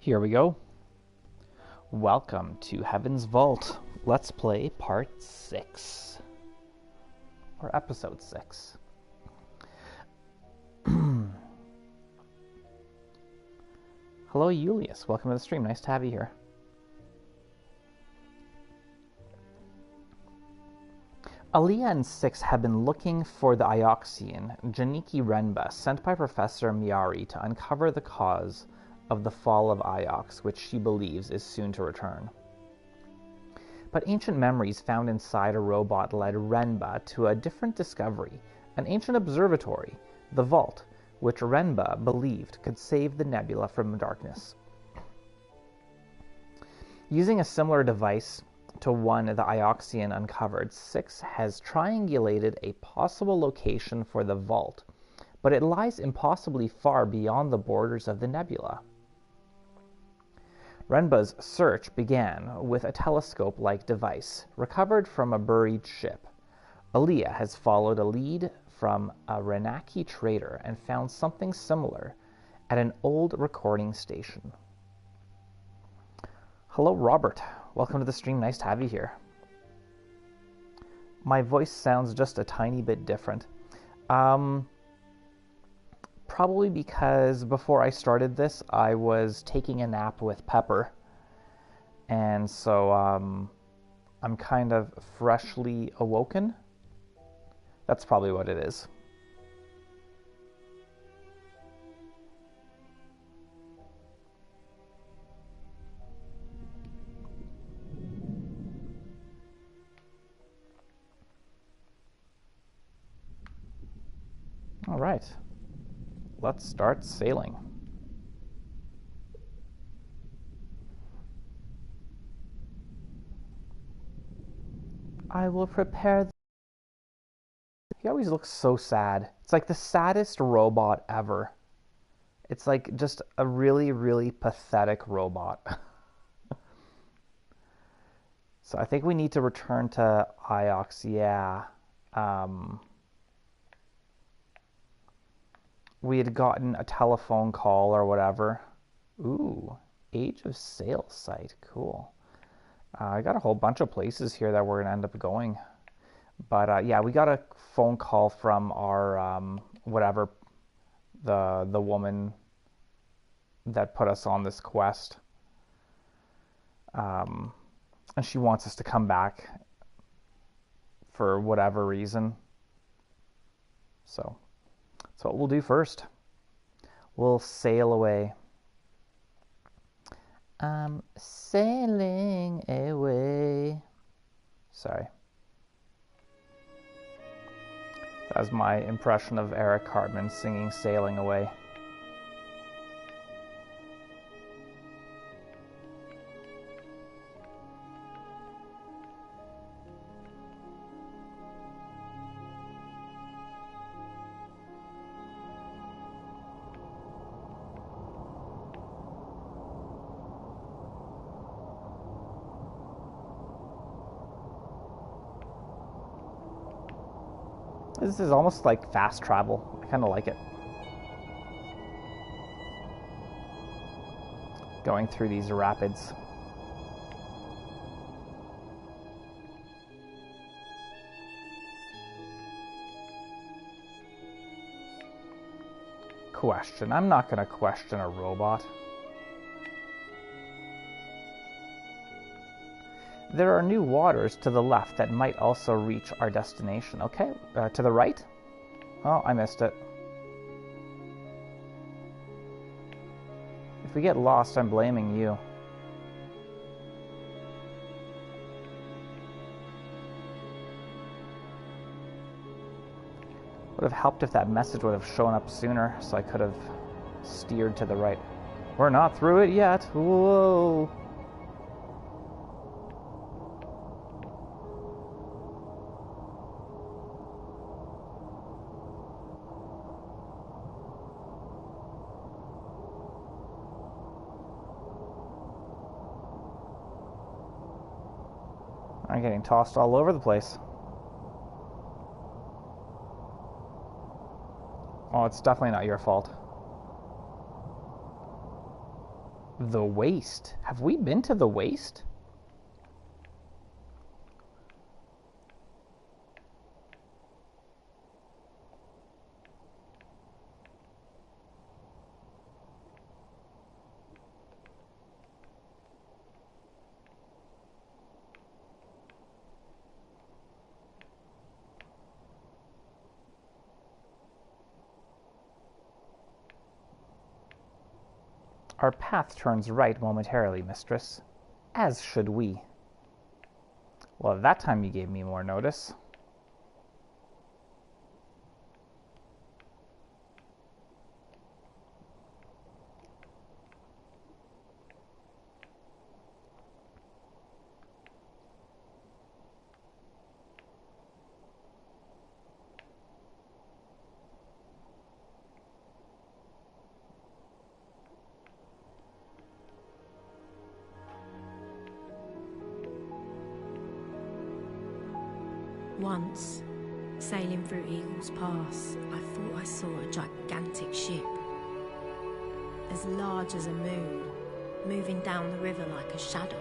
Here we go. Welcome to Heaven's Vault. Let's play part 6. Or episode 6. Hello, Julius. Welcome to the stream. Nice to have you here. Aliyah and Six have been looking for the Ioxian, Janiki Renba, sent by Professor Miari to uncover the cause of the fall of Iox, which she believes is soon to return. But ancient memories found inside a robot led Renba to a different discovery, an ancient observatory, the Vault, which Renba believed could save the nebula from darkness. Using a similar device to one the Ioxian uncovered, Six has triangulated a possible location for the Vault, but it lies impossibly far beyond the borders of the nebula. Renba's search began with a telescope-like device recovered from a buried ship. Aliyah has followed a lead from a Renaki trader and found something similar at an old recording station. Hello, Robert. Welcome to the stream. Nice to have you here. My voice sounds just a tiny bit different. Probably because before I started this, I was taking a nap with Pepper. And so I'm kind of freshly awoken. That's probably what it is. All right. Let's start sailing. I will prepare. He always looks so sad. It's like the saddest robot ever. It's like just a really, really pathetic robot. So I think we need to return to Iox, yeah. We had gotten a telephone call or whatever. Ooh, Age of Sail site, cool. I got a whole bunch of places here that we're gonna end up going. But yeah, we got a phone call from our, whatever, the woman that put us on this quest. And she wants us to come back for whatever reason. So that's what we'll do first. We'll sail away. I'm sailing away. Sorry. That was my impression of Eric Cartman singing Sailing Away. This is almost like fast travel. I kind of like it. Going through these rapids. Question. I'm not going to question a robot. There are new waters to the left that might also reach our destination. Okay, to the right? Oh, I missed it. If we get lost, I'm blaming you. Would have helped if that message would have shown up sooner, so I could have steered to the right. We're not through it yet. Whoa. I'm getting tossed all over the place. Oh, it's definitely not your fault. The Waste. Have we been to the Waste? Our path turns right momentarily, mistress. As should we. Well, that time you gave me more notice. Once, sailing through Eagle's Pass, I thought I saw a gigantic ship, as large as a moon, moving down the river like a shadow.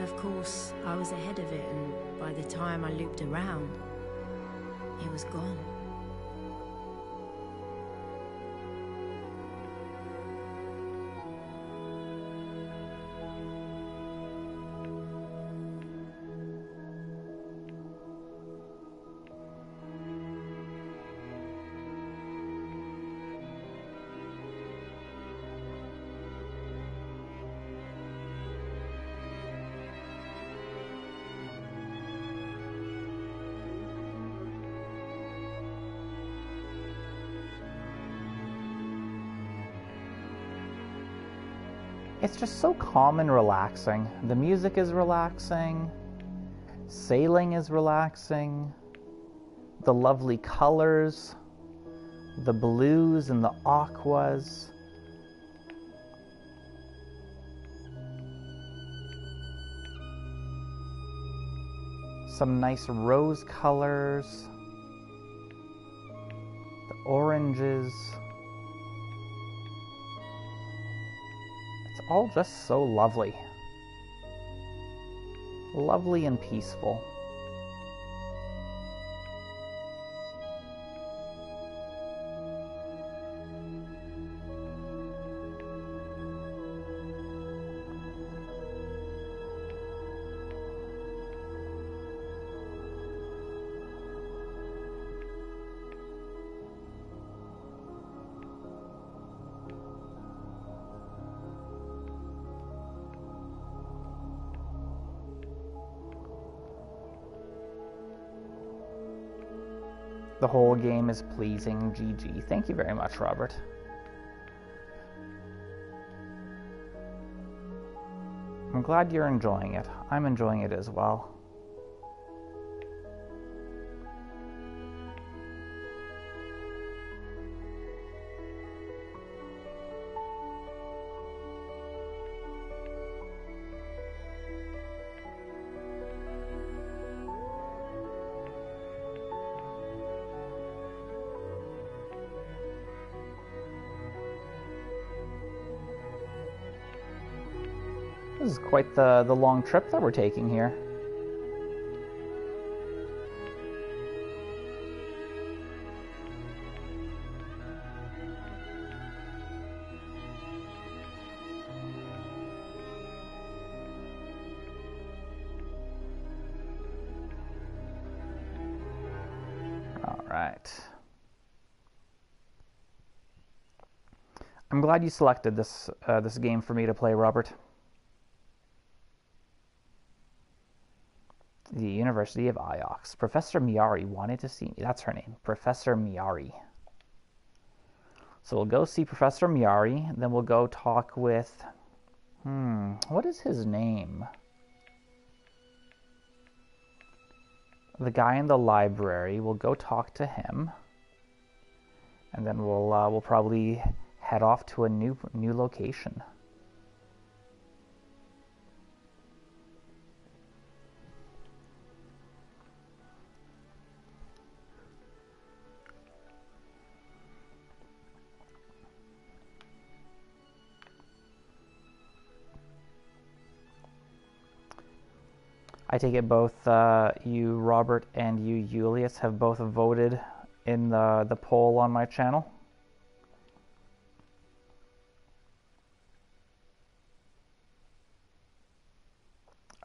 Of course, I was ahead of it, and by the time I looped around, it was gone. It's just so calm and relaxing. The music is relaxing. Sailing is relaxing. The lovely colors. The blues and the aquas. Some nice rose colors. The oranges. It's all just so lovely. Lovely and peaceful. The whole game is pleasing. GG. Thank you very much, Robert. I'm glad you're enjoying it. I'm enjoying it as well. This is quite the long trip that we're taking here. All right. I'm glad you selected this this game for me to play, Robert. The University of Iox. Professor Miari wanted to see me. That's her name, Professor Miari. So we'll go see Professor Miari, then we'll go talk with... what is his name? The guy in the library. We'll go talk to him. And then we'll probably head off to a new location. I take it both you, Robert, and you, Julius, have both voted in the poll on my channel.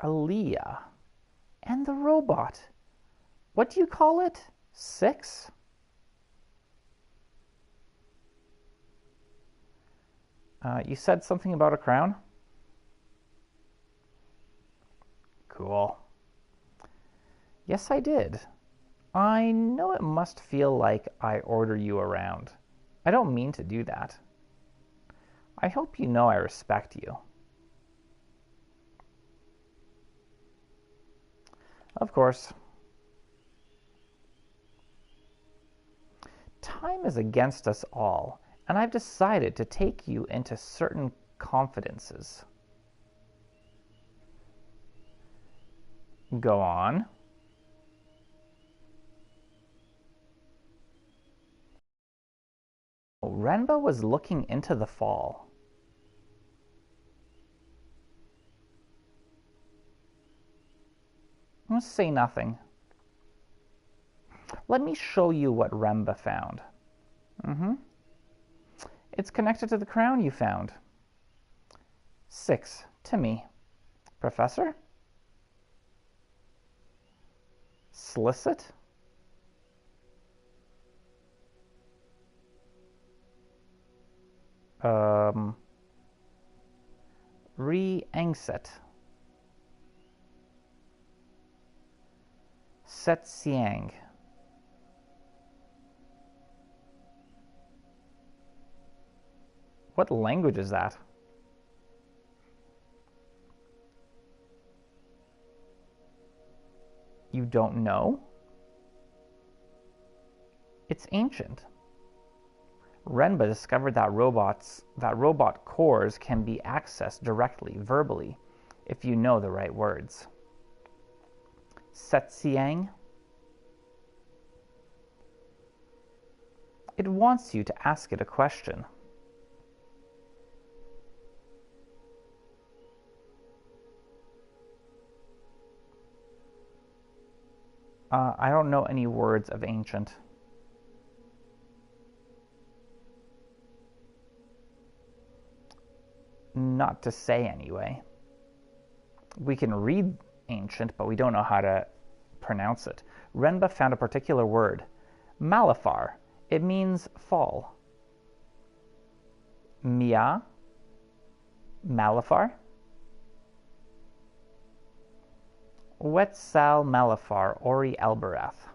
Aaliyah. And the robot. What do you call it? 6? You said something about a crown? Cool. Yes, I did. I know it must feel like I order you around. I don't mean to do that. I hope you know I respect you. Of course. Time is against us all, and I've decided to take you into certain confidences. Go on. Renba was looking into the fall. Say nothing. Let me show you what Renba found. It's connected to the crown you found. 6, to me. Professor? Slicit? Re-angset. Set Siang. What language is that? You don't know? It's ancient. Renba discovered that robot cores can be accessed directly, verbally, if you know the right words. Setsiang. It wants you to ask it a question. I don't know any words of ancient. Not to say, anyway. We can read ancient, but we don't know how to pronounce it. Renba found a particular word. Malafar. It means fall. Mia? Malafar? Wetzal Malafar, Ori Elberath.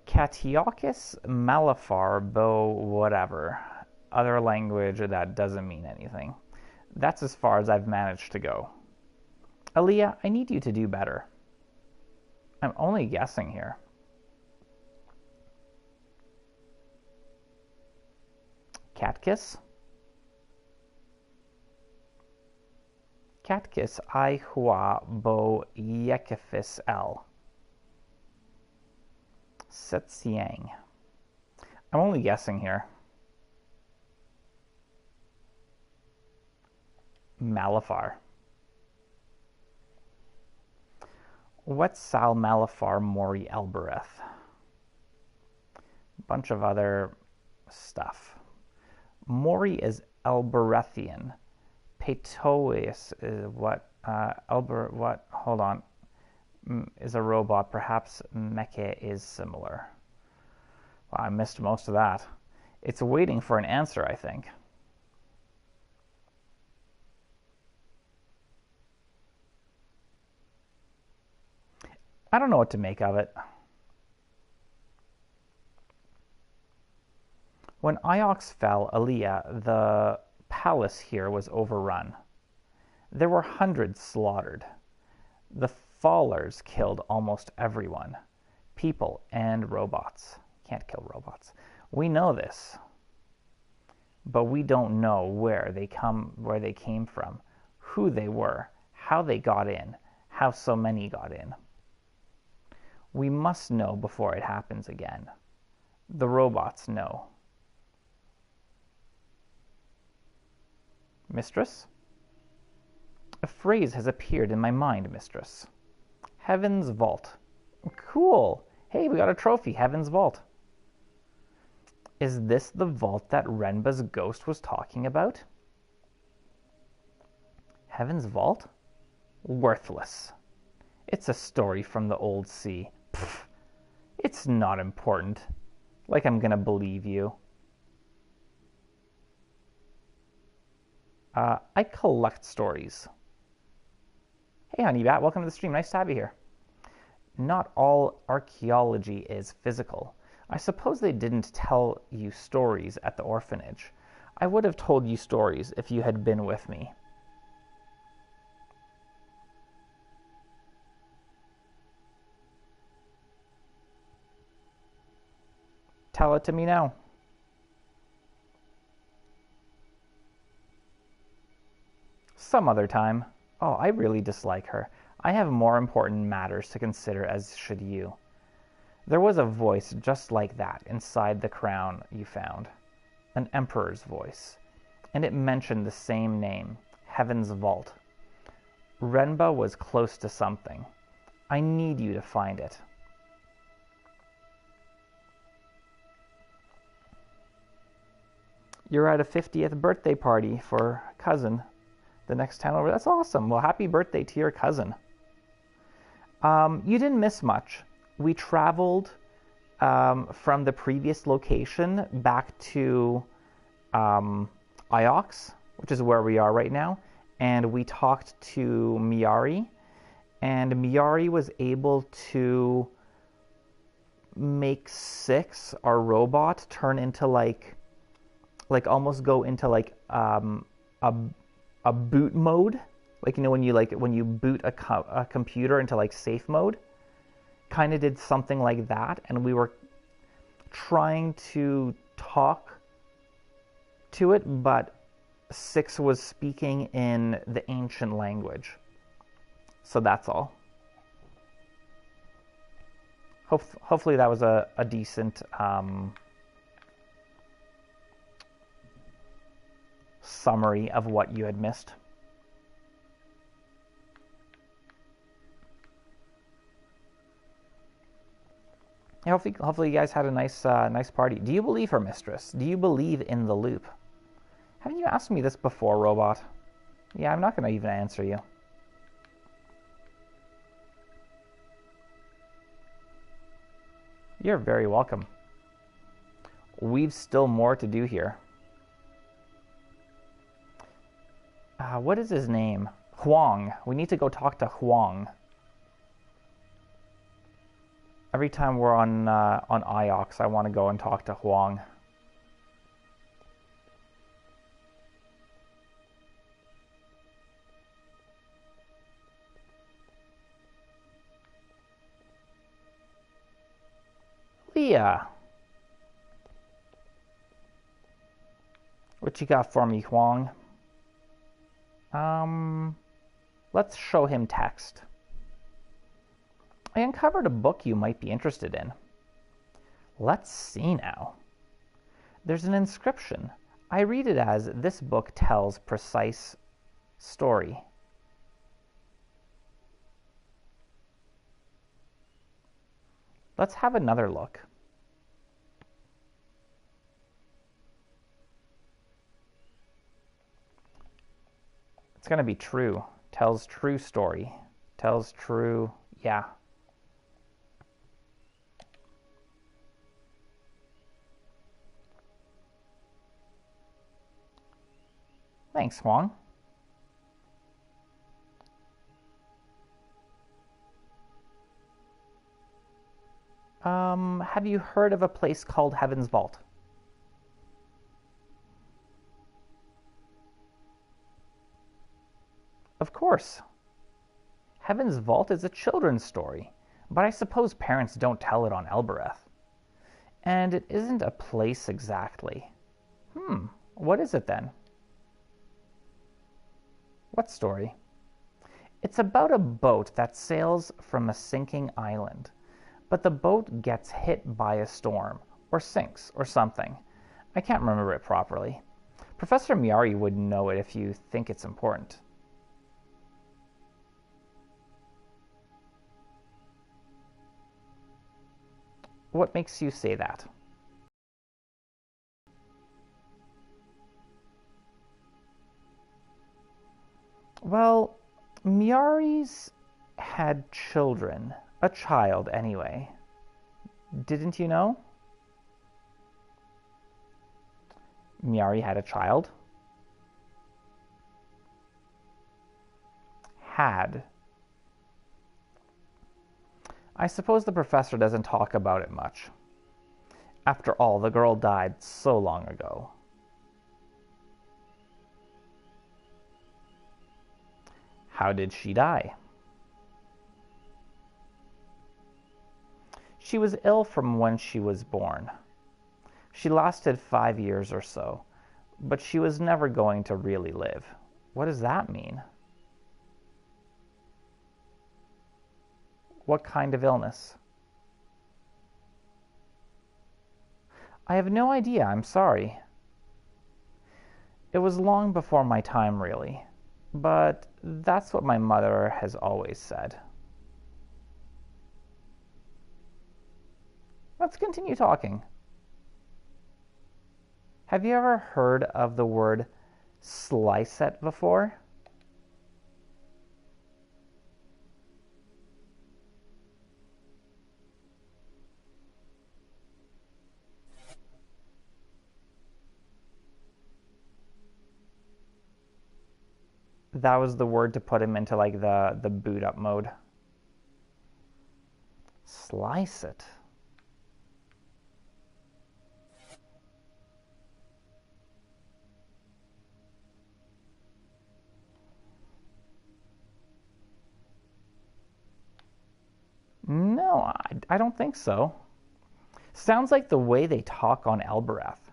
Katiokis Malafar, Bo whatever. Other language that doesn't mean anything. That's as far as I've managed to go. Aaliyah, I need you to do better. I'm only guessing here. Catkiss? Catkiss I hua bo yekifis el. Setsiang. I'm only guessing here. Malafar. What's Sal Malafar Mori Elbereth? Bunch of other stuff. Mori is Elberethian. Petois is what? Hold on. Is a robot. Perhaps Meke is similar. Well, I missed most of that. It's waiting for an answer, I think. I don't know what to make of it. When Iox fell, Aaliyah, the palace here was overrun. There were hundreds slaughtered. The fallers killed almost everyone. People and robots. Can't kill robots. We know this. But we don't know where they came from, who they were, how they got in, how so many got in. We must know before it happens again. The robots know. Mistress? A phrase has appeared in my mind, mistress. Heaven's Vault. Cool. Hey, we got a trophy. Heaven's Vault. Is this the vault that Renba's ghost was talking about? Heaven's Vault? Worthless. It's a story from the old sea. Pfft. It's not important. Like I'm gonna believe you. I collect stories. Hey, Honeybat, welcome to the stream. Nice to have you here. Not all archaeology is physical. I suppose they didn't tell you stories at the orphanage. I would have told you stories if you had been with me. Tell it to me now. Some other time. Oh, I really dislike her. I have more important matters to consider, as should you. There was a voice just like that inside the crown you found. An emperor's voice. And it mentioned the same name, Heaven's Vault. Renba was close to something. I need you to find it. You're at a 50th birthday party for cousin. The next town over. That's awesome. Well, happy birthday to your cousin. You didn't miss much. We traveled from the previous location back to Iox, which is where we are right now, and we talked to Miari, and Miari was able to make Six, our robot, turn into like almost go into like a boot mode, like, you know, when you boot a computer into like safe mode, kind of did something like that. And we were trying to talk to it, but Six was speaking in the ancient language. So that's all. Hopefully that was a decent summary of what you had missed. Hopefully you guys had a nice party. Do you believe her, mistress? Do you believe in the loop? Haven't you asked me this before, robot? Yeah, I'm not going to even answer you. You're very welcome. We've still more to do here. What is his name? Huang. We need to go talk to Huang. Every time we're on Iox, I want to go and talk to Huang. Leah. What you got for me, Huang? Let's show him text. I uncovered a book you might be interested in. Let's see now. There's an inscription. I read it as, this book tells precise story. Let's have another look. It's going to be true. Tells true story. Tells true, yeah. Thanks, Huang. Have you heard of a place called Heaven's Vault? Of course. Heaven's Vault is a children's story, but I suppose parents don't tell it on Elbereth. And it isn't a place exactly. What is it then? What story? It's about a boat that sails from a sinking island, but the boat gets hit by a storm, or sinks, or something. I can't remember it properly. Professor Miari would know it if you think it's important. What makes you say that? Well, Miari's had children. A child, anyway. Didn't you know? Miari had a child? Had. I suppose the professor doesn't talk about it much. After all, the girl died so long ago. How did she die? She was ill from when she was born. She lasted 5 years or so, but she was never going to really live. What does that mean? What kind of illness? I have no idea, I'm sorry. It was long before my time, really, but that's what my mother has always said. Let's continue talking. Have you ever heard of the word slice-it before? That was the word to put him into like the boot up mode. Slice it. No, I don't think so. Sounds like the way they talk on Elbereth.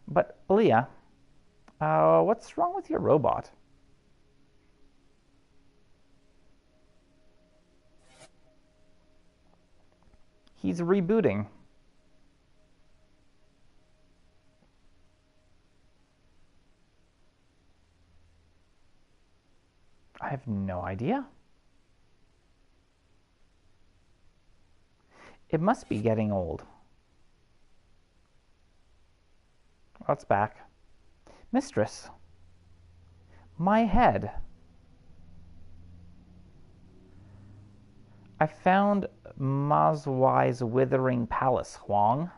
But, Leah, what's wrong with your robot? He's rebooting. I have no idea. It must be getting old. Well, it's back. Mistress. My head. I found Mazwai's withering palace, Huang.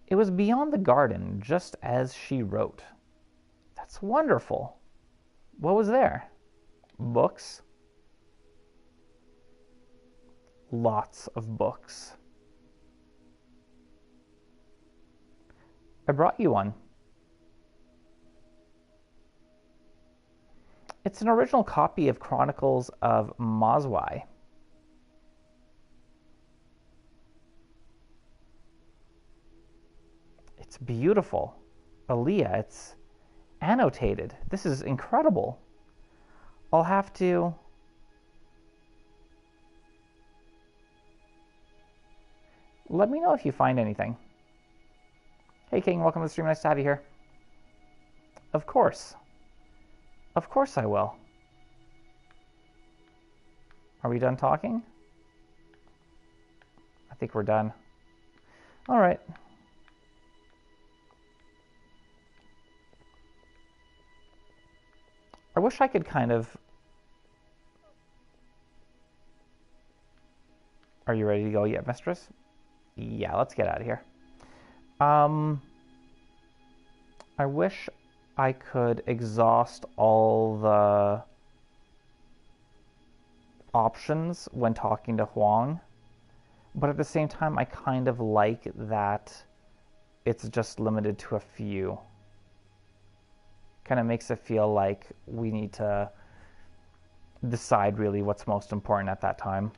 It was beyond the garden, just as she wrote. That's wonderful. What was there? Books? Lots of books. I brought you one. It's an original copy of Chronicles of Mazwai. It's beautiful. Aaliyah, it's annotated. This is incredible. I'll have to... Let me know if you find anything. Hey King, welcome to the stream. Nice to have you here. Of course. Of course I will. Are we done talking? I think we're done. All right. I wish I could kind of... Are you ready to go yet, mistress? Yeah, let's get out of here. I wish I could exhaust all the options when talking to Huang, but at the same time, I kind of like that it's just limited to a few. Kind of makes it feel like we need to decide really what's most important at that time.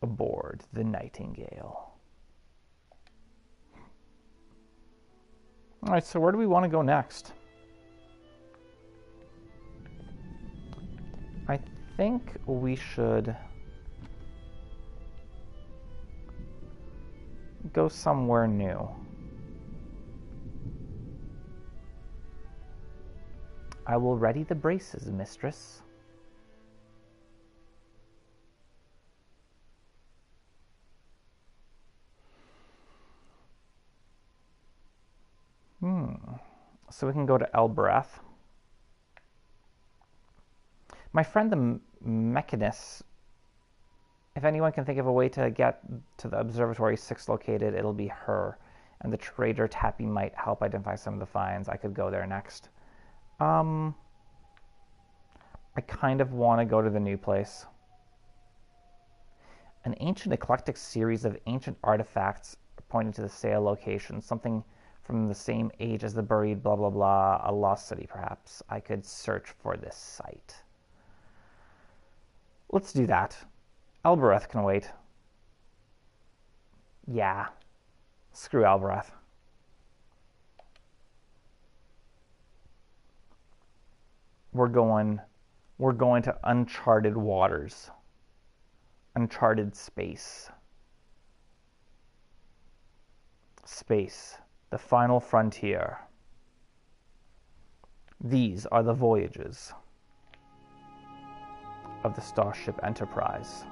Aboard the Nightingale. All right, so where do we want to go next? I think we should go somewhere new. I will ready the braces, mistress. So we can go to Elbereth. My friend the Mechanist, if anyone can think of a way to get to the Observatory 6 located, it'll be her. And the trader Tappy might help identify some of the finds. I could go there next. I kind of want to go to the new place. An ancient eclectic series of ancient artifacts pointing to the sale location. Something from the same age as the buried blah blah blah. A lost city, perhaps. I could search for this site. Let's do that. Elbereth can wait. Yeah. Screw Elbereth. We're going to uncharted waters. Uncharted space. Space, the final frontier. These are the voyages of the Starship Enterprise.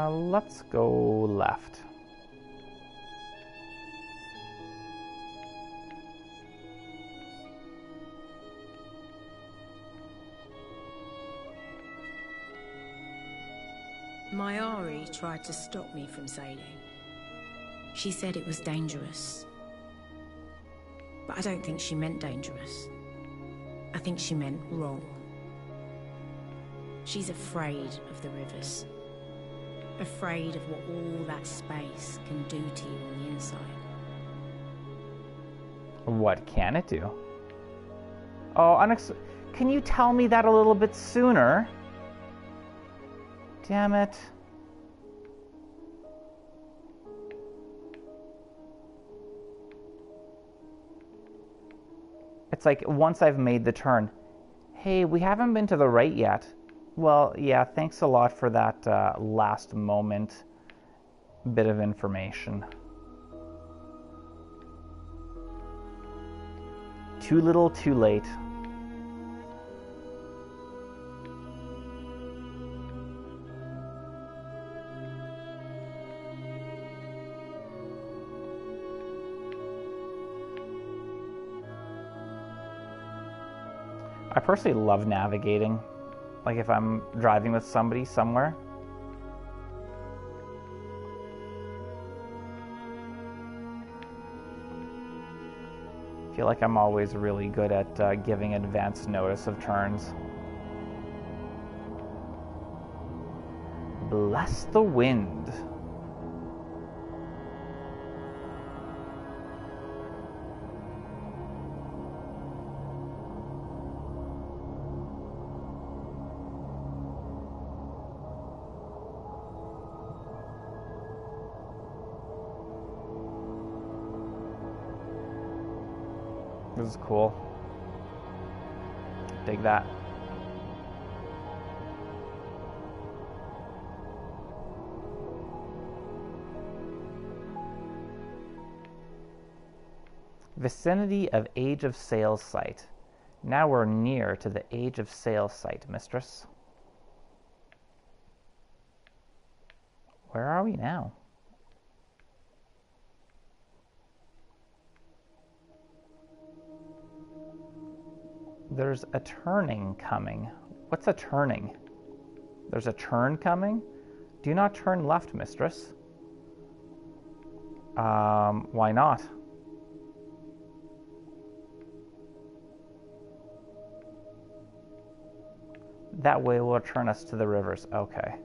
Let's go left. Mayari tried to stop me from sailing. She said it was dangerous. But I don't think she meant dangerous. I think she meant wrong. She's afraid of the rivers. Afraid of what all that space can do to you on the inside. What can it do? Oh, can you tell me that a little bit sooner? Damn it. It's like, once I've made the turn, hey, we haven't been to the right yet. Well, yeah, thanks a lot for that last moment bit of information. Too little, too late. I personally love navigating. Like if I'm driving with somebody somewhere. I feel like I'm always really good at giving advance notice of turns. Bless the wind. This is cool. Dig that. Vicinity of Age of Sail site. Now we're near to the Age of Sail site, mistress. Where are we now? There's a turning coming. What's a turning? There's a turn coming? Do not turn left, mistress. Why not? That way will turn us to the rivers. Okay.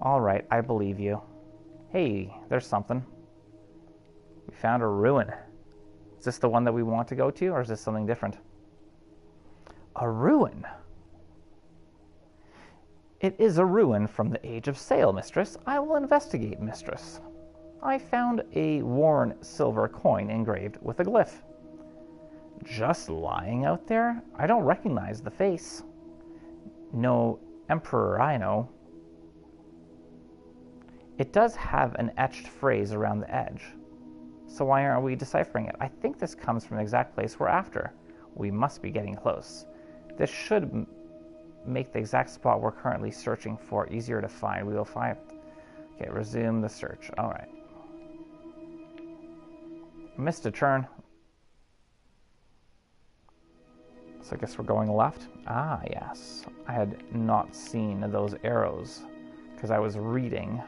Alright, I believe you. Hey, there's something. We found a ruin. Is this the one that we want to go to, or is this something different? A ruin? It is a ruin from the Age of Sail, mistress. I will investigate, mistress. I found a worn silver coin engraved with a glyph. Just lying out there? I don't recognize the face. No Emperor I know. It does have an etched phrase around the edge. So why aren't we deciphering it? I think this comes from the exact place we're after. We must be getting close. This should make the exact spot we're currently searching for easier to find. We will find... Okay, resume the search. Alright. Missed a turn. So I guess we're going left. Ah, yes. I had not seen those arrows because I was reading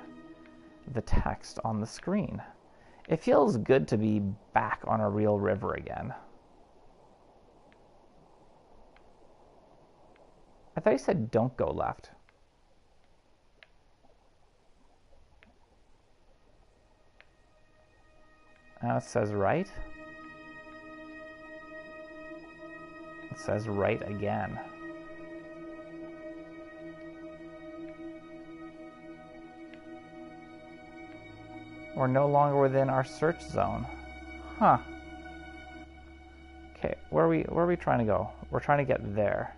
the text on the screen. It feels good to be back on a real river again. I thought you said don't go left. Now it says right. It says right again. We're no longer within our search zone. Huh. Okay, where are we trying to go? We're trying to get there.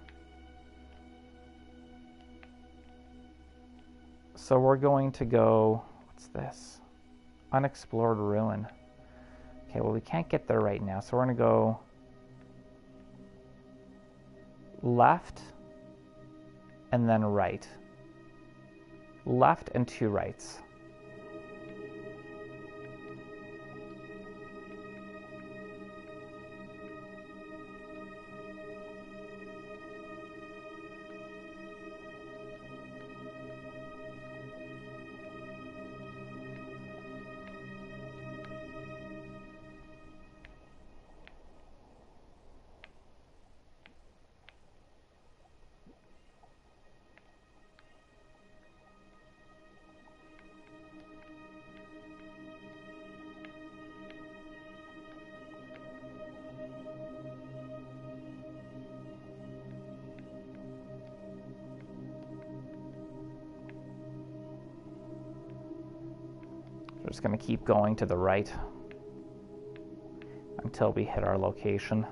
So we're going to go, what's this? Unexplored ruin. Okay, well we can't get there right now, so we're going to go left and then right. Left and two rights. We're just going to keep going to the right until we hit our location.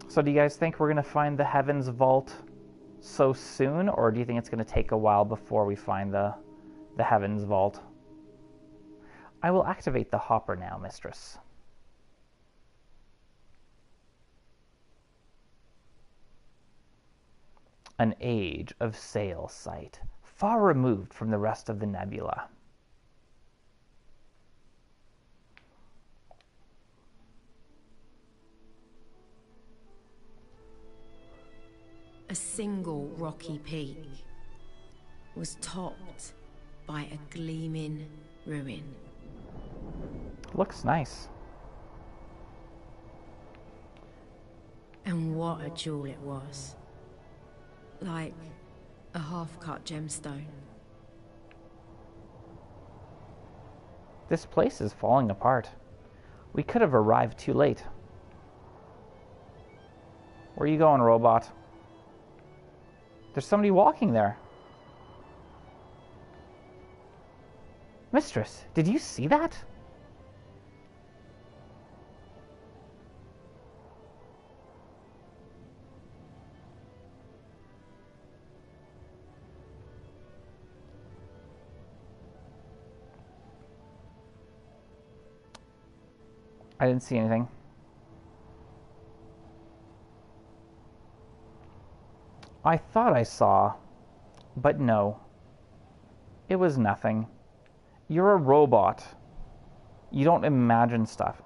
So do you guys think we're going to find the Heavens Vault so soon, or do you think it's going to take a while before we find the Heavens Vault? I will activate the hopper now, mistress. An age of sail site, far removed from the rest of the nebula. A single rocky peak was topped by a gleaming ruin. Looks nice. And what a jewel it was. Like a half-cut gemstone. This place is falling apart. We could have arrived too late. Where are you going, robot? There's somebody walking there. Mistress, did you see that? I didn't see anything. I thought I saw, but no. It was nothing. You're a robot. You don't imagine stuff.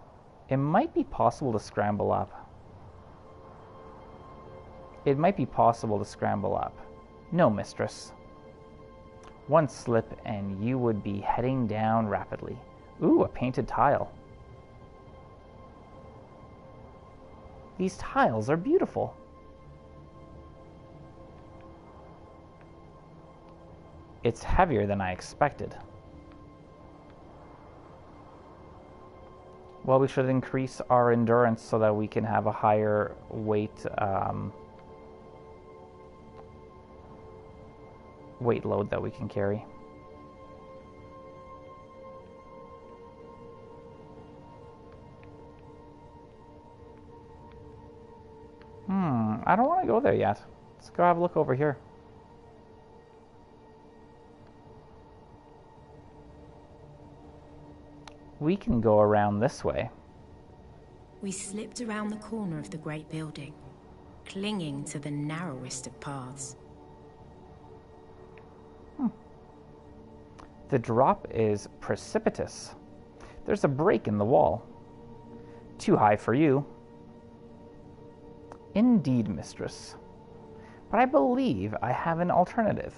It might be possible to scramble up. It might be possible to scramble up. No, mistress. One slip and you would be heading down rapidly. Ooh, a painted tile. These tiles are beautiful. It's heavier than I expected. Well, we should increase our endurance so that we can have a higher weight weight load that we can carry. I don't want to go there yet. Let's go have a look over here. We can go around this way. We slipped around the corner of the great building, clinging to the narrowest of paths. The drop is precipitous. There's a break in the wall. Too high for you. Indeed, mistress. But I believe I have an alternative.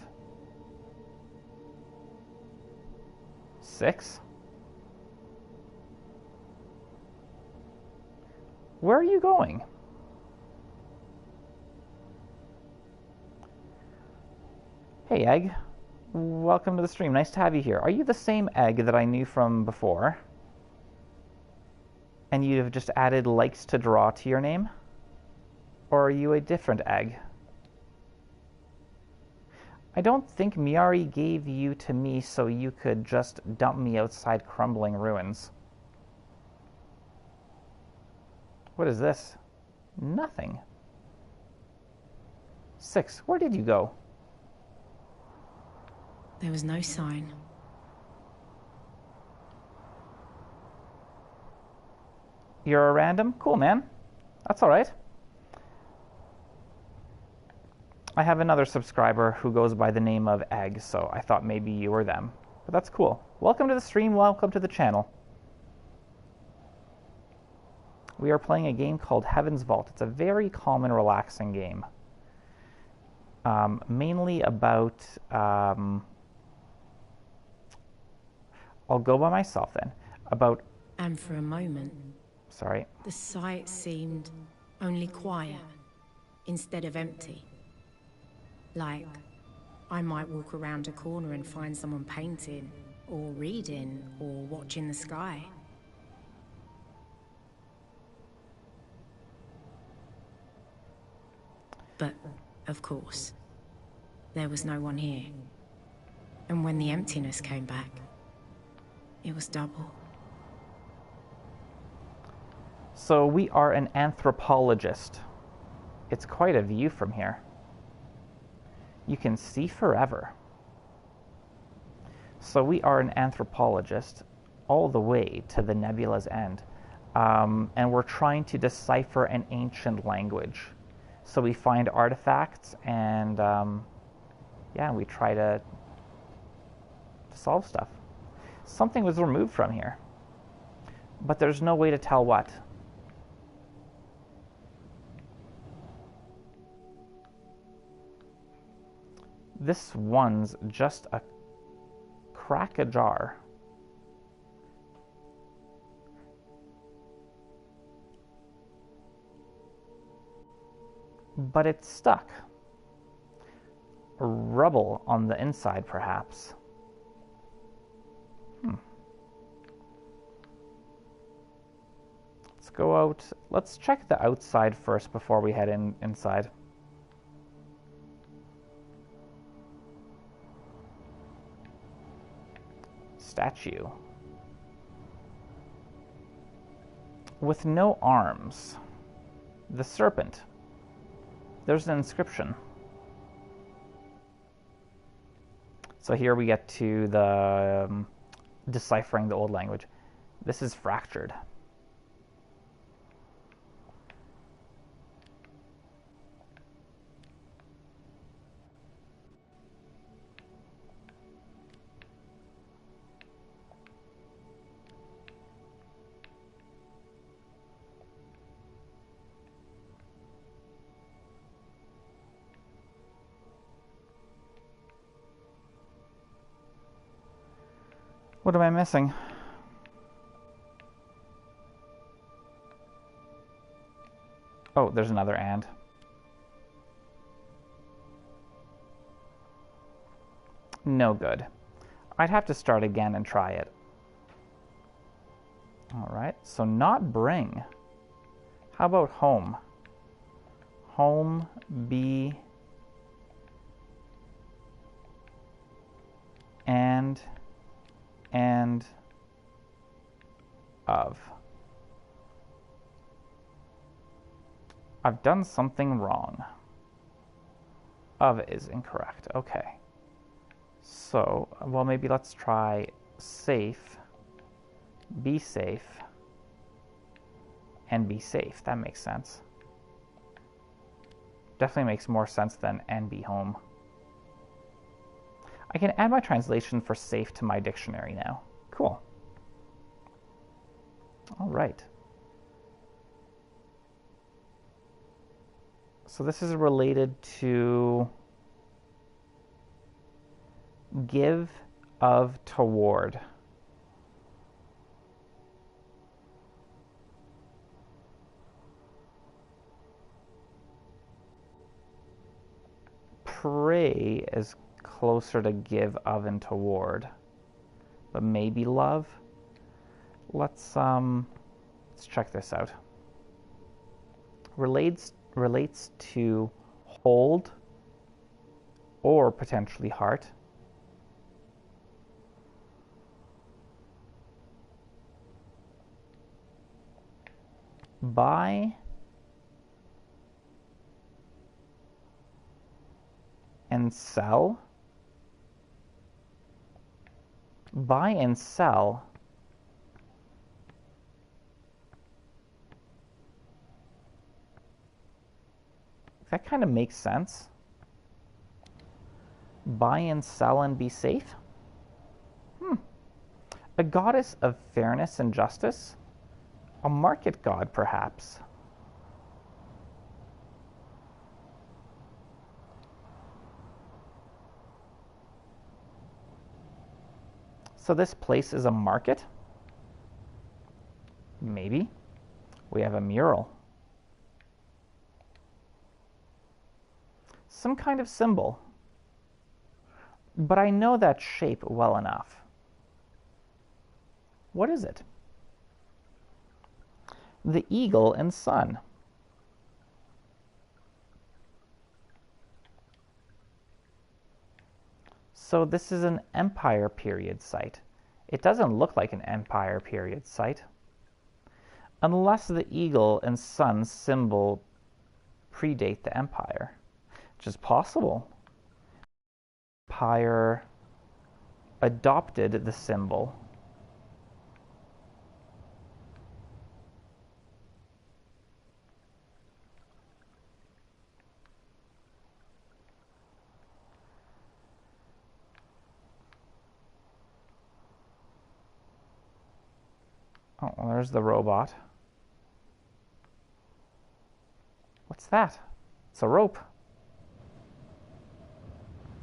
6? Where are you going? Hey, Egg. Welcome to the stream. Nice to have you here. Are you the same Egg that I knew from before? And you've just added likes to draw to your name? Or are you a different Egg? I don't think Miari gave you to me so you could just dump me outside crumbling ruins. What is this? Nothing. 6, where did you go? There was no sign. You're a random? Cool, man. That's alright. I have another subscriber who goes by the name of Egg, so I thought maybe you were them. But that's cool. Welcome to the stream, welcome to the channel. We are playing a game called Heaven's Vault. It's a very calm and relaxing game. Mainly about... I'll go by myself then. About... And for a moment, Sorry. the sight seemed only quiet instead of empty. Like, I might walk around a corner and find someone painting, or reading, or watching the sky. But, of course, there was no one here. And when the emptiness came back, it was double. So we are an anthropologist. It's quite a view from here. You can see forever. So we are an anthropologist all the way to the nebula's end. And we're trying to decipher an ancient language. So we find artifacts and, yeah, we try to solve stuff. Something was removed from here. But there's no way to tell what. This one's just a crack ajar. But it's stuck. Rubble on the inside, perhaps. Let's go out. Let's check the outside first before we head inside. Statue. With no arms. The serpent. There's an inscription. So here we get to the deciphering the old language. This is fractured. What am I missing? Oh, there's another and. No good. I'd have to start again and try it. Alright, so not bring. How about home? Home, be, and of. I've done something wrong. Of is incorrect. Okay. So, well, maybe let's try safe, be safe, and be safe. That makes sense. Definitely makes more sense than and be home. I can add my translation for safe to my dictionary now. Cool. All right. So this is related to give, of, toward. Pray is closer to give, of, and toward, but maybe love. Let's check this out. Relates to hold or potentially heart. Buy and sell. Buy and sell. That kind of makes sense. Buy and sell and be safe? A goddess of fairness and justice? A market god, perhaps? So this place is a market? Maybe. We have a mural. Some kind of symbol. But I know that shape well enough. What is it? The eagle and sun. So this is an Empire period site. It doesn't look like an Empire period site. Unless the eagle and sun symbol predate the Empire, which is possible. Empire adopted the symbol. Oh, well, there's the robot. What's that? It's a rope.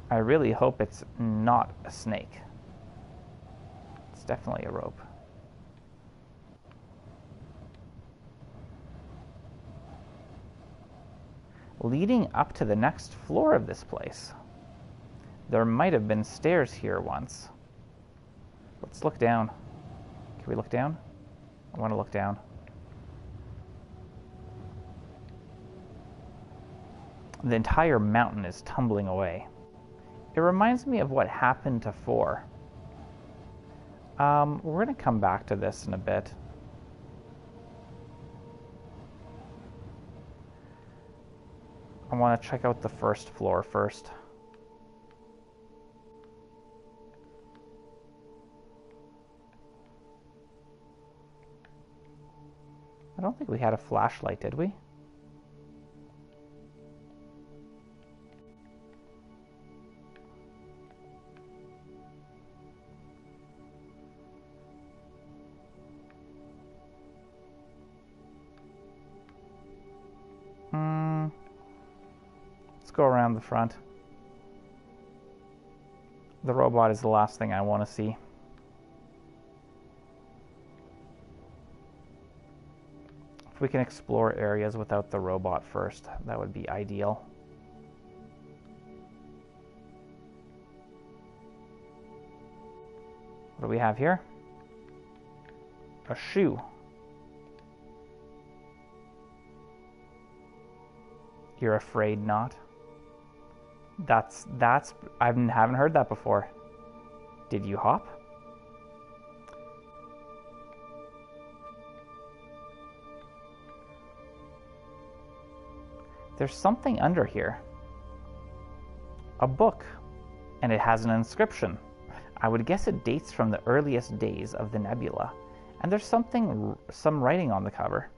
I really hope it's not a snake. It's definitely a rope. Leading up to the next floor of this place. There might have been stairs here once. Let's look down. Can we look down? I want to look down. The entire mountain is tumbling away. It reminds me of what happened to 4. We're going to come back to this in a bit. I want to check out the first floor first. I don't think we had a flashlight, did we? Let's go around the front. The robot is the last thing I want to see. If we can explore areas without the robot first, that would be ideal. What do we have here? A shoe. You're afraid not? That's I haven't heard that before. Did you hop? There's something under here. A book. And it has an inscription. I would guess it dates from the earliest days of the nebula. And there's some writing on the cover.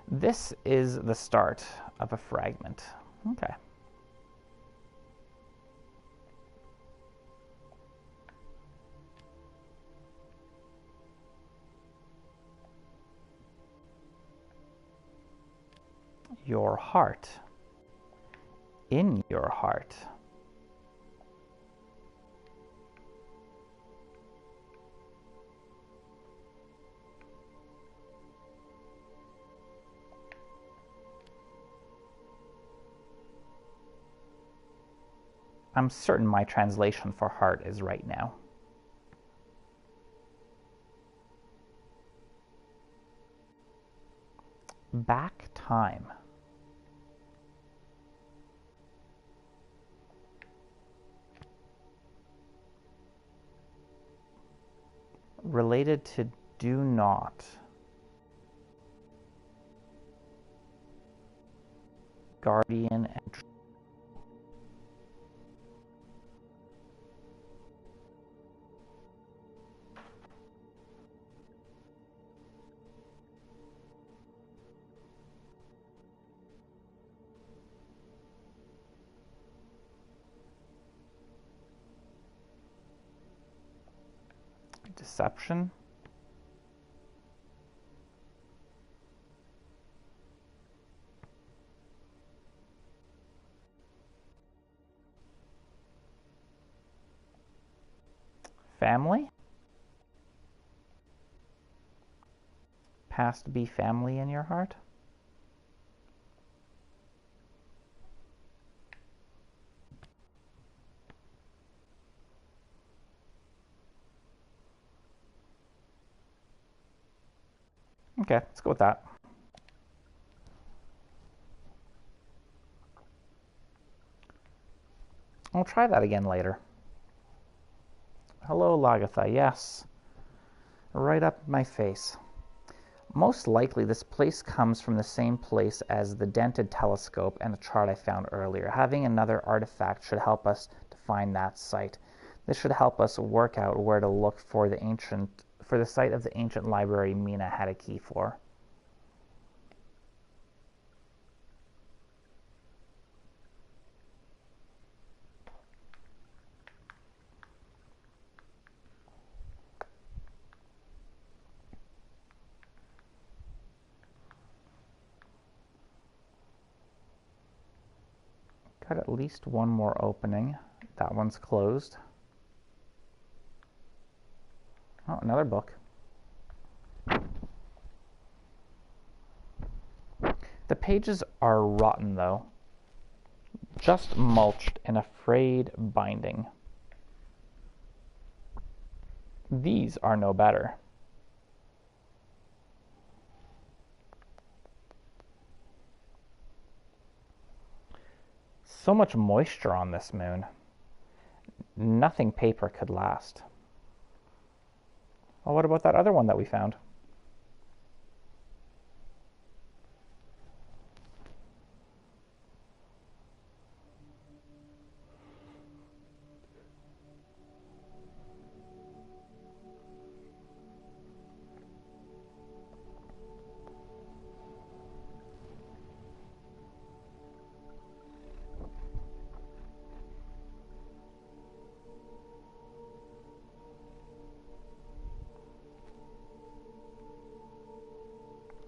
This is the start of a fragment. Okay. Your heart. In your heart. I'm certain my translation for heart is right now. Back time. Related to do not. Guardian and deception. Family. Past be family in your heart. Okay, let's go with that. I'll try that again later. Hello, Lagatha. Yes. Right up my face. Most likely this place comes from the same place as the dented telescope and the chart I found earlier. Having another artifact should help us to find that site. This should help us work out where to look for the site of the ancient library Mina had a key for. Got at least one more opening. That one's closed. Oh, another book. The pages are rotten, though. Just mulched in a frayed binding. These are no better. So much moisture on this moon. Nothing paper could last. Well, what about that other one that we found?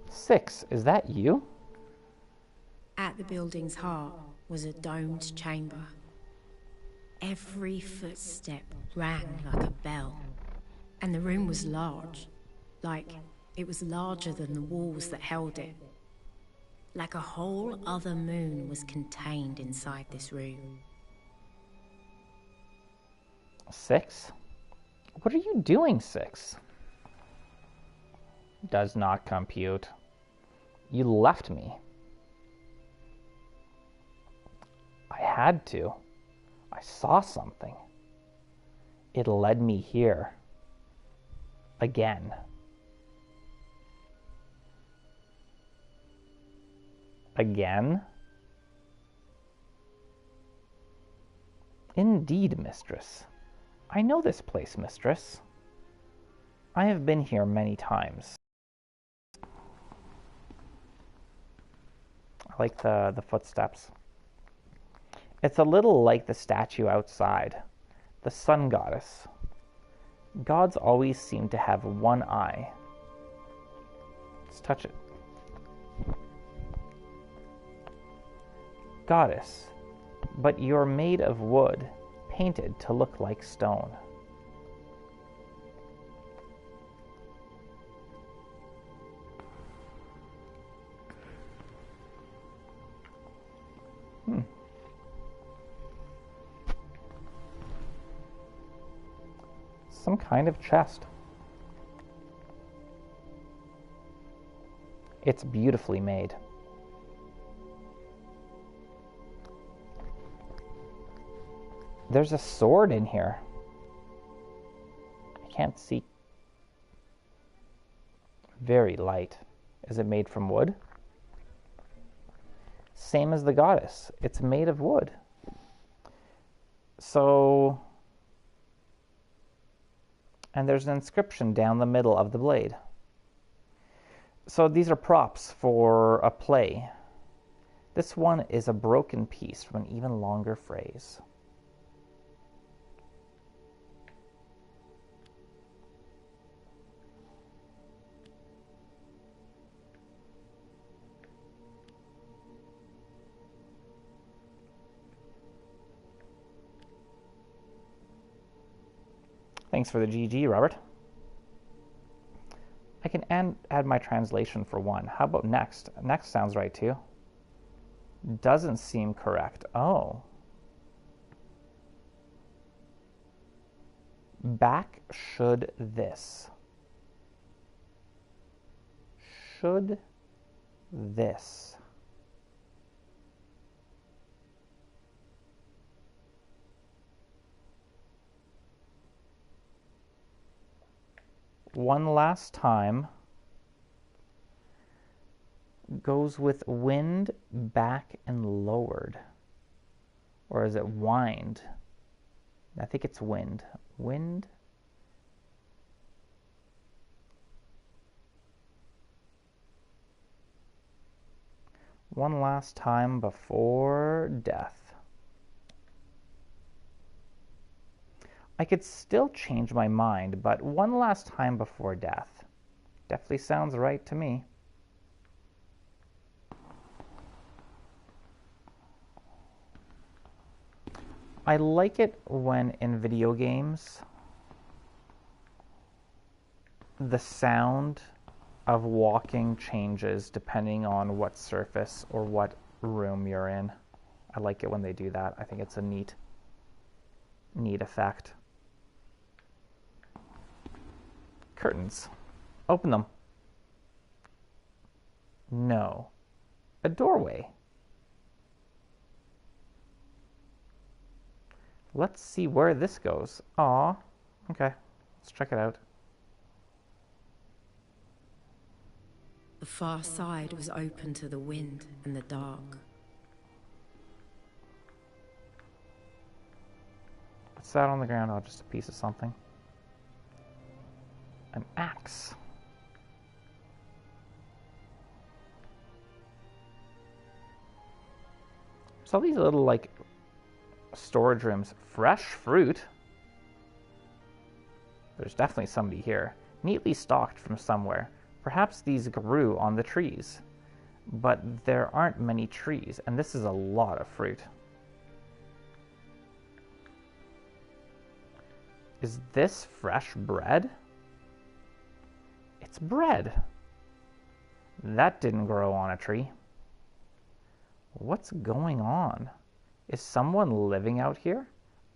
Six, is that you? At the building's heart was a domed chamber. Every footstep rang like a bell. And the room was large. Like it was larger than the walls that held it. Like a whole other moon was contained inside this room. 6? What are you doing, 6? Does not compute. You left me. I had to. I saw something. It led me here. Again. Again? Indeed, mistress. I know this place, mistress. I have been here many times. I like the footsteps. It's a little like the statue outside, the sun goddess. Gods always seem to have one eye. Let's touch it. Goddess, but you're made of wood, painted to look like stone. Some kind of chest. It's beautifully made. There's a sword in here. I can't see. Very light. Is it made from wood? Same as the goddess. It's made of wood. So... And there's an inscription down the middle of the blade. So these are props for a play. This one is a broken piece from an even longer phrase. Thanks for the GG, Robert. I can add my translation for one. How about next? Next sounds right too. Doesn't seem correct. Oh. Back should this. Should this. One last time goes with wind, back, and lowered. Or is it wind? I think it's wind. Wind. One last time before death. I could still change my mind, but one last time before death. Definitely sounds right to me. I like it when in video games the sound of walking changes depending on what surface or what room you're in. I like it when they do that. I think it's a neat effect. Curtains. Open them. No. A doorway. Let's see where this goes. Aw. Okay. Let's check it out. The far side was open to the wind and the dark. What's that on the ground? Oh, just a piece of something. An axe. So these little, like, storage rooms. Fresh fruit. There's definitely somebody here. Neatly stocked from somewhere. Perhaps these grew on the trees. But there aren't many trees, and this is a lot of fruit. Is this fresh bread? It's bread. That didn't grow on a tree. What's going on? Is someone living out here?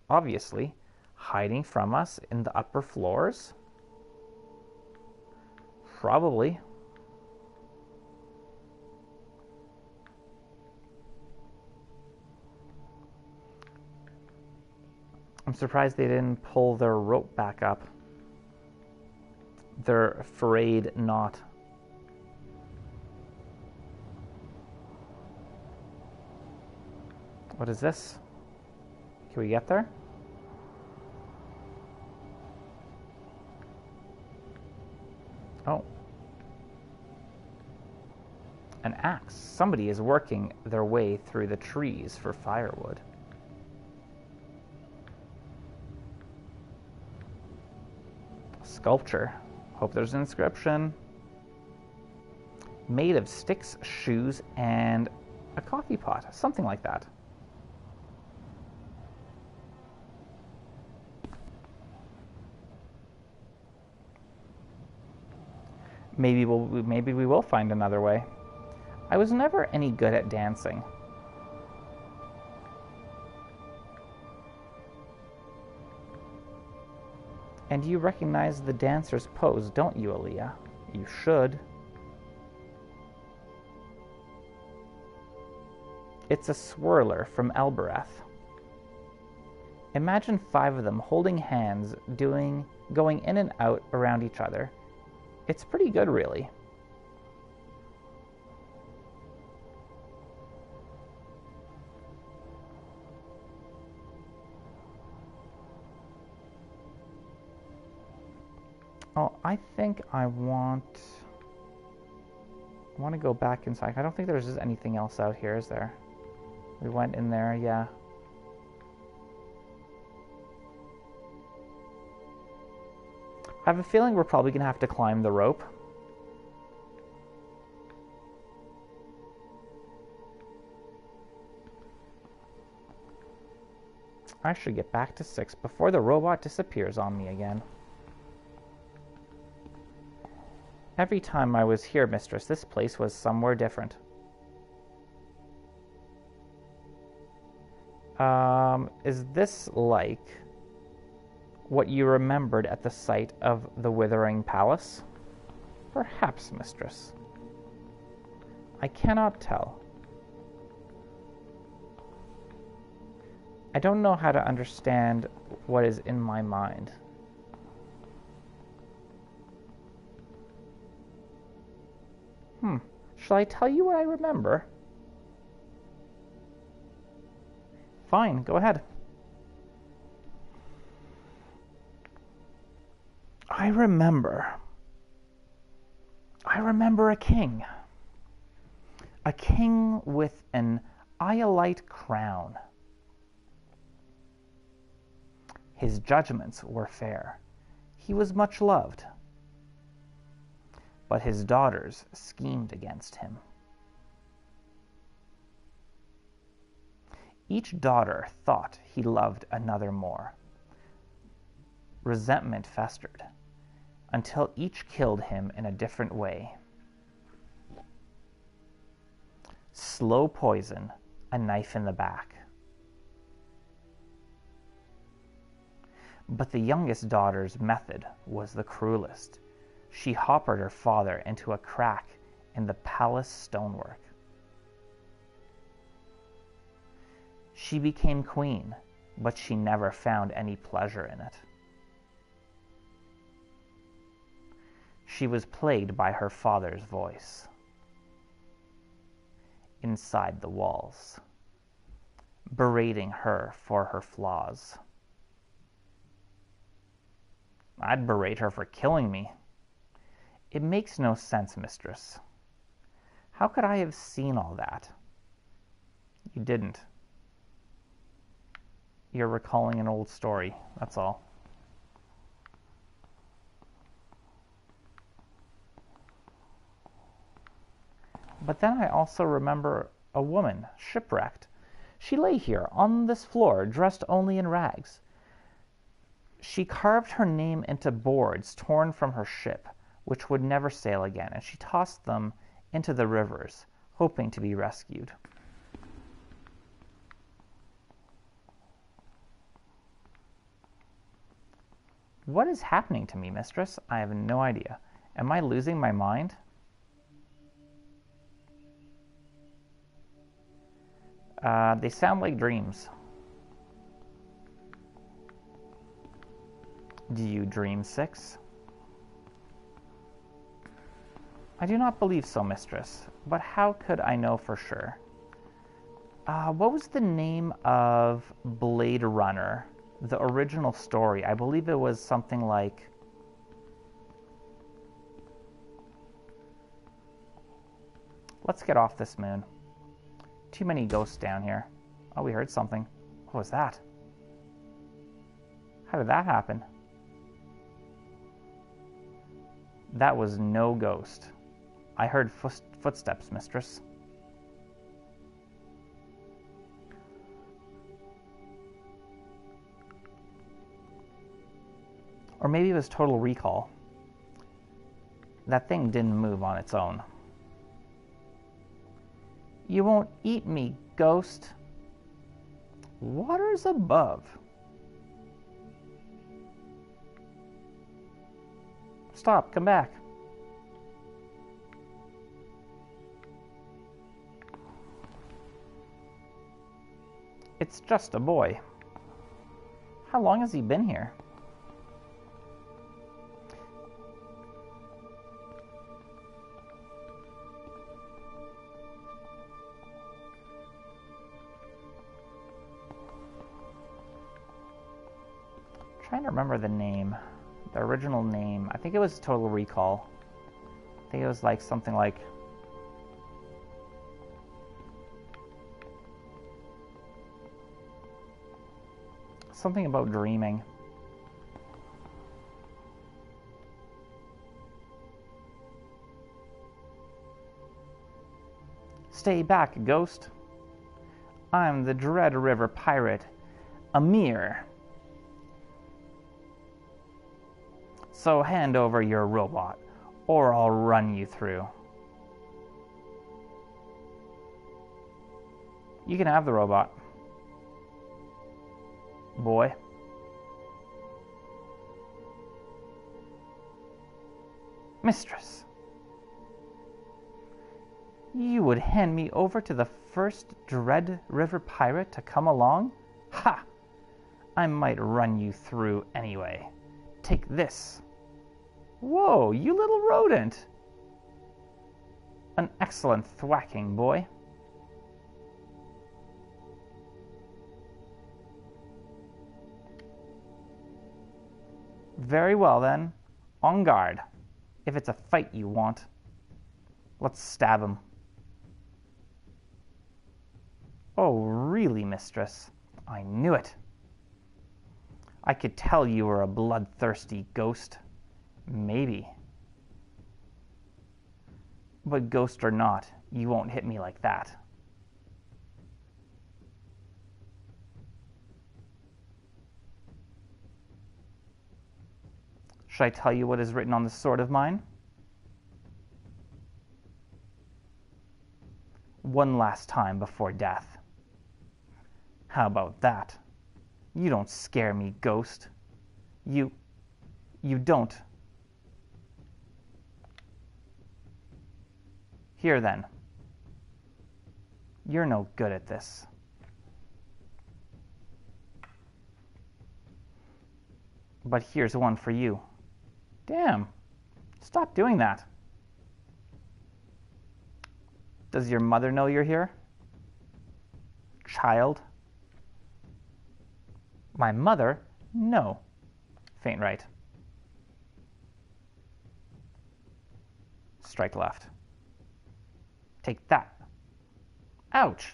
Obviously. Hiding from us in the upper floors? Probably. I'm surprised they didn't pull their rope back up. They're afraid not. What is this? Can we get there? Oh. An axe. Somebody is working their way through the trees for firewood. Sculpture. Hope there's an inscription. Made of sticks, shoes, and a coffee pot. Something like that. Maybe we will find another way. I was never any good at dancing. And you recognize the dancer's pose, don't you, Aaliyah? You should. It's a swirler from Elbereth. Imagine 5 of them holding hands, going in and out around each other. It's pretty good, really. Oh, I think I want to go back inside. I don't think there's just anything else out here, is there? We went in there, yeah. I have a feeling we're probably going to have to climb the rope. I should get back to 6 before the robot disappears on me again. Every time I was here, mistress, this place was somewhere different. Is this like what you remembered at the site of the Withering Palace? Perhaps, mistress. I cannot tell. I don't know how to understand what is in my mind. Shall I tell you what I remember? Fine, go ahead. I remember a king. A king with an iolite crown. His judgments were fair. He was much loved. But his daughters schemed against him. Each daughter thought he loved another more. Resentment festered, until each killed him in a different way. Slow poison, a knife in the back. But the youngest daughter's method was the cruelest. She hoppered her father into a crack in the palace stonework. She became queen, but she never found any pleasure in it. She was plagued by her father's voice inside the walls, berating her for her flaws. I'd berate her for killing me. It makes no sense, mistress. How could I have seen all that? You didn't. You're recalling an old story, that's all. But then I also remember a woman, shipwrecked. She lay here, on this floor, dressed only in rags. She carved her name into boards torn from her ship, which would never sail again, and she tossed them into the rivers, hoping to be rescued. What is happening to me, mistress? I have no idea. Am I losing my mind? They sound like dreams. Do you dream, Six? I do not believe so, mistress. But how could I know for sure? What was the name of Blade Runner? The original story. I believe it was something like... Let's get off this moon. Too many ghosts down here. Oh, we heard something. What was that? How did that happen? That was no ghost. I heard footsteps, mistress. Or maybe it was Total Recall. That thing didn't move on its own. You won't eat me, ghost. Waters above. Stop, come back. It's just a boy. How long has he been here? Trying to remember the name. The original name. I think it was Total Recall. I think it was like something like... something about dreaming. Stay back, ghost. I'm the Dread River pirate, Amir. So hand over your robot, or I'll run you through. You can have the robot. Boy. Mistress. You would hand me over to the first Dread River pirate to come along? Ha! I might run you through anyway. Take this. Whoa, you little rodent! An excellent thwacking, boy. Very well, then. En garde. If it's a fight you want. Let's stab him. Oh, really, mistress? I knew it. I could tell you were a bloodthirsty ghost. Maybe. But ghost or not, you won't hit me like that. Should I tell you what is written on this sword of mine? One last time before death. How about that? You don't scare me, ghost. You don't. Here then. You're no good at this. But here's one for you. Damn. Stop doing that. Does your mother know you're here? Child? My mother? No. Faint right. Strike left. Take that. Ouch.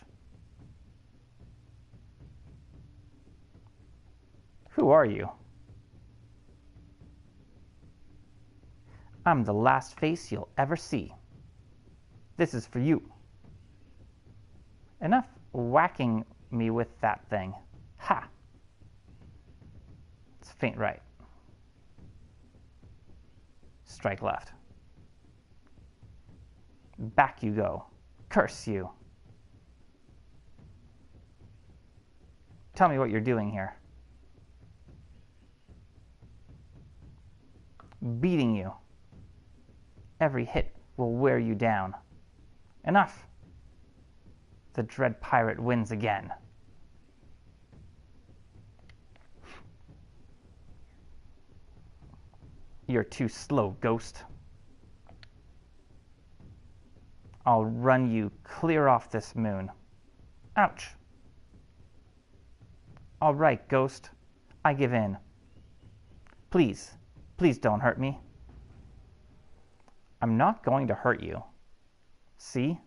Who are you? I'm the last face you'll ever see. This is for you. Enough whacking me with that thing. Ha! It's faint right. Strike left. Back you go. Curse you. Tell me what you're doing here. beating you. Every hit will wear you down. Enough! The dread pirate wins again. You're too slow, Ghost. I'll run you clear off this moon. Ouch! All right, Ghost. I give in. Please, please don't hurt me. I'm not going to hurt you. See?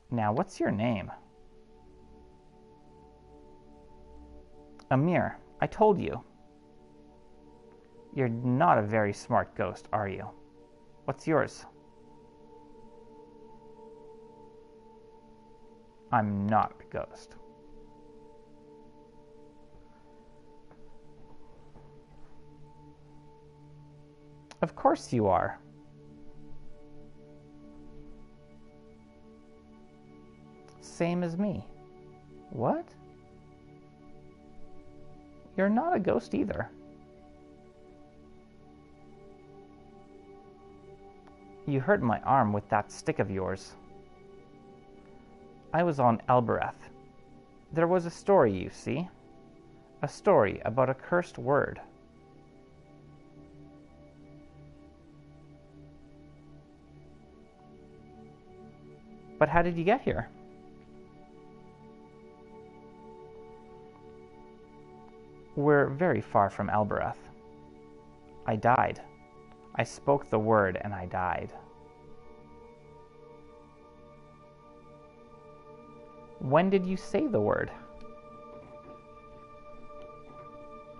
Now, what's your name? Amir, I told you. You're not a very smart ghost, are you? What's yours? I'm not a ghost. Of course you are. Same as me. What? You're not a ghost either. You hurt my arm with that stick of yours. I was on Elbereth. There was a story, you see. A story about a cursed word. But how did you get here? We're very far from Elbereth. I died. I spoke the word and I died. When did you say the word?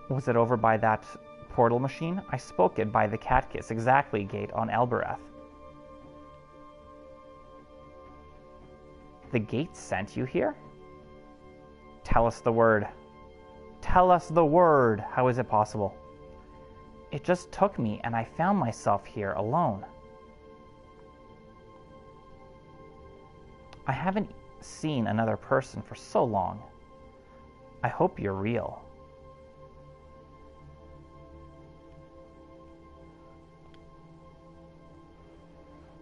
Was it over by that portal machine? I spoke it by the Catkiss exactly gate on Elbereth. The gate sent you here? Tell us the word. Tell us the word. How is it possible? It just took me and I found myself here alone. I haven't seen another person for so long. I hope you're real.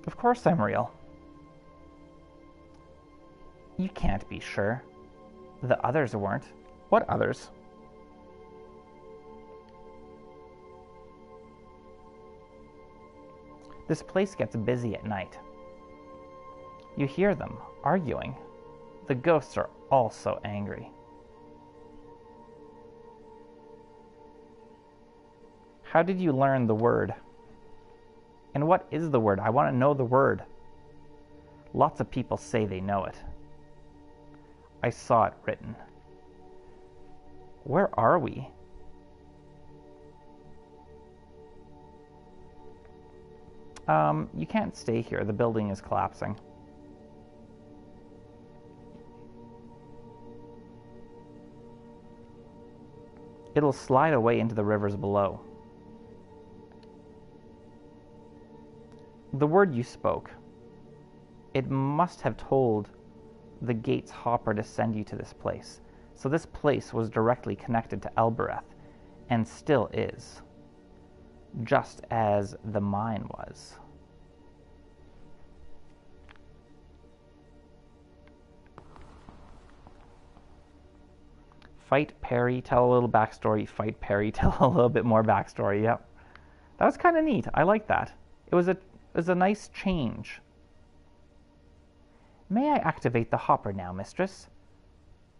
Of course I'm real. You can't be sure. The others weren't. What others? This place gets busy at night. You hear them arguing. The ghosts are all so angry. How did you learn the word? And what is the word? I want to know the word. Lots of people say they know it. I saw it written. Where are we? You can't stay here. The building is collapsing. It'll slide away into the rivers below. The word you spoke, it must have told the gate's hopper to send you to this place. So this place was directly connected to Elbereth, and still is, just as the mine was. Fight Perry, tell a little backstory. Fight Perry, tell a little bit more backstory. Yep, that was kind of neat. I like that. It was a nice change. May I activate the hopper now, mistress?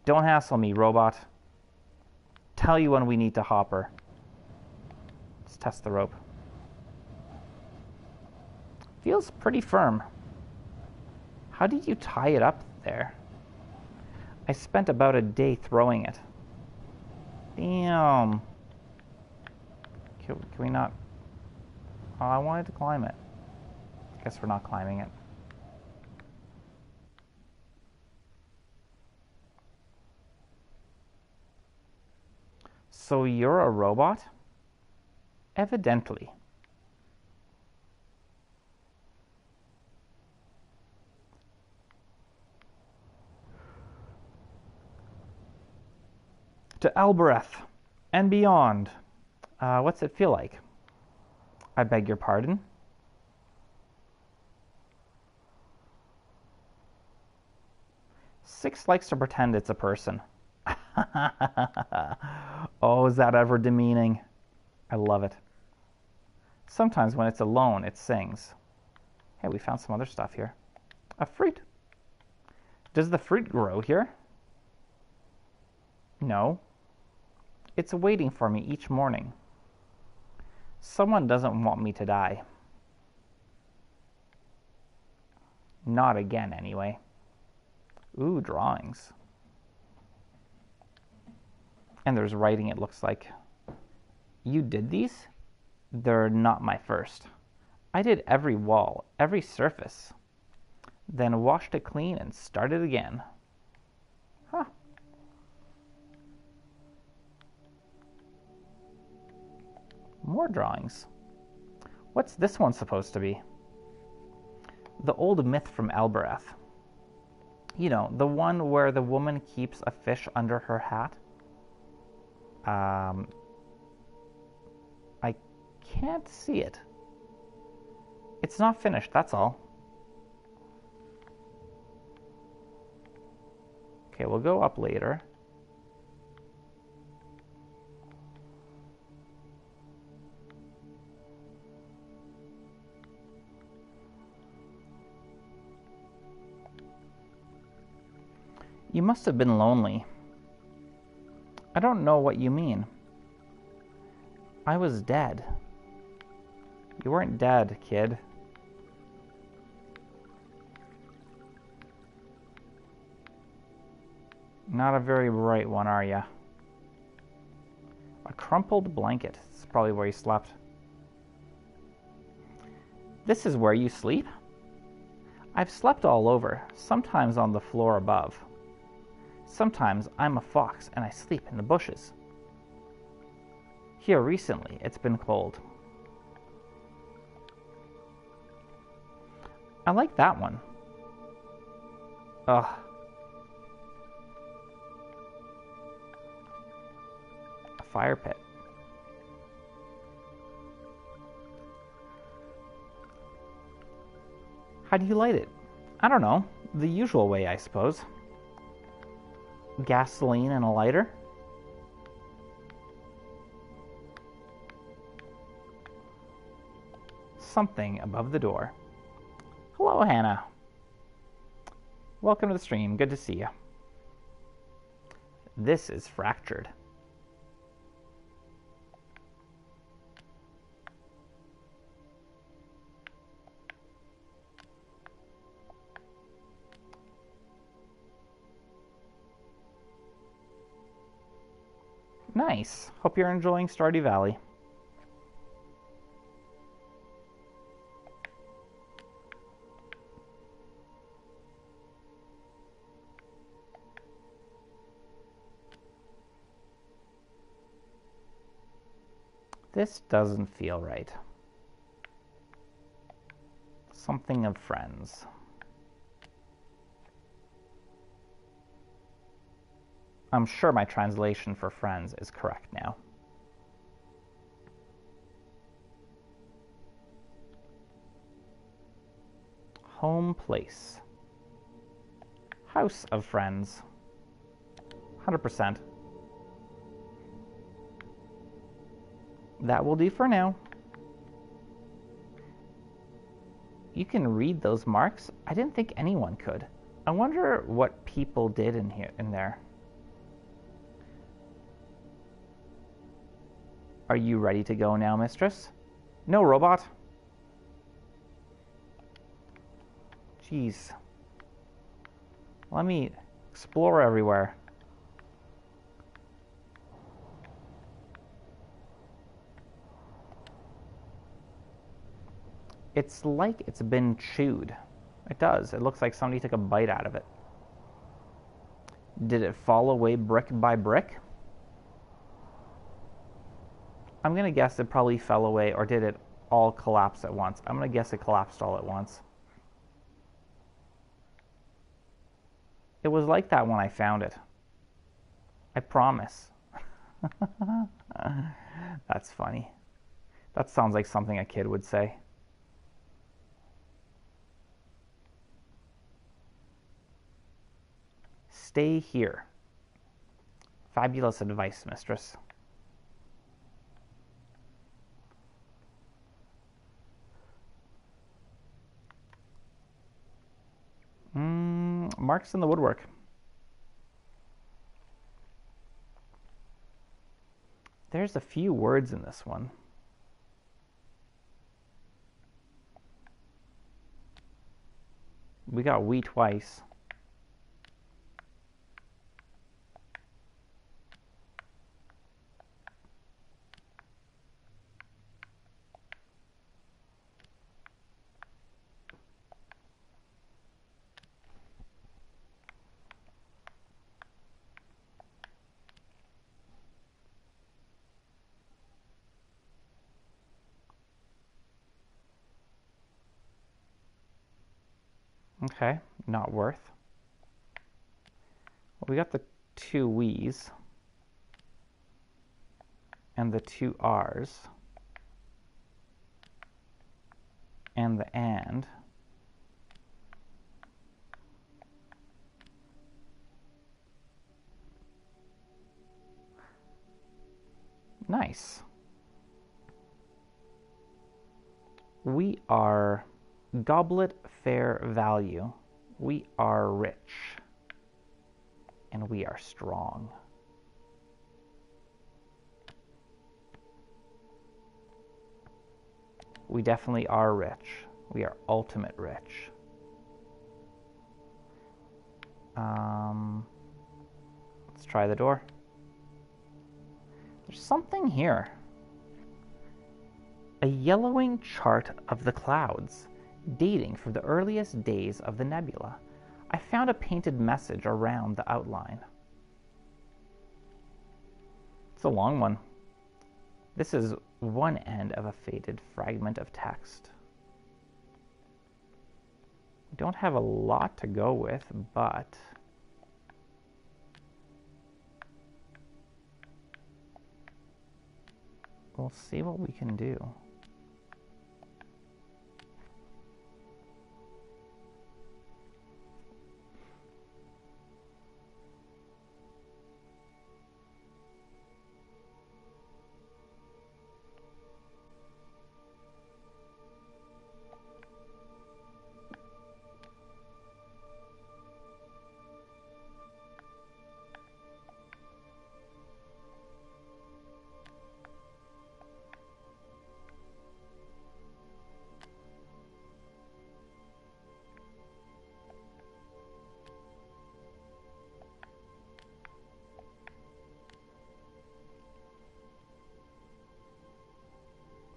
Don't hassle me, robot. Tell you when we need to hopper. Let's test the rope. Feels pretty firm. How did you tie it up there? I spent about a day throwing it. Damn. Can we not? Oh, I wanted to climb it. Guess we're not climbing it. So you're a robot? Evidently. To Albereth and beyond. What's it feel like? I beg your pardon? Six likes to pretend it's a person. Oh, is that ever demeaning? I love it. Sometimes when it's alone, it sings. Hey, we found some other stuff here. A fruit. Does the fruit grow here? No. It's waiting for me each morning. Someone doesn't want me to die. Not again, anyway. Ooh, drawings. And there's writing, it looks like. You did these? They're not my first. I did every wall, every surface. Then washed it clean and started again. Huh. More drawings. What's this one supposed to be? The old myth from Albereth. You know, the one where the woman keeps a fish under her hat. I can't see it. It's not finished, that's all. Okay, we'll go up later. You must have been lonely. I don't know what you mean. I was dead. You weren't dead, kid. Not a very bright one, are ya? A crumpled blanket. This is probably where you slept. This is where you sleep? I've slept all over, sometimes on the floor above. Sometimes I'm a fox and I sleep in the bushes. Here recently, it's been cold. I like that one. Ugh. A fire pit. How do you light it? I don't know. The usual way, I suppose. Gasoline and a lighter? Something above the door. Hello, Hannah. Welcome to the stream. Good to see you. This is fractured. Nice. Hope you're enjoying Stardew Valley. This doesn't feel right. Something of friends. I'm sure my translation for friends is correct now. Home place. House of friends. 100%. That will do for now. You can read those marks? I didn't think anyone could. I wonder what people did in there. Are you ready to go now, mistress? No, robot. Jeez. Let me explore everywhere. It's like it's been chewed. It does. It looks like somebody took a bite out of it. Did it fall away brick by brick? I'm going to guess it probably fell away, or did it all collapse at once? I'm going to guess it collapsed all at once. It was like that when I found it. I promise. That's funny. That sounds like something a kid would say. Stay here. Fabulous advice, mistress. Marks in the woodwork. There's a few words in this one. We got we twice. Okay, not worth. Well, we got the two we's and the two r's and the and. Nice. We are goblet fair value. We are rich. And we are strong. We definitely are rich. We are ultimate rich. Let's try the door. There's something here. A yellowing chart of the clouds, dating from the earliest days of the nebula. I found a painted message around the outline. It's a long one. This is one end of a faded fragment of text. We don't have a lot to go with, but we'll see what we can do.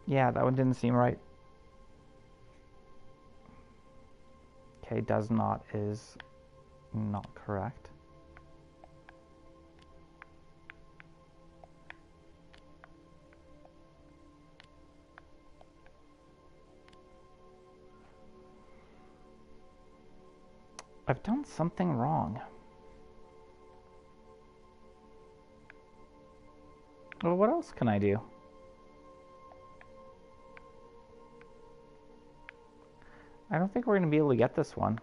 Yeah, that one didn't seem right. Okay, does not is not correct. I've done something wrong. Well, what else can I do? I don't think we're going to be able to get this one.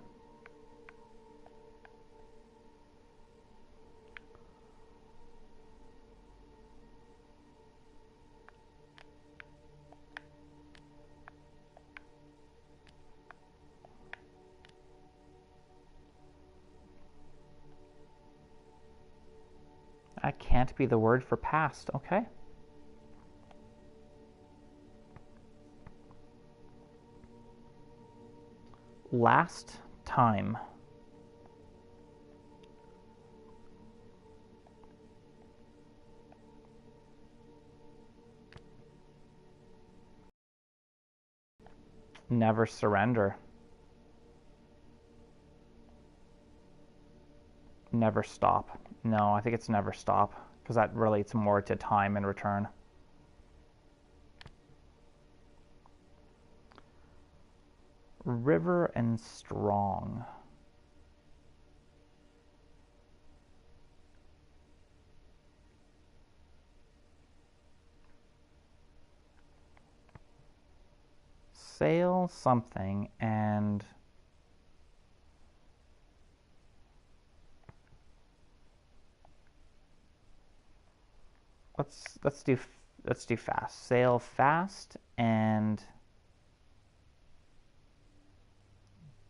That can't be the word for past, okay? Last time. Never surrender. Never stop. No, I think it's never stop, because that relates more to time and return. River and strong. sail something and let's do fast. Sail fast and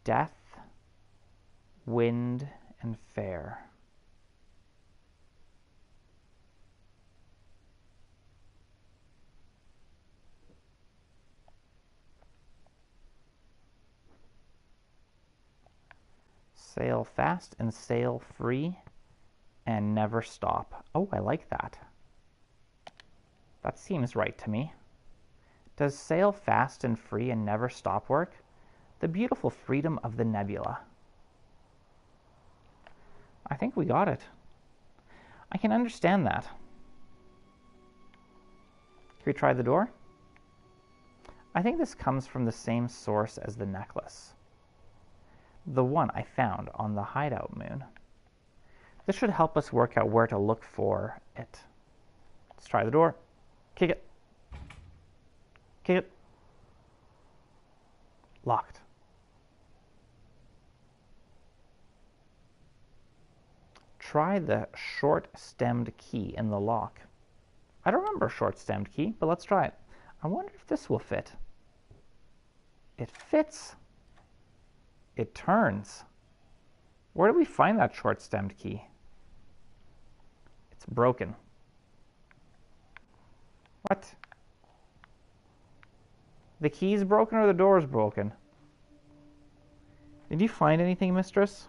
death, wind, and fair. Sail fast and sail free and never stop. Oh, I like that. That seems right to me. Does sail fast and free and never stop work? The beautiful freedom of the nebula. I think we got it. I can understand that. Can we try the door? I think this comes from the same source as the necklace. The one I found on the hideout moon. This should help us work out where to look for it. Let's try the door. Kick it. Kick it. Locked. Try the short-stemmed key in the lock. I don't remember a short-stemmed key, but let's try it. I wonder if this will fit. It fits. It turns. Where do we find that short-stemmed key? It's broken. What? The key's broken or the door's broken? Did you find anything, mistress?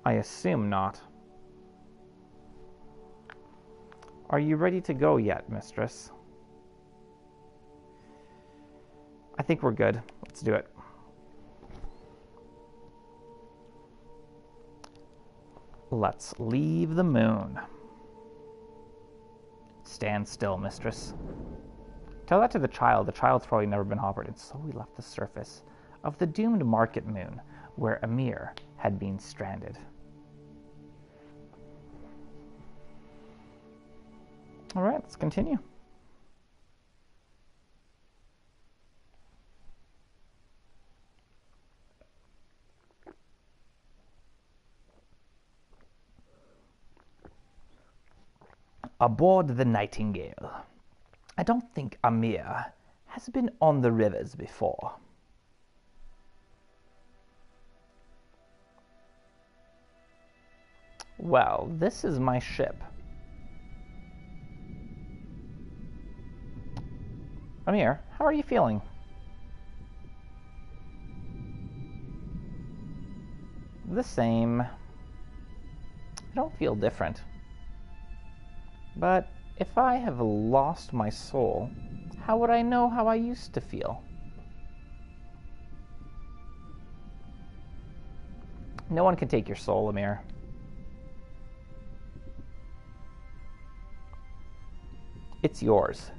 I assume not. Are you ready to go yet, mistress? I think we're good. Let's do it. Let's leave the moon. Stand still, mistress. Tell that to the child. The child's probably never been operated. So we left the surface of the doomed market moon, where Amir had been stranded. All right, let's continue. Aboard the Nightingale. I don't think Amir has been on the rivers before. Well, this is my ship. Amir, how are you feeling? The same. I don't feel different. But if I have lost my soul, how would I know how I used to feel? No one can take your soul, Amir. It's yours.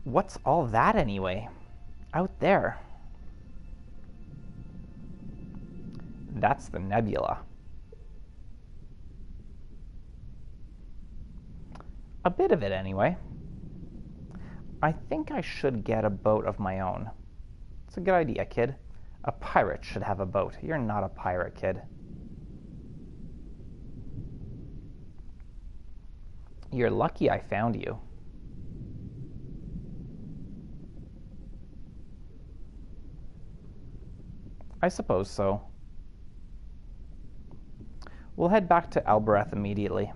What's all that anyway? Out there. That's the nebula. A bit of it anyway. I think I should get a boat of my own. It's a good idea, kid. A pirate should have a boat. You're not a pirate, kid. You're lucky I found you. I suppose so. We'll head back to Albereth immediately.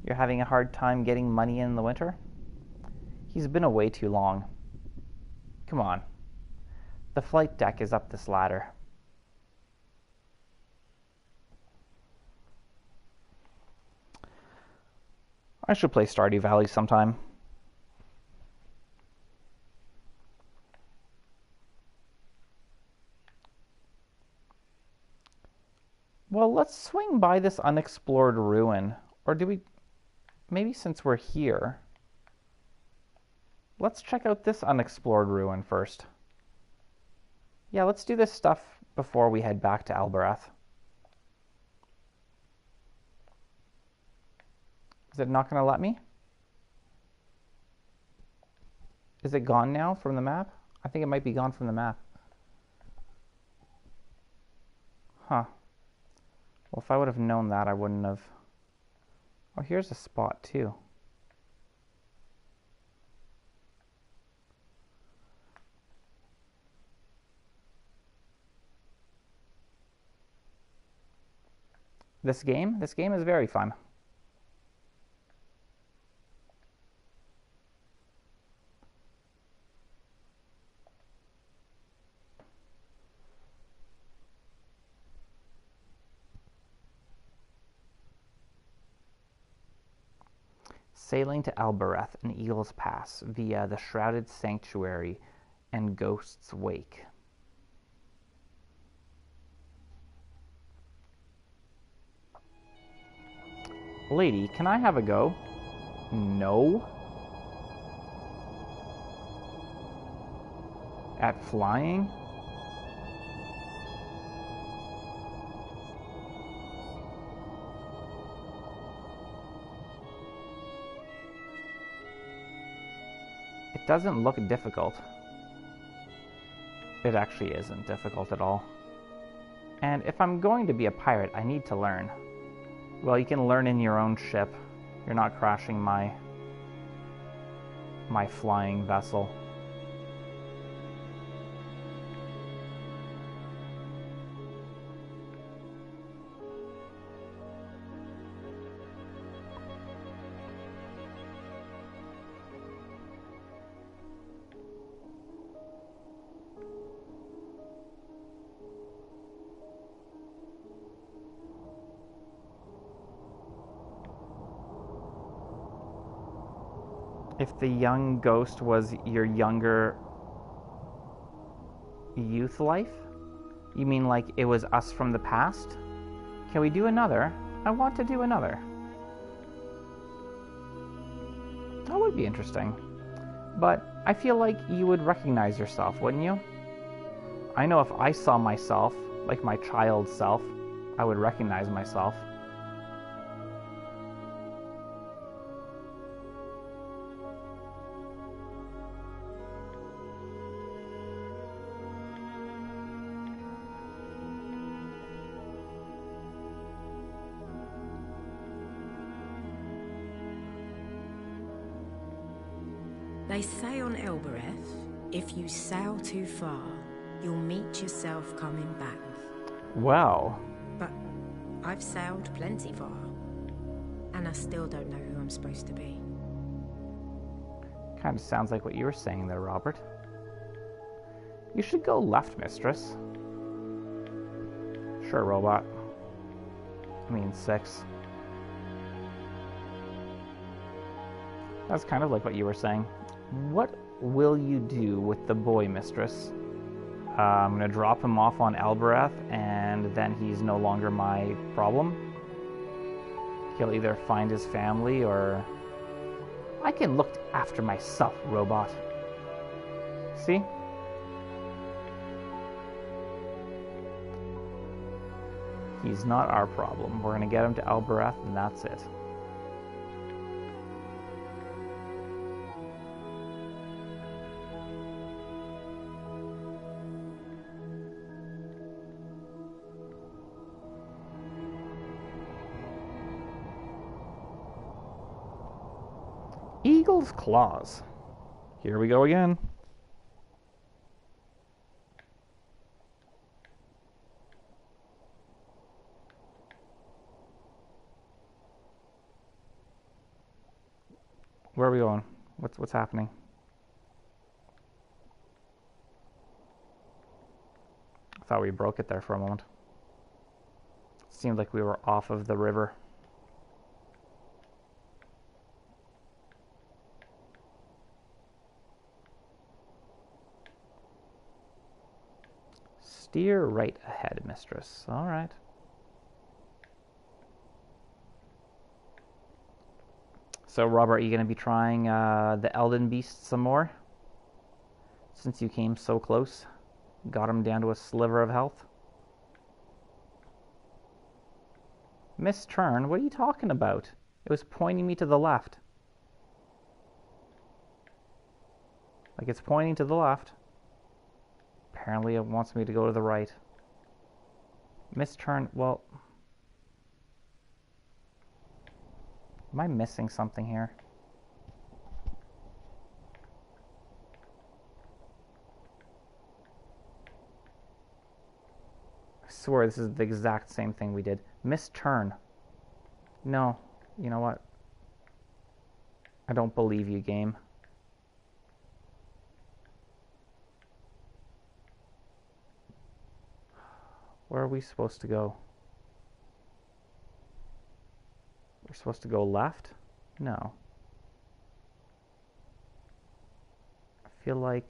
You're having a hard time getting money in the winter? He's been away too long. Come on. The flight deck is up this ladder. I should play Stardew Valley sometime. Well, let's swing by this unexplored ruin. Or do we... Maybe since we're here, let's check out this unexplored ruin first. Yeah, let's do this stuff before we head back to Albereth. Is it not going to let me? Is it gone now from the map? I think it might be gone from the map. Huh. Well, if I would have known that, I wouldn't have... Oh, here's a spot, too. This game is very fun. Sailing to Albereth and Eagle's Pass via the Shrouded Sanctuary and Ghost's Wake. Lady, can I have a go? No. At flying? It doesn't look difficult. It actually isn't difficult at all. And if I'm going to be a pirate, I need to learn. Well, you can learn in your own ship. You're not crashing my flying vessel. If the young ghost was your younger youth life? You mean like it was us from the past? Can we do another? I want to do another. That would be interesting. But I feel like you would recognize yourself, wouldn't you? I know if I saw myself, like my child self, I would recognize myself. They say on Elbereth, if you sail too far, you'll meet yourself coming back. Well. But I've sailed plenty far, and I still don't know who I'm supposed to be. Kind of sounds like what you were saying there, Robert. You should go left, mistress. Sure, robot. I mean, 6. That's kind of like what you were saying. What will you do with the boy, mistress? I'm going to drop him off on Albereth, and then he's no longer my problem. He'll either find his family, or... I can look after myself, robot. See? He's not our problem. We're going to get him to Albereth, and that's it. Eagle's Claws. Here we go again. Where are we going? What's happening? I thought we broke it there for a moment. It seemed like we were off of the river. Steer right ahead, mistress. All right. So, Robert, are you going to be trying the Elden beast some more? Since you came so close. Got him down to a sliver of health. Miss Turn, what are you talking about? It was pointing me to the left. Like, it's pointing to the left. Apparently it wants me to go to the right. Misturn, well... Am I missing something here? I swear this is the exact same thing we did. Misturn. No. You know what? I don't believe you, game. Where are we supposed to go? We're supposed to go left? No. I feel like...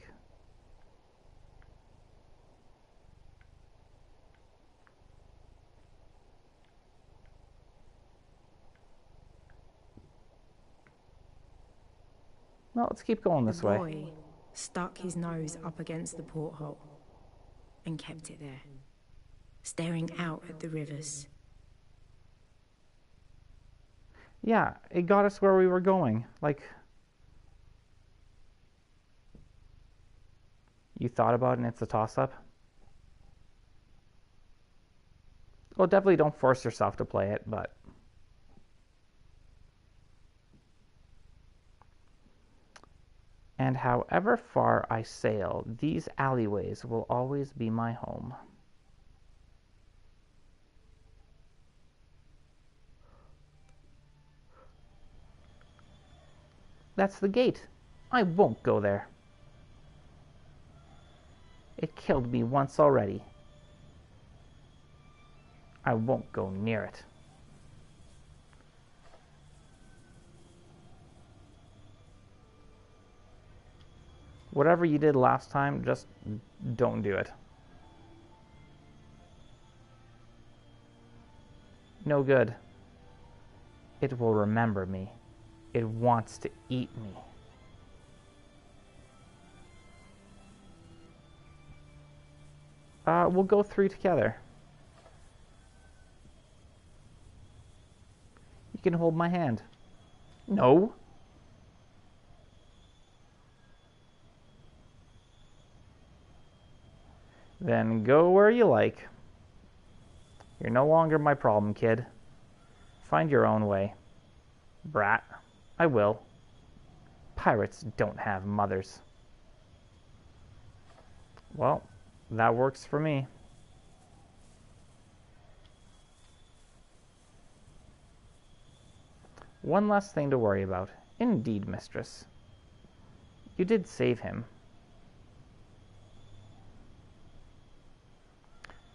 Well, let's keep going this way. The boy stuck his nose up against the porthole and kept it there, staring out at the rivers. Yeah, it got us where we were going. Like, you thought about it and it's a toss-up? Well, definitely don't force yourself to play it, but... And however far I sail, these alleyways will always be my home. That's the gate. I won't go there. It killed me once already. I won't go near it. Whatever you did last time, just don't do it. No good. It will remember me. It wants to eat me. We'll go through together. You can hold my hand. No. Then go where you like. You're no longer my problem, kid. Find your own way. Brat. I will. Pirates don't have mothers. Well, that works for me. One less thing to worry about. Indeed, mistress. You did save him.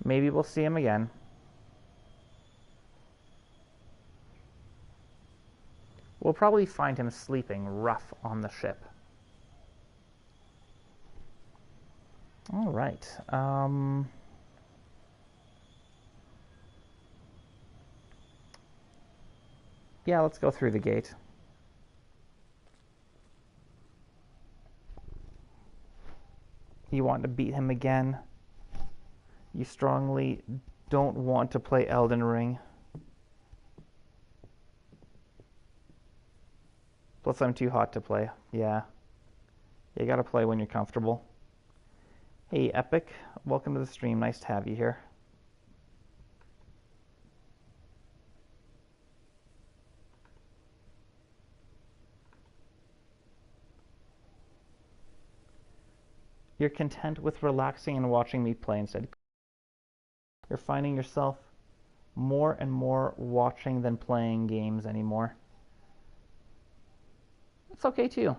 Maybe we'll see him again. We'll probably find him sleeping rough on the ship. All right. Yeah, let's go through the gate. You want to beat him again? You strongly don't want to play Elden Ring. Plus, I'm too hot to play. Yeah. You gotta play when you're comfortable. Hey, Epic. Welcome to the stream. Nice to have you here. You're content with relaxing and watching me play instead. You're finding yourself more and more watching than playing games anymore. It's okay too.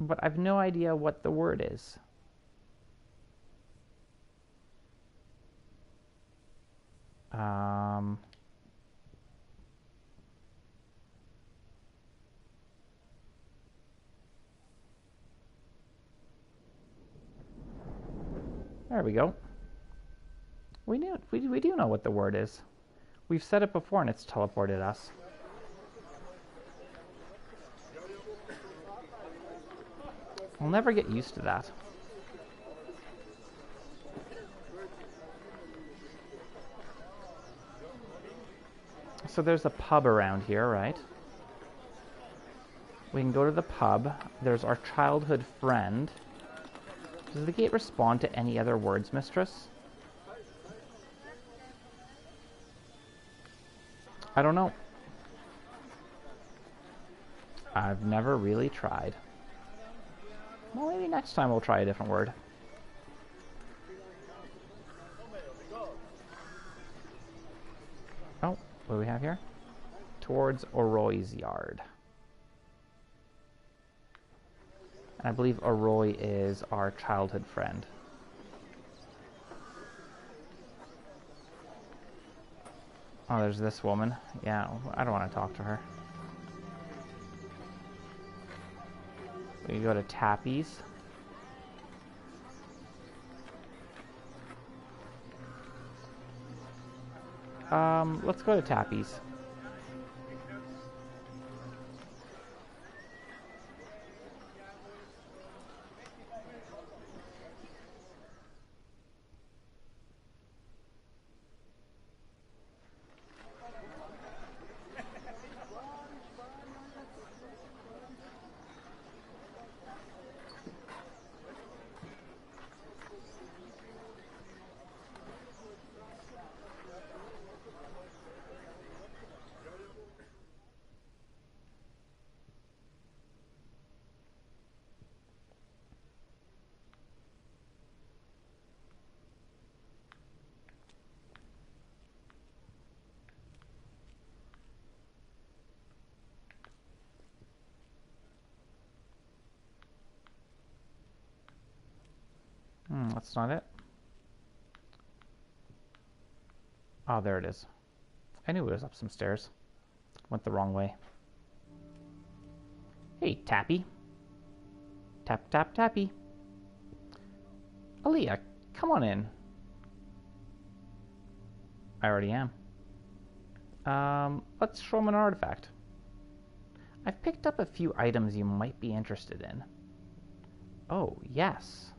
But I've no idea what the word is. There we go. We do know what the word is. We've said it before and it's teleported us. I'll never get used to that. So there's a pub around here, right? We can go to the pub. There's our childhood friend. Does the gate respond to any other words, mistress? I don't know. I've never really tried. Well, maybe next time we'll try a different word. Oh, what do we have here? Towards Oroy's yard. And I believe Oroy is our childhood friend. Oh, there's this woman. Yeah, I don't want to talk to her. We go to Tappy's. Let's go to Tappy's. That's not it. Oh, there it is. I knew it was up some stairs. Went the wrong way. Hey, Tappy. Tap, tap, Tappy. Aaliyah, come on in. I already am. Let's show him an artifact. I've picked up a few items you might be interested in. Oh, yes.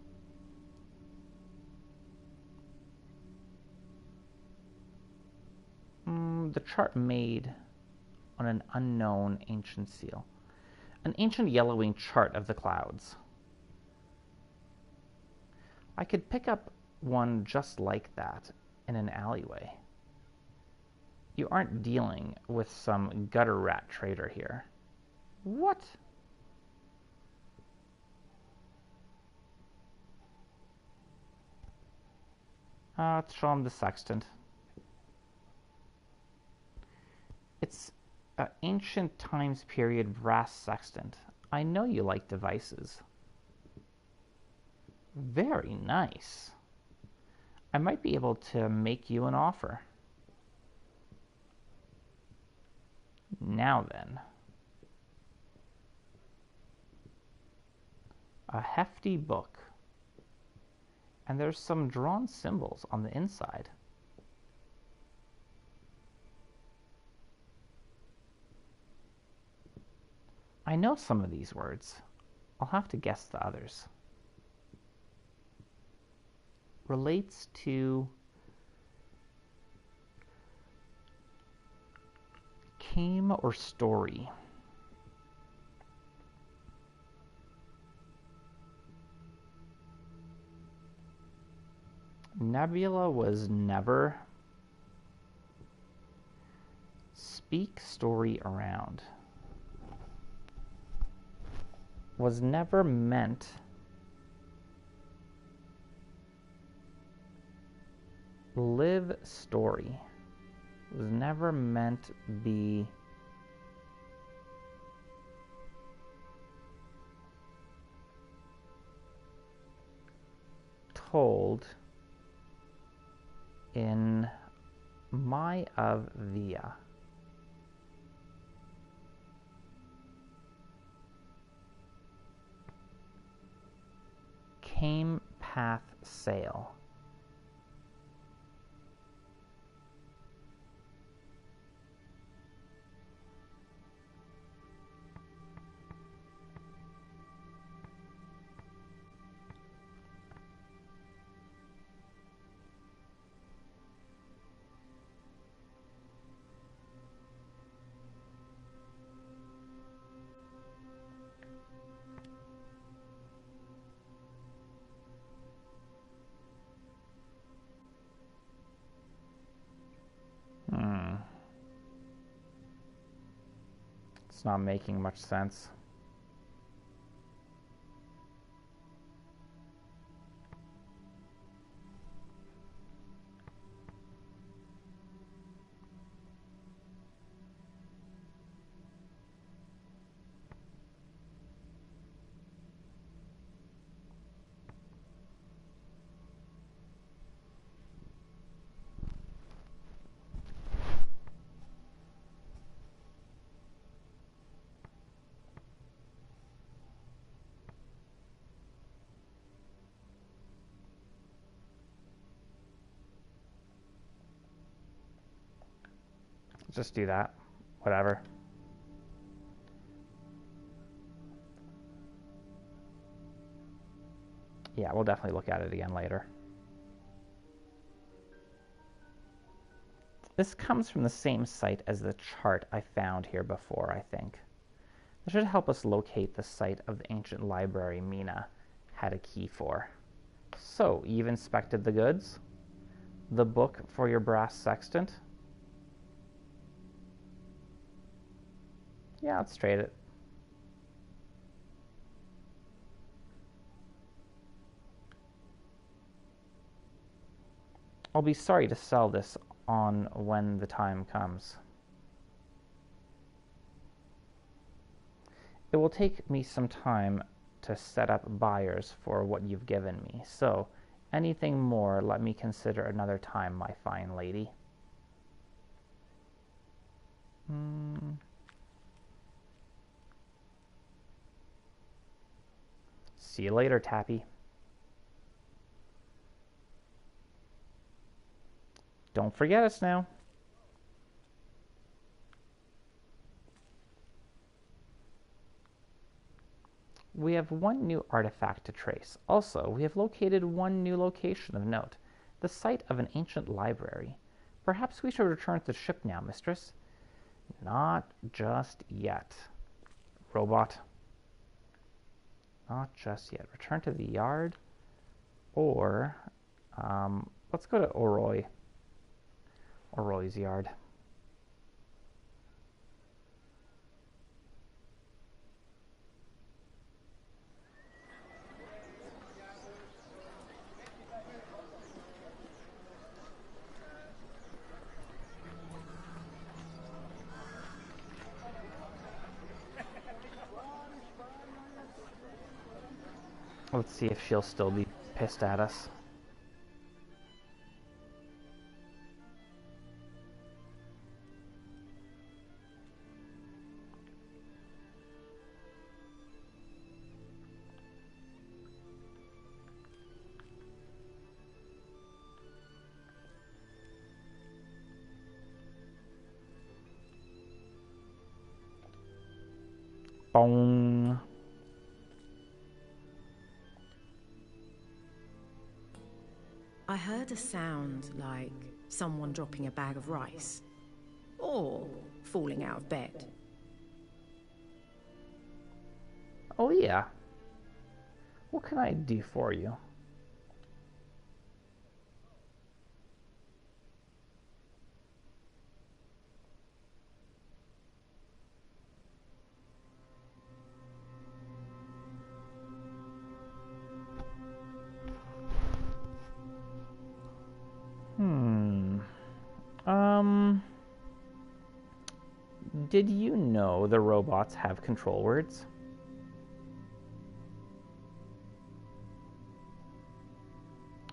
The chart made on an unknown ancient seal. An ancient yellowing chart of the clouds. I could pick up one just like that in an alleyway. You aren't dealing with some gutter rat trader here. What? Let's show him the sextant. It's an ancient times period brass sextant. I know you like devices. Very nice. I might be able to make you an offer. Now then. A hefty book. And there's some drawn symbols on the inside. I know some of these words. I'll have to guess the others. Relates to came or story. Nebula was never. Speak story around. Was never meant. Live story. Was never meant be. Told in my of via. Came path sail. That's not making much sense. Just do that. Whatever. Yeah, we'll definitely look at it again later. This comes from the same site as the chart I found here before, I think. This should help us locate the site of the ancient library Mina had a key for. So, you've inspected the goods? The book for your brass sextant? Yeah, let's trade it. I'll be sorry to sell this on when the time comes. It will take me some time to set up buyers for what you've given me, so anything more let me consider another time, my fine lady. See you later, Tappy. Don't forget us now. We have one new artifact to trace. Also, we have located one new location of note, the site of an ancient library. Perhaps we should return to the ship now, mistress. Not just yet. Robot. Not just yet. Return to the yard. Or, let's go to Oroy's yard. Let's see if she'll still be pissed at us. Bong. I heard a sound like someone dropping a bag of rice. Or falling out of bed. Oh yeah. What can I do for you? Did you know the robots have control words?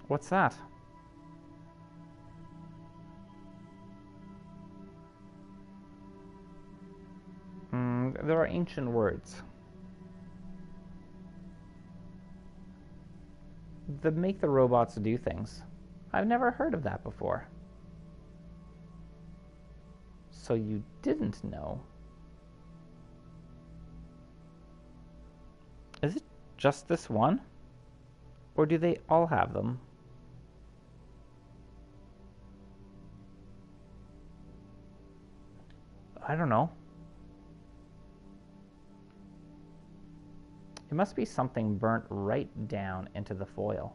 What's that? There are ancient words that make the robots do things. I've never heard of that before. So you didn't know. Is it just this one? Or do they all have them? I don't know. It must be something burnt right down into the foil.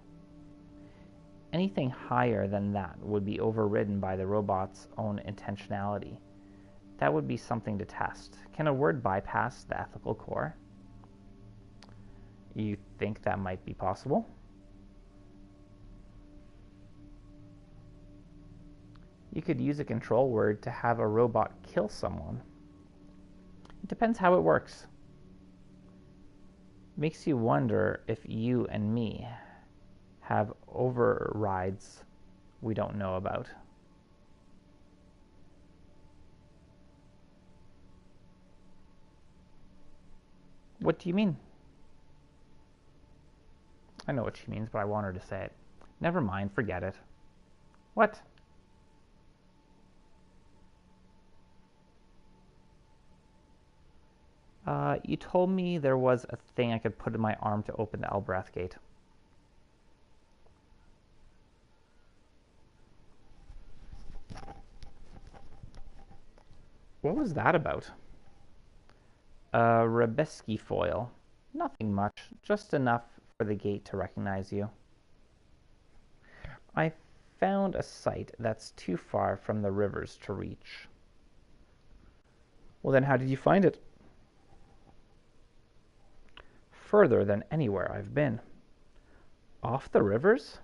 Anything higher than that would be overridden by the robot's own intentionality. That would be something to test. Can a word bypass the ethical core? You think that might be possible? You could use a control word to have a robot kill someone. It depends how it works. Makes you wonder if you and me have overrides we don't know about. What do you mean? I know what she means, but I want her to say it. Never mind, forget it. What? You told me there was a thing I could put in my arm to open the Elberath gate. What was that about? A Rebeski foil. Nothing much, just enough for the gate to recognize you. I found a site that's too far from the rivers to reach. Well, then how did you find it? Further than anywhere I've been. Off the rivers?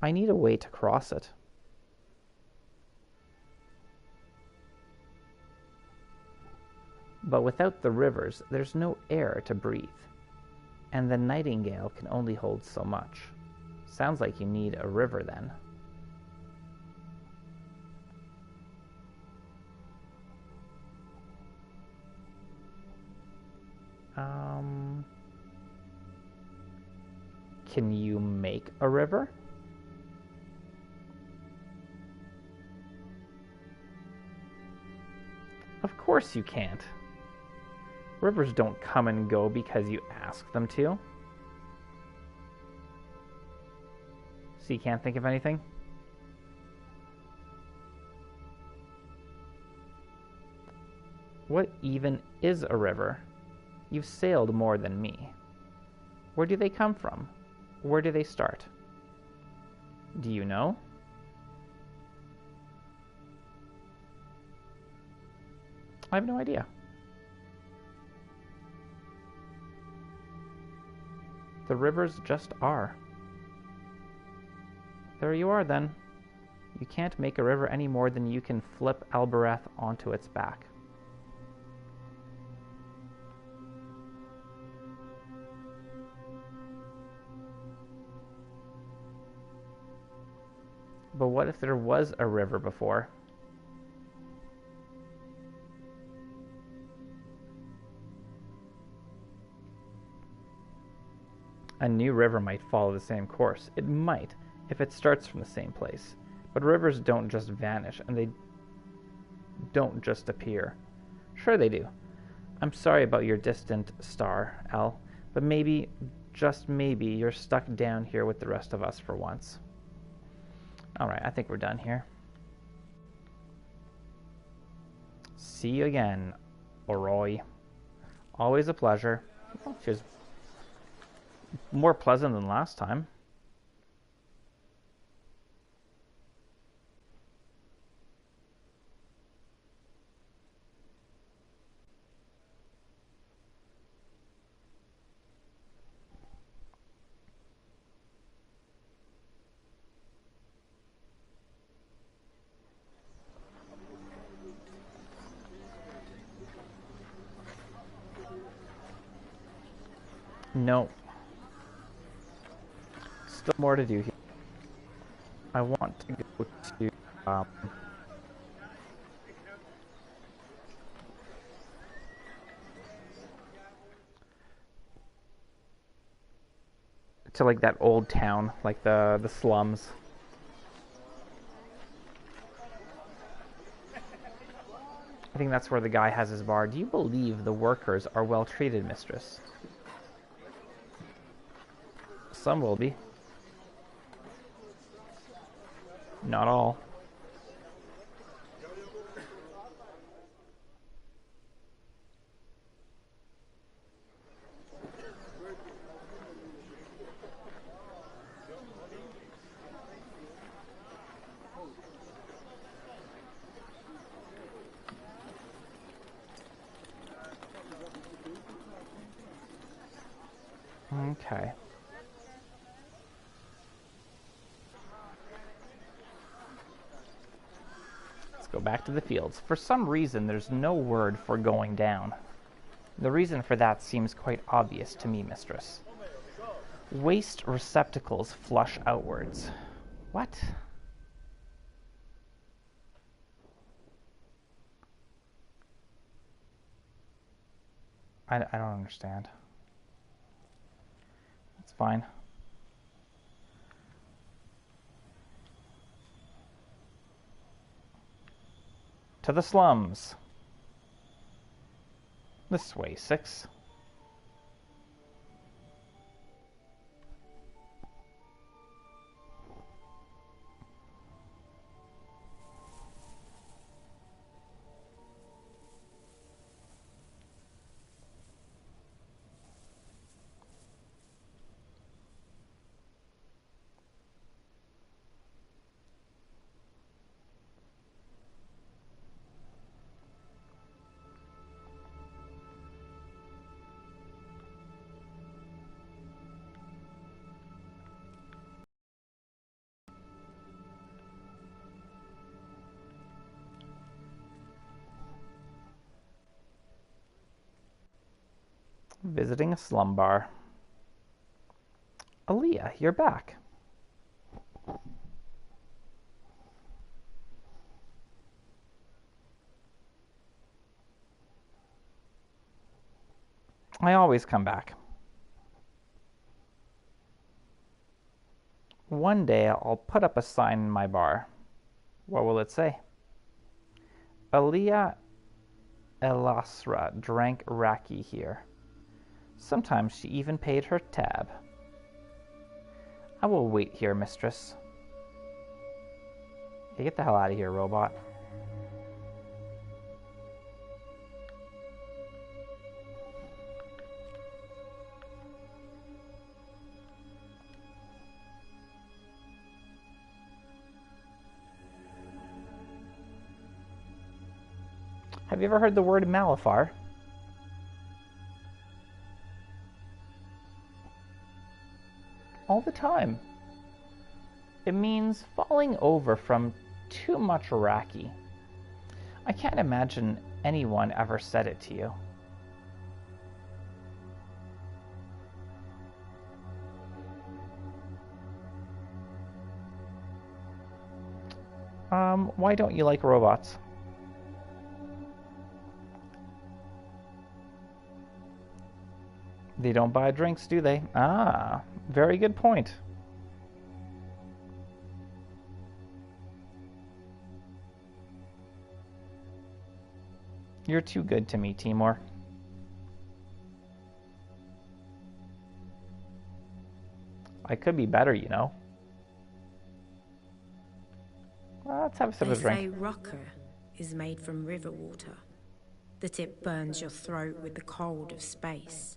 I need a way to cross it. But without the rivers, there's no air to breathe. And the nightingale can only hold so much. Sounds like you need a river then. Can you make a river? Of course you can't. Rivers don't come and go because you ask them to. So you can't think of anything? What even is a river? You've sailed more than me. Where do they come from? Where do they start? Do you know? I have no idea. The rivers just are. There you are, then. You can't make a river any more than you can flip Elberath onto its back. But what if there was a river before? A new river might follow the same course. It might, if it starts from the same place. But rivers don't just vanish, and they don't just appear. Sure they do. I'm sorry about your distant star, El, but maybe, just maybe, you're stuck down here with the rest of us for once. Alright, I think we're done here. See you again, Oroi. Always a pleasure. Oh, she was more pleasant than last time. No. Still more to do here. I want to go to like that old town, like the slums. I think that's where the guy has his bar. Do you believe the workers are well treated, mistress? Some will be. Not all. Okay. Let's go back to the fields. For some reason, there's no word for going down. The reason for that seems quite obvious to me, mistress. Waste receptacles flush outwards. What? I don't understand. It's fine. To the slums. This way, 6. Visiting a slum bar. Aaliyah, you're back. I always come back. One day I'll put up a sign in my bar. What will it say? Aaliyah Elasra drank raki here. Sometimes she even paid her tab. I will wait here, mistress. Hey, get the hell out of here, robot. Have you ever heard the word Malafar? All the time. It means falling over from too much raki. I can't imagine anyone ever said it to you. Why don't you like robots? They don't buy drinks, do they? Ah, very good point. You're too good to me, Timur. I could be better, you know. Well, let's have a sip of a drink. They say rocker is made from river water, that it burns your throat with the cold of space.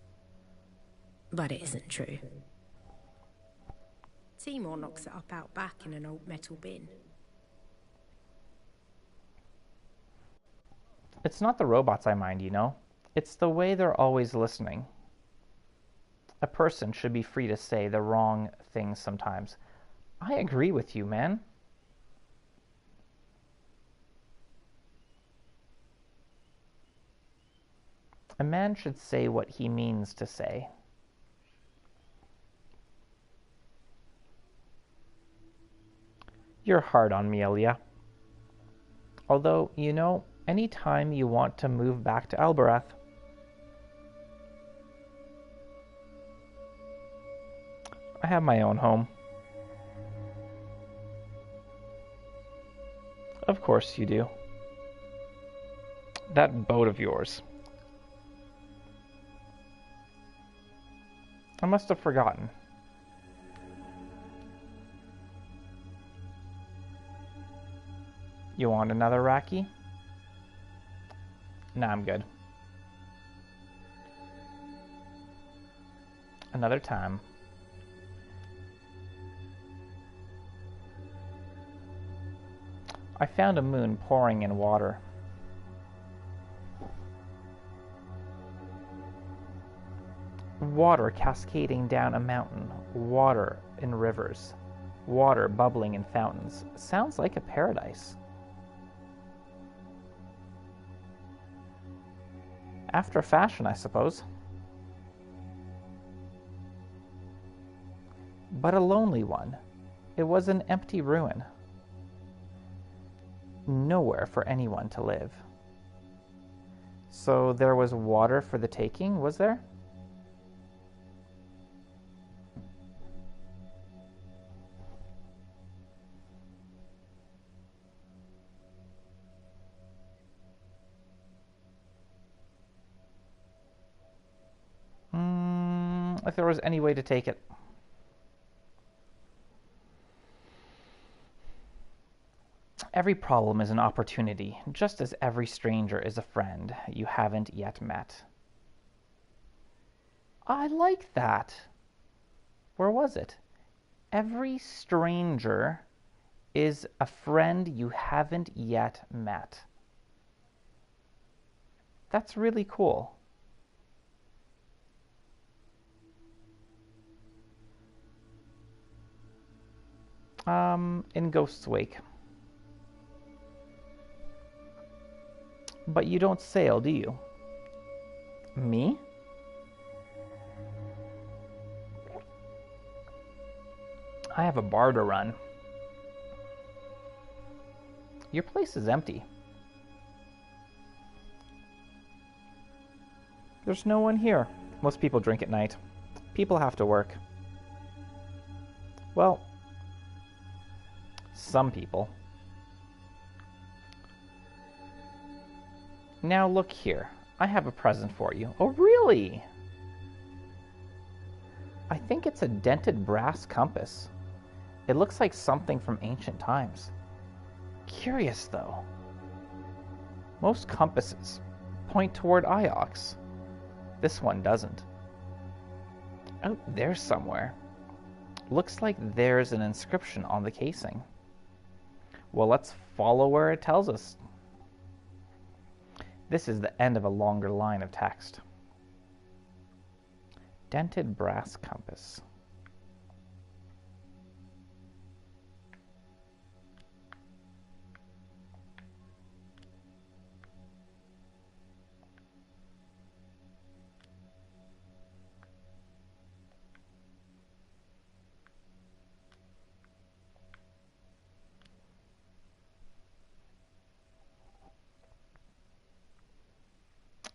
But it isn't true. Timur knocks it up out back in an old metal bin. It's not the robots I mind, you know. It's the way they're always listening. A person should be free to say the wrong things sometimes. I agree with you, man. A man should say what he means to say. You're hard on me, Aaliyah. Although, you know, any time you want to move back to Alberath. I have my own home. Of course you do. That boat of yours. I must have forgotten. You want another raki? Nah, I'm good. Another time. I found a moon pouring in water. Water cascading down a mountain, water in rivers, water bubbling in fountains. Sounds like a paradise. After fashion, I suppose. But a lonely one. It was an empty ruin. Nowhere for anyone to live. So there was water for the taking, was there? If there was any way to take it. Every problem is an opportunity, just as every stranger is a friend you haven't yet met. I like that. Where was it? Every stranger is a friend you haven't yet met. That's really cool. In Ghost's Wake. But you don't sail, do you? Me? I have a bar to run. Your place is empty. There's no one here. Most people drink at night. People have to work. Well, some people. Now look here. I have a present for you. Oh, really? I think it's a dented brass compass. It looks like something from ancient times. Curious, though. Most compasses point toward Iox. This one doesn't. Out there somewhere. Looks like there's an inscription on the casing. Well, let's follow where it tells us. This is the end of a longer line of text. Dented brass compass.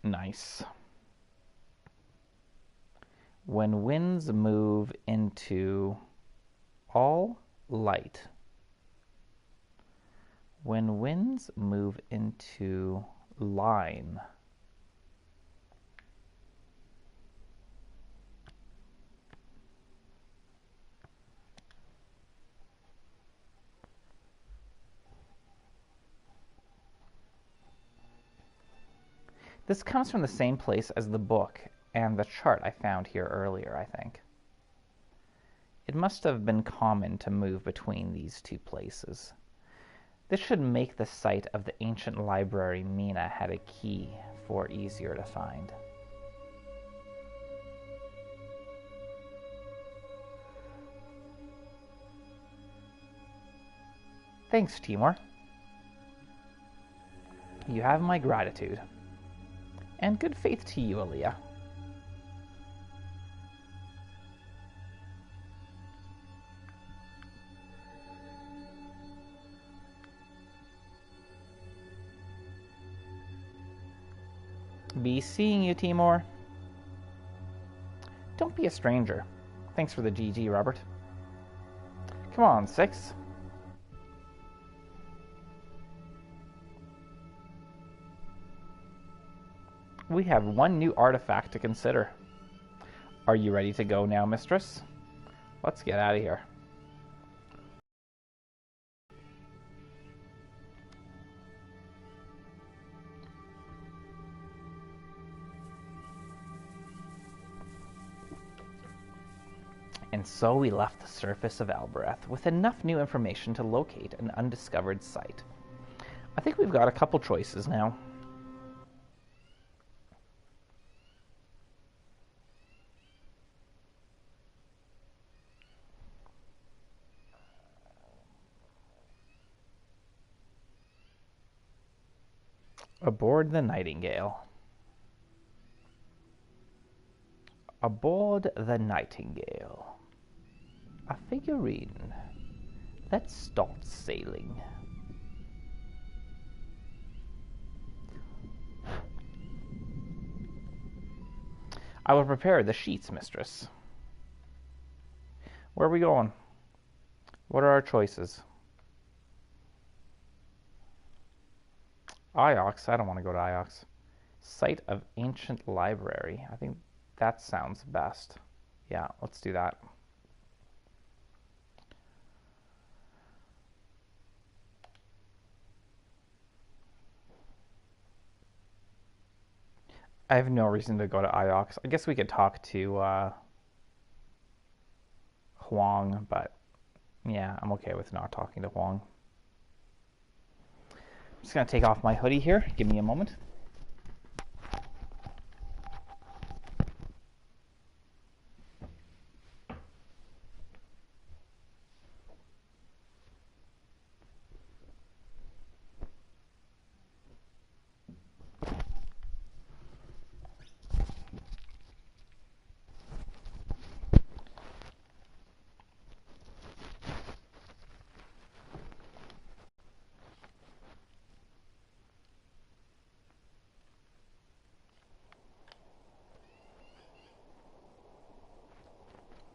Nice. When winds move into all light. When winds move into line. This comes from the same place as the book and the chart I found here earlier, I think. It must have been common to move between these two places. This should make the site of the ancient library Mina had a key for easier to find. Thanks, Timur. You have my gratitude. And good faith to you, Aaliyah. Be seeing you, Timur. Don't be a stranger. Thanks for the GG, Robert. Come on, 6. We have one new artifact to consider. Are you ready to go now, mistress? Let's get out of here. And so we left the surface of Albereth with enough new information to locate an undiscovered site. I think we've got a couple choices now. Aboard the Nightingale. Aboard the Nightingale. A figurine. Let's start sailing. I will prepare the sheets, mistress. Where are we going? What are our choices? Iox. I don't want to go to Iox. Site of ancient library. I think that sounds best. Yeah, let's do that. I have no reason to go to Iox. I guess we could talk to Huang, but yeah, I'm okay with not talking to Huang. I'm just going to take off my hoodie here. Give me a moment.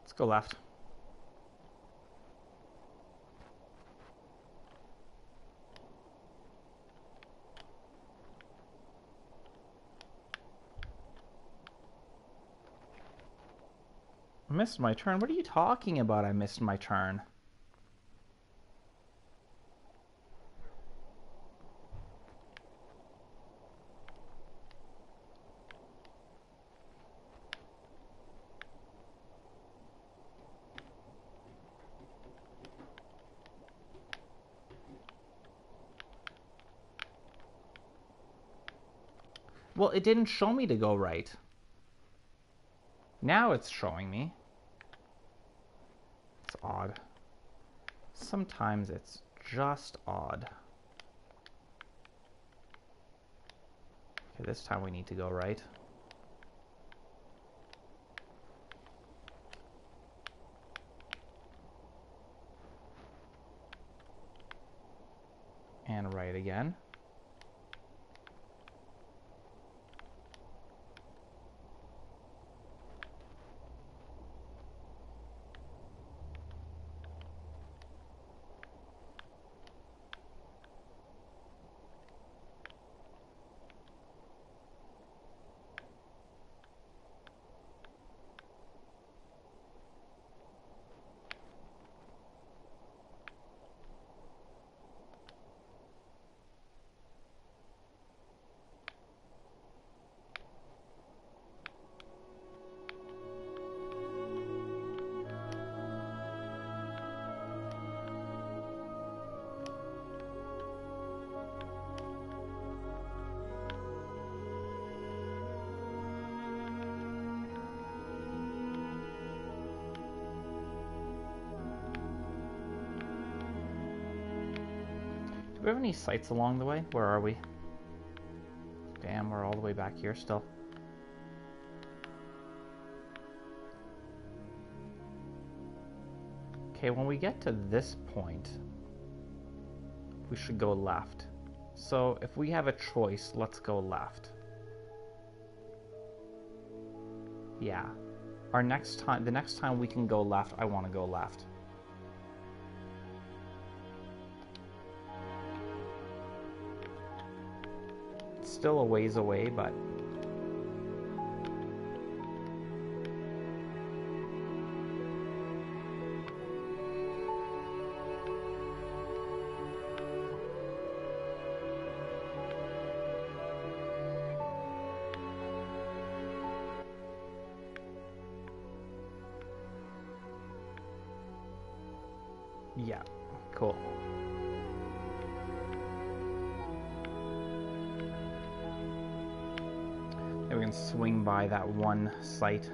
Let's go left. I missed my turn. What are you talking about? I missed my turn. Well, it didn't show me to go right. Now it's showing me. It's odd. Sometimes it's just odd. Okay, this time we need to go right. And right again. Do we have any sights along the way? Where are we? Damn, we're all the way back here still. Okay, when we get to this point, we should go left. So if we have a choice, let's go left. Yeah. The next time we can go left, I want to go left. It's still a ways away, but yeah, cool. Maybe we can swing by that one site.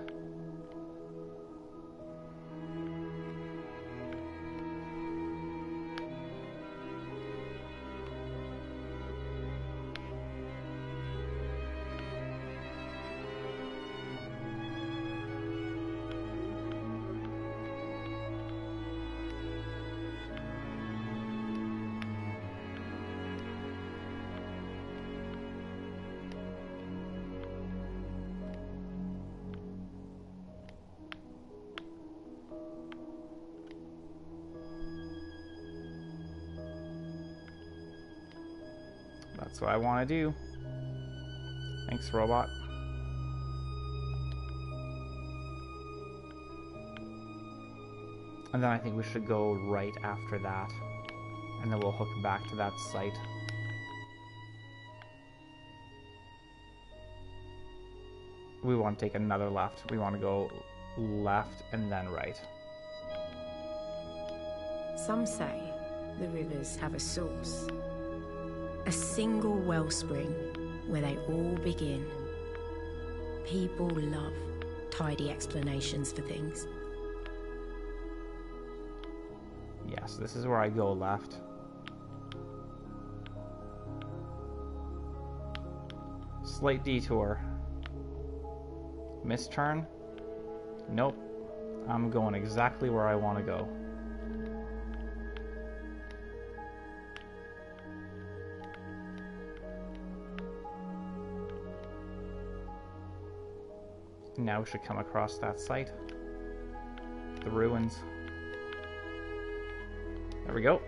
what I want to do. Thanks, robot. And then I think we should go right after that. And then we'll hook back to that site. We want to take another left. We want to go left and then right. Some say the rivers have a source. A single wellspring where they all begin. People love tidy explanations for things. Yes, this is where I go left. Slight detour. Misturn? Nope. I'm going exactly where I want to go. Now we should come across that site. The ruins. There we go.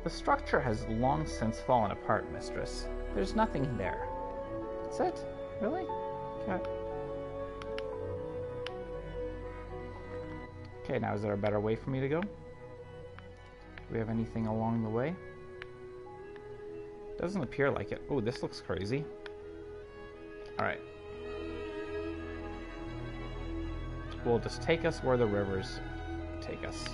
The structure has long since fallen apart, mistress. There's nothing there. That's it? Really? Okay. Okay, now is there a better way for me to go? Do we have anything along the way? Doesn't appear like it. Oh, this looks crazy. Alright. We'll just take us where the rivers take us.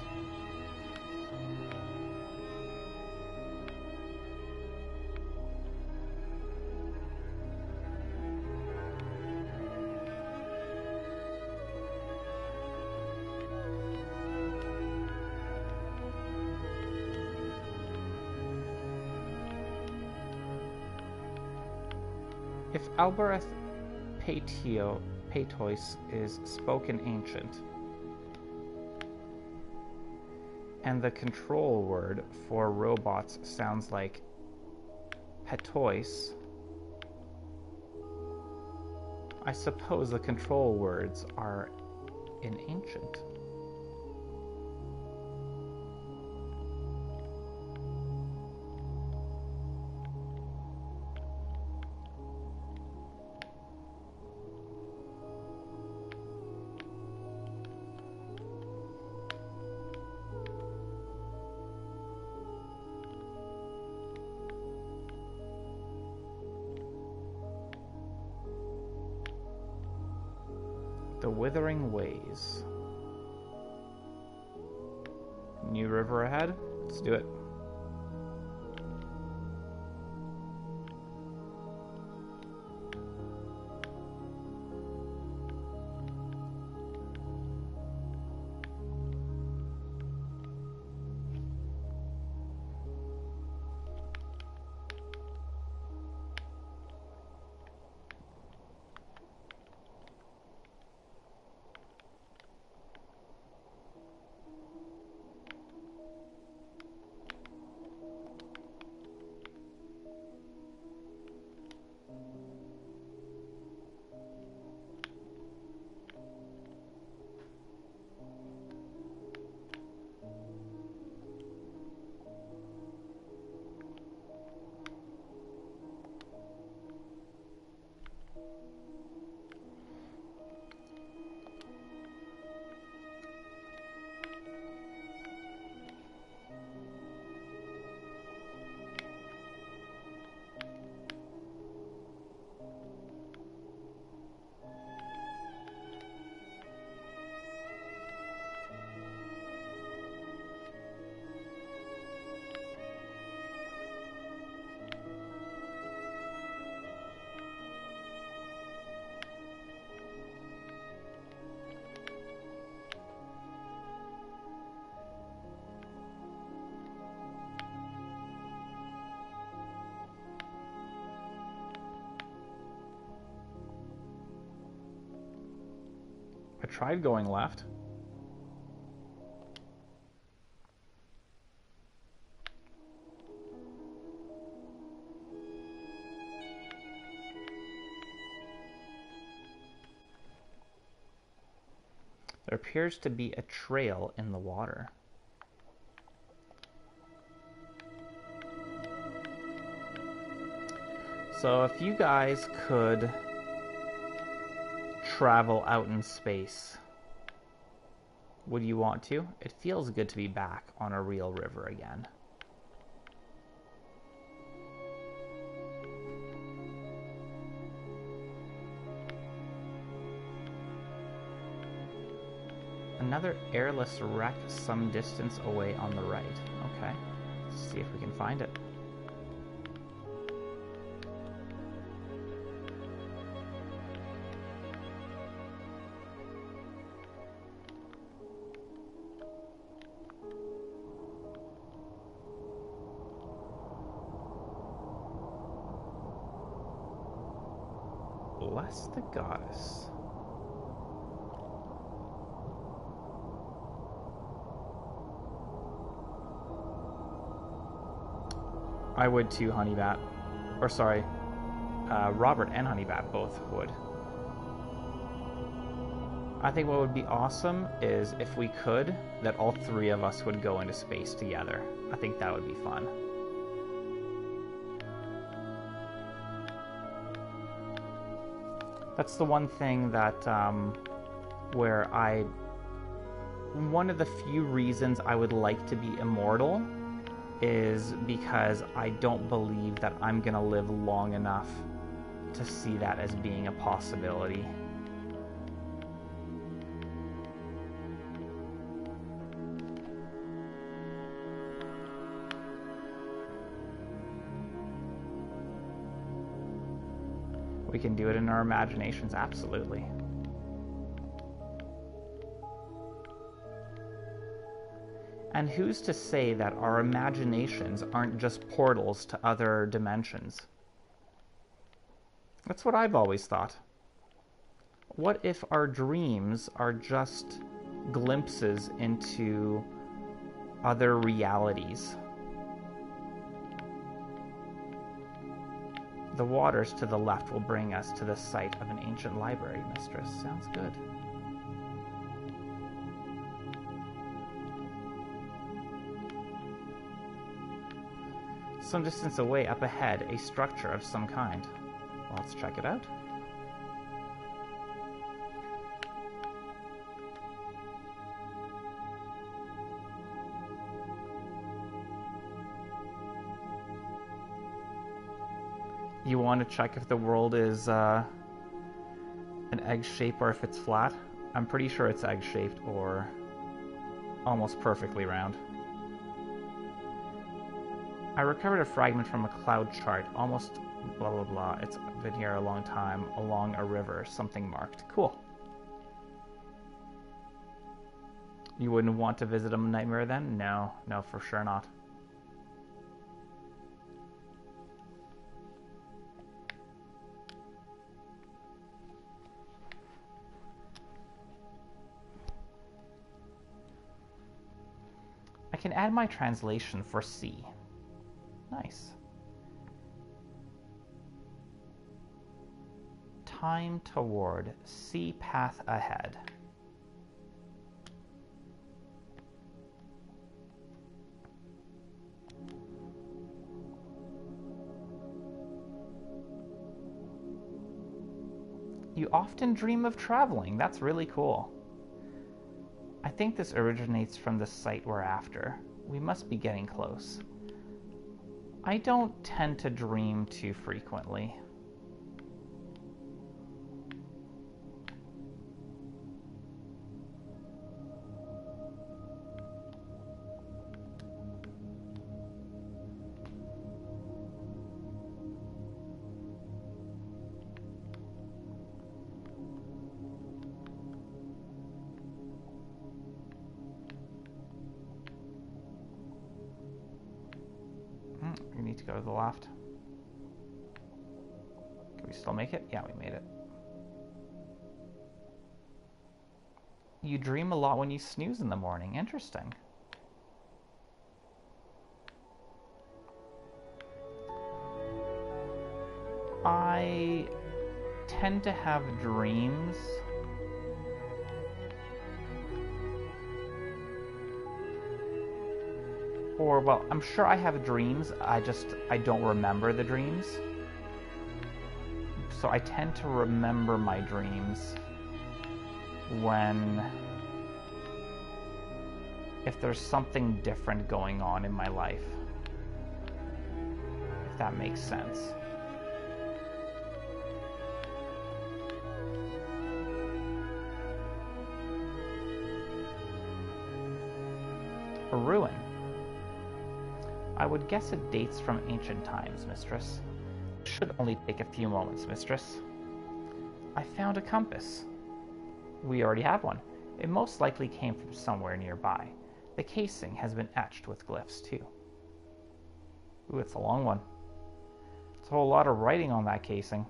If Albereth Patois is spoken ancient, and the control word for robots sounds like Patois, I suppose the control words are in ancient. The Withering Ways. New river ahead. Let's do it. I tried going left. There appears to be a trail in the water. So if you guys could travel out in space, would you want to? It feels good to be back on a real river again. Another airless wreck some distance away on the right. Okay, let's see if we can find it. Bless the goddess. I would too, Honeybat. Or sorry, Robert and Honeybat both would. I think what would be awesome is if we could, that all three of us would go into space together. I think that would be fun. That's the one thing that, one of the few reasons I would like to be immortal is because I don't believe that I'm gonna live long enough to see that as being a possibility. We can do it in our imaginations, absolutely. And who's to say that our imaginations aren't just portals to other dimensions? That's what I've always thought. What if our dreams are just glimpses into other realities? The waters to the left will bring us to the site of an ancient library, mistress. Sounds good. Some distance away, up ahead, a structure of some kind. Well, let's check it out. You want to check if the world is an egg shape or if it's flat? I'm pretty sure it's egg shaped or almost perfectly round. I recovered a fragment from a cloud chart, almost blah blah blah. It's been here a long time, along a river, something marked. Cool. You wouldn't want to visit a nightmare then? No, no, for sure not. I can add my translation for C. Nice. Time toward, see path ahead. You often dream of traveling. That's really cool. I think this originates from the site we're after. We must be getting close. I don't tend to dream too frequently. We need to go to the left. Can we still make it? Yeah, we made it. You dream a lot when you snooze in the morning. Interesting. I tend to have dreams or, well, I'm sure I have dreams, I don't remember the dreams. So I tend to remember my dreams when... if there's something different going on in my life. If that makes sense. A ruin. I would guess it dates from ancient times, mistress. It should only take a few moments, mistress. I found a compass. We already have one. It most likely came from somewhere nearby. The casing has been etched with glyphs, too. Ooh, it's a long one. It's a whole lot of writing on that casing.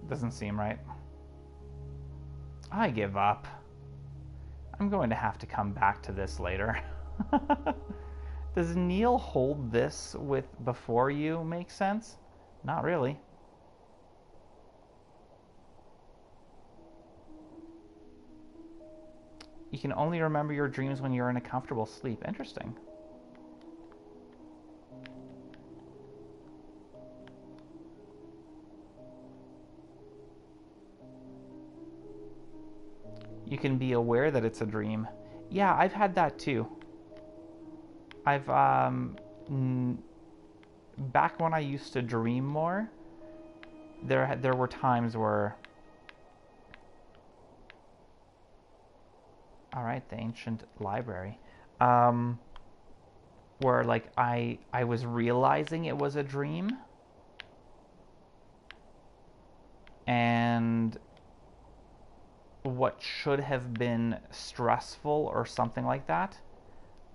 Doesn't seem right. I give up. I'm going to have to come back to this later. Does Neil hold this with before you make sense? Not really. You can only remember your dreams when you're in a comfortable sleep. Interesting. You can be aware that it's a dream. Yeah, I've had that too. I've, back when I used to dream more, there were times where... Alright, the ancient library. Where, like, I was realizing it was a dream. And what should have been stressful or something like that,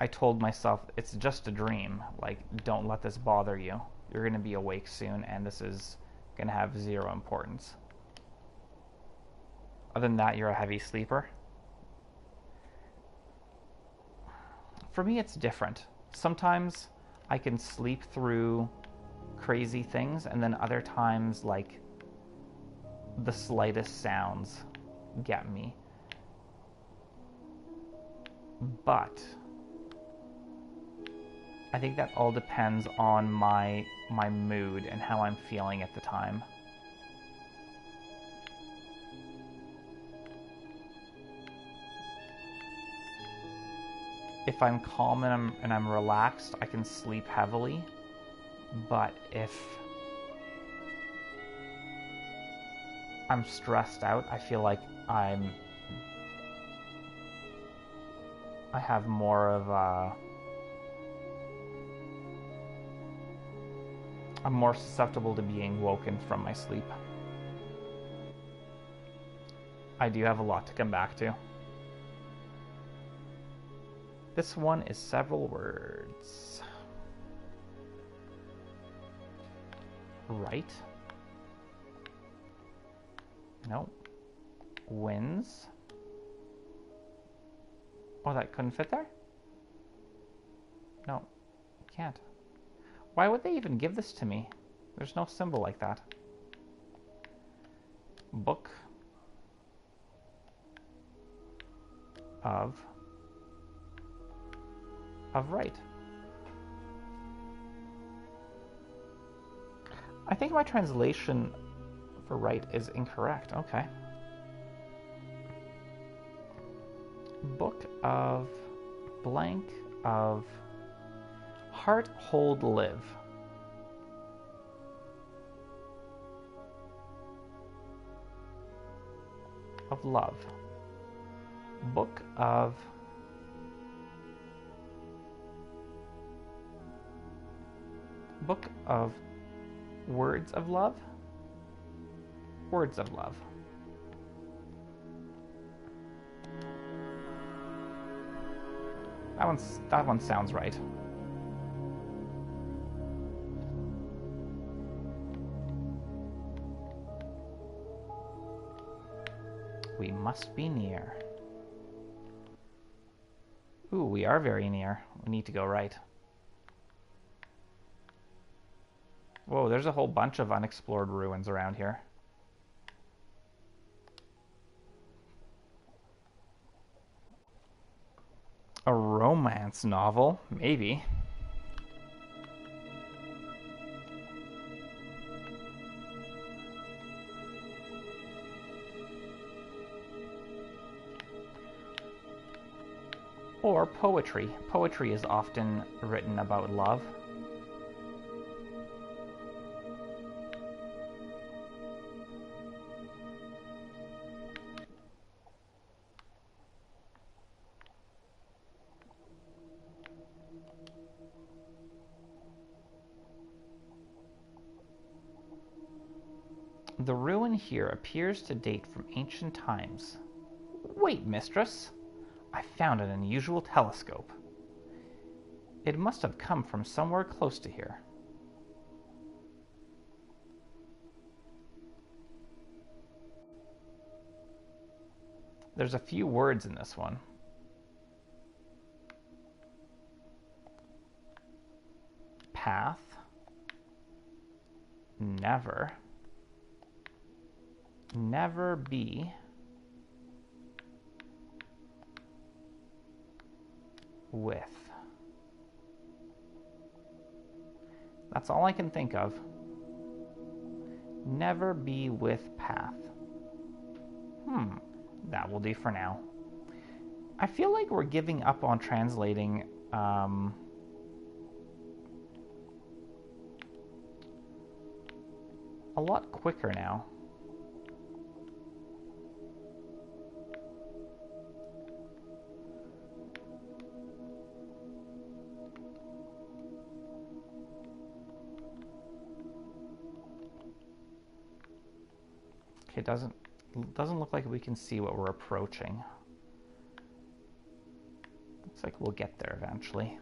I told myself, it's just a dream. Like, don't let this bother you. You're going to be awake soon, and this is going to have zero importance. Other than that, you're a heavy sleeper. For me, it's different. Sometimes I can sleep through crazy things, and then other times, like, the slightest sounds get me. But I think that all depends on my mood and how I'm feeling at the time. If I'm calm and I'm relaxed, I can sleep heavily. But if I'm stressed out, I feel like I have more of a... I'm more susceptible to being woken from my sleep. I do have a lot to come back to. This one is several words. Right. No. Wins. Oh, that couldn't fit there? No, can't. Why would they even give this to me? There's no symbol like that. Book of right. I think my translation for right is incorrect. Okay. Book of blank of heart, hold, live. Of love. Book of words of love. Words of love. That one sounds right. We must be near. Ooh, we are very near. We need to go right. Whoa, there's a whole bunch of unexplored ruins around here. A romance novel? Maybe. Or poetry. Poetry is often written about love. The ruin here appears to date from ancient times. Wait, mistress! I found an unusual telescope. It must have come from somewhere close to here. There's a few words in this one. Path. Never. Never be. With. That's all I can think of. Never be with path. That will do for now. I feel like we're giving up on translating a lot quicker now. Okay, doesn't look like we can see what we're approaching. Looks like we'll get there eventually.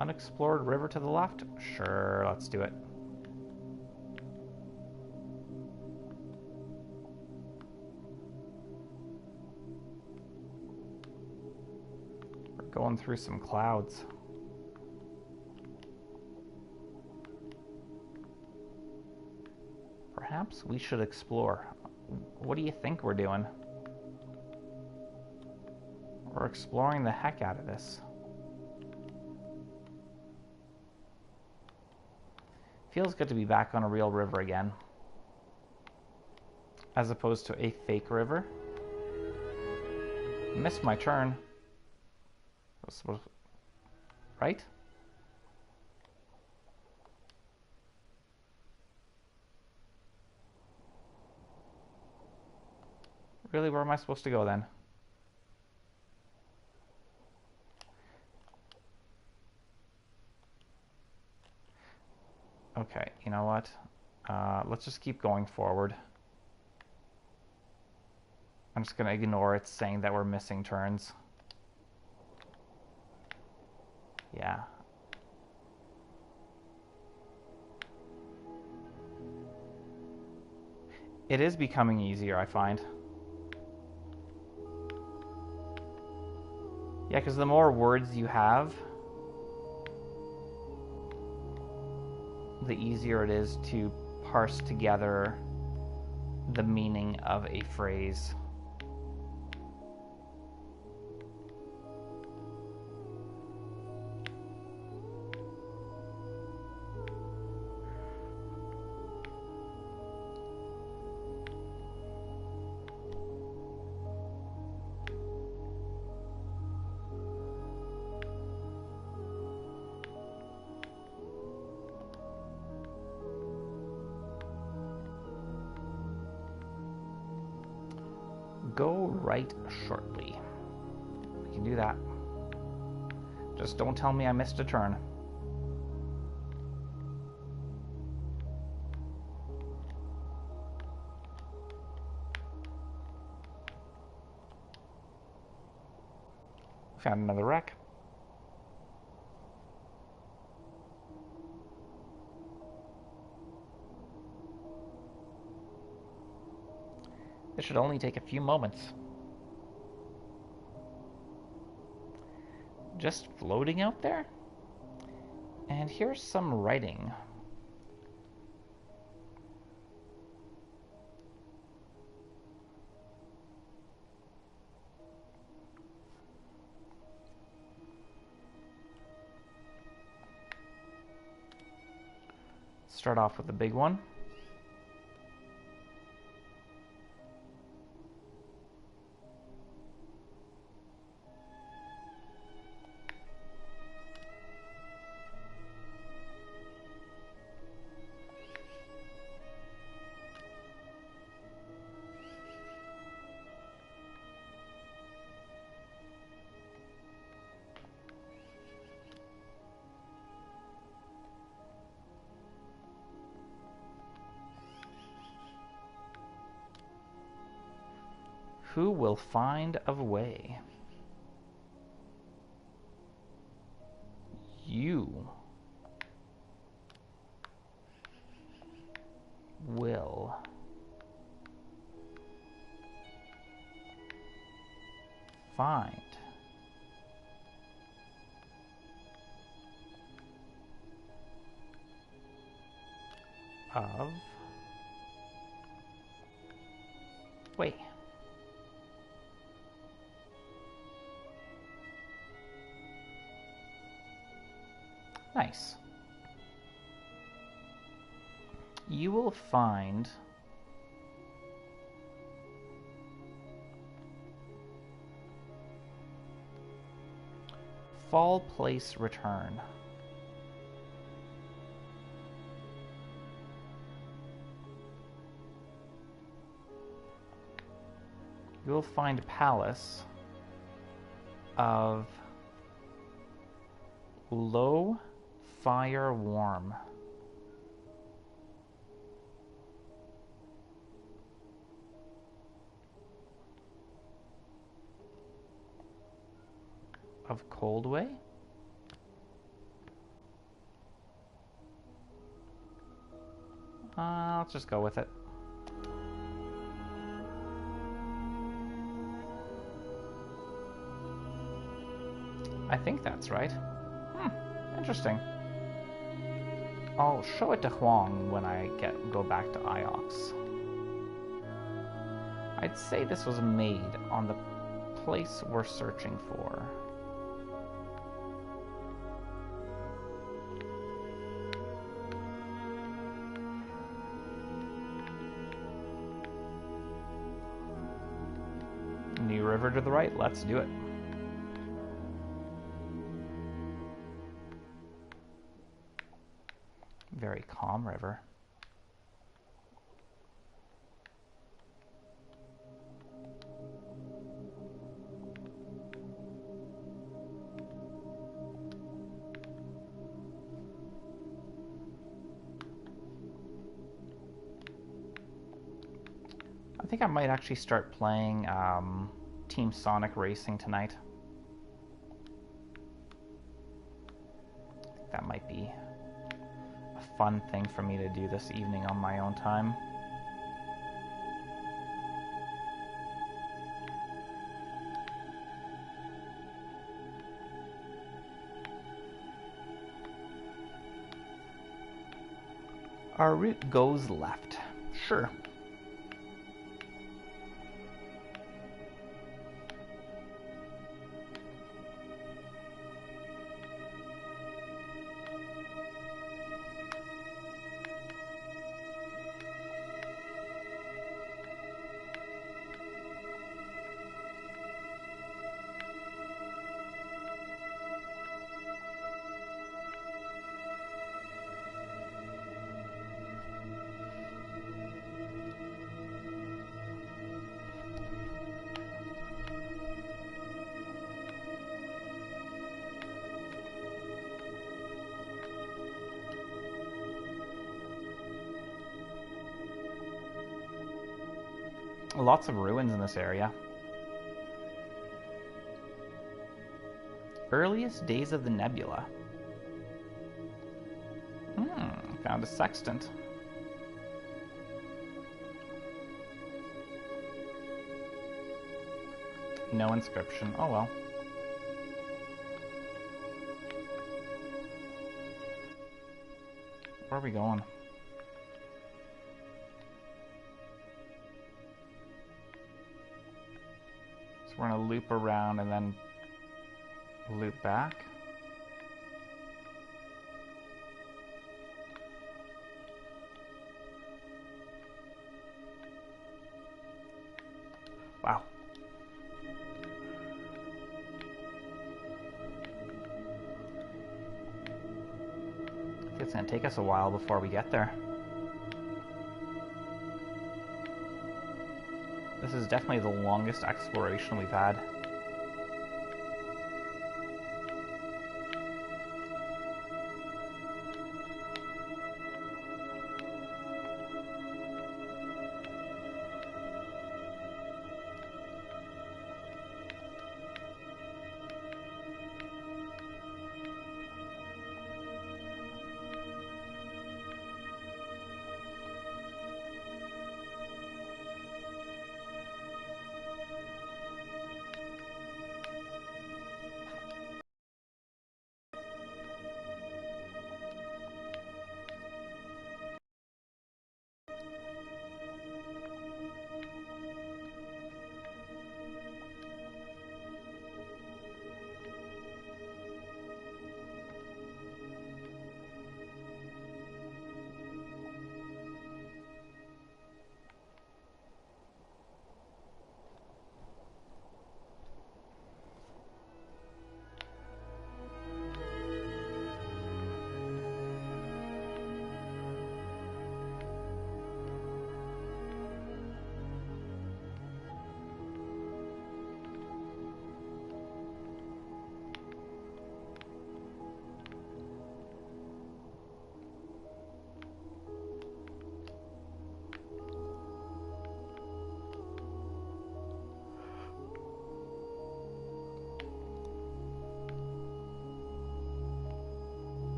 Unexplored river to the left? Sure, let's do it. We're going through some clouds. Perhaps we should explore. What do you think we're doing? We're exploring the heck out of this. Feels good to be back on a real river again. As opposed to a fake river. Missed my turn. Right? Really, where am I supposed to go then? Okay, you know what? Let's just keep going forward. I'm just going to ignore it saying that we're missing turns. Yeah. It is becoming easier, I find. Yeah, because the more words you have, the easier it is to parse together the meaning of a phrase. Go right shortly. We can do that. Just don't tell me I missed a turn. Found another wreck. This should only take a few moments. Just floating out there? And here's some writing. Start off with the big one. Who will find a way? You will find of way. Nice. You will find Fall Place Return. You will find Palace of Low Fire Warm. Of Coldway? Let's just go with it. I think that's right. Interesting. I'll show it to Huang when I go back to Iox. I'd say this was made on the place we're searching for. New river to the right, let's do it. Very calm river. I think I might actually start playing Team Sonic Racing tonight. That might be a fun thing for me to do this evening on my own time. Our route goes left. Sure. Lots of ruins in this area. Earliest days of the nebula. Found a sextant. No inscription. Oh well. Where are we going? So we're gonna loop around and then loop back. Wow. I think it's gonna take us a while before we get there. This is definitely the longest exploration we've had.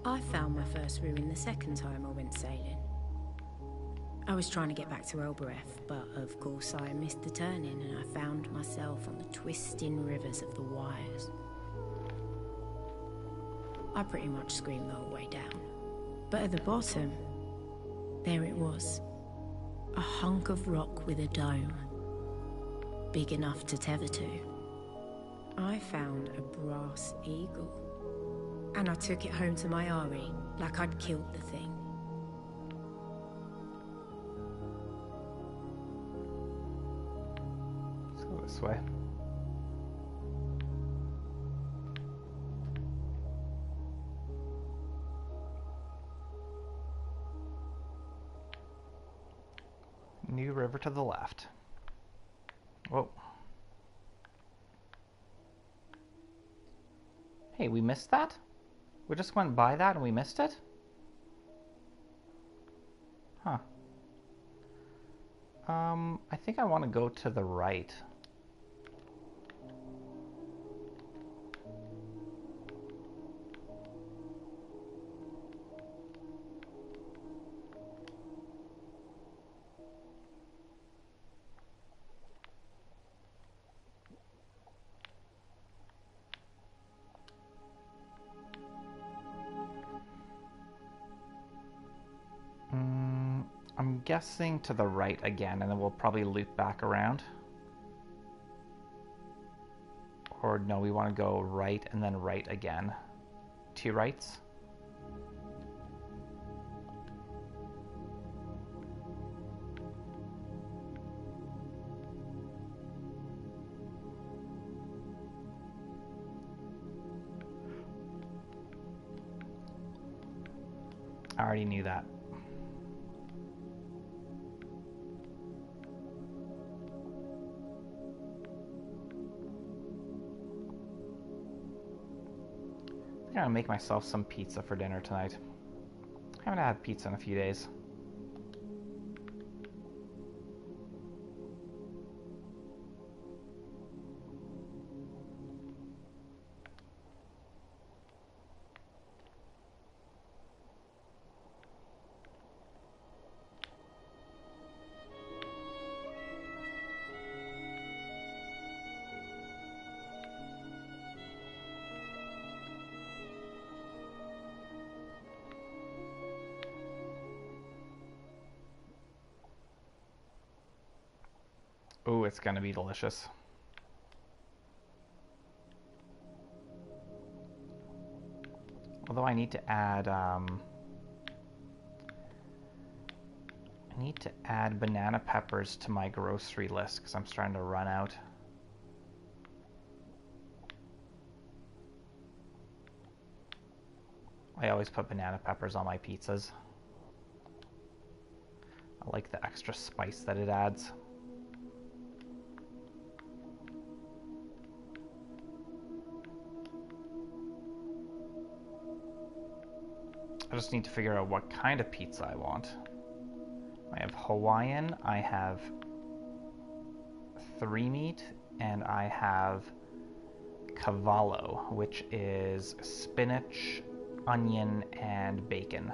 I found my first ruin the second time I went sailing. I was trying to get back to Elbereth, but of course I missed the turning and I found myself on the twisting rivers of the Wires. I pretty much screamed the whole way down. But at the bottom, there it was. A hunk of rock with a dome. Big enough to tether to. I found a brass eagle. And I took it home to my Ari, like I'd killed the thing. Let's go this way. New river to the left. Whoa. Hey, we missed that? We just went by that and we missed it? Huh. I think I want to go to the right. I'm guessing to the right again, and then we'll probably loop back around. Or no, we want to go right and then right again. 2 rights. I already knew that. I'm gonna make myself some pizza for dinner tonight. I haven't had pizza in a few days. Ooh, it's gonna be delicious. Although I need to add banana peppers to my grocery list because I'm starting to run out. I always put banana peppers on my pizzas. I like the extra spice that it adds. I just need to figure out what kind of pizza I want. I have Hawaiian, I have 3-meat, and I have cavallo, which is spinach, onion, and bacon.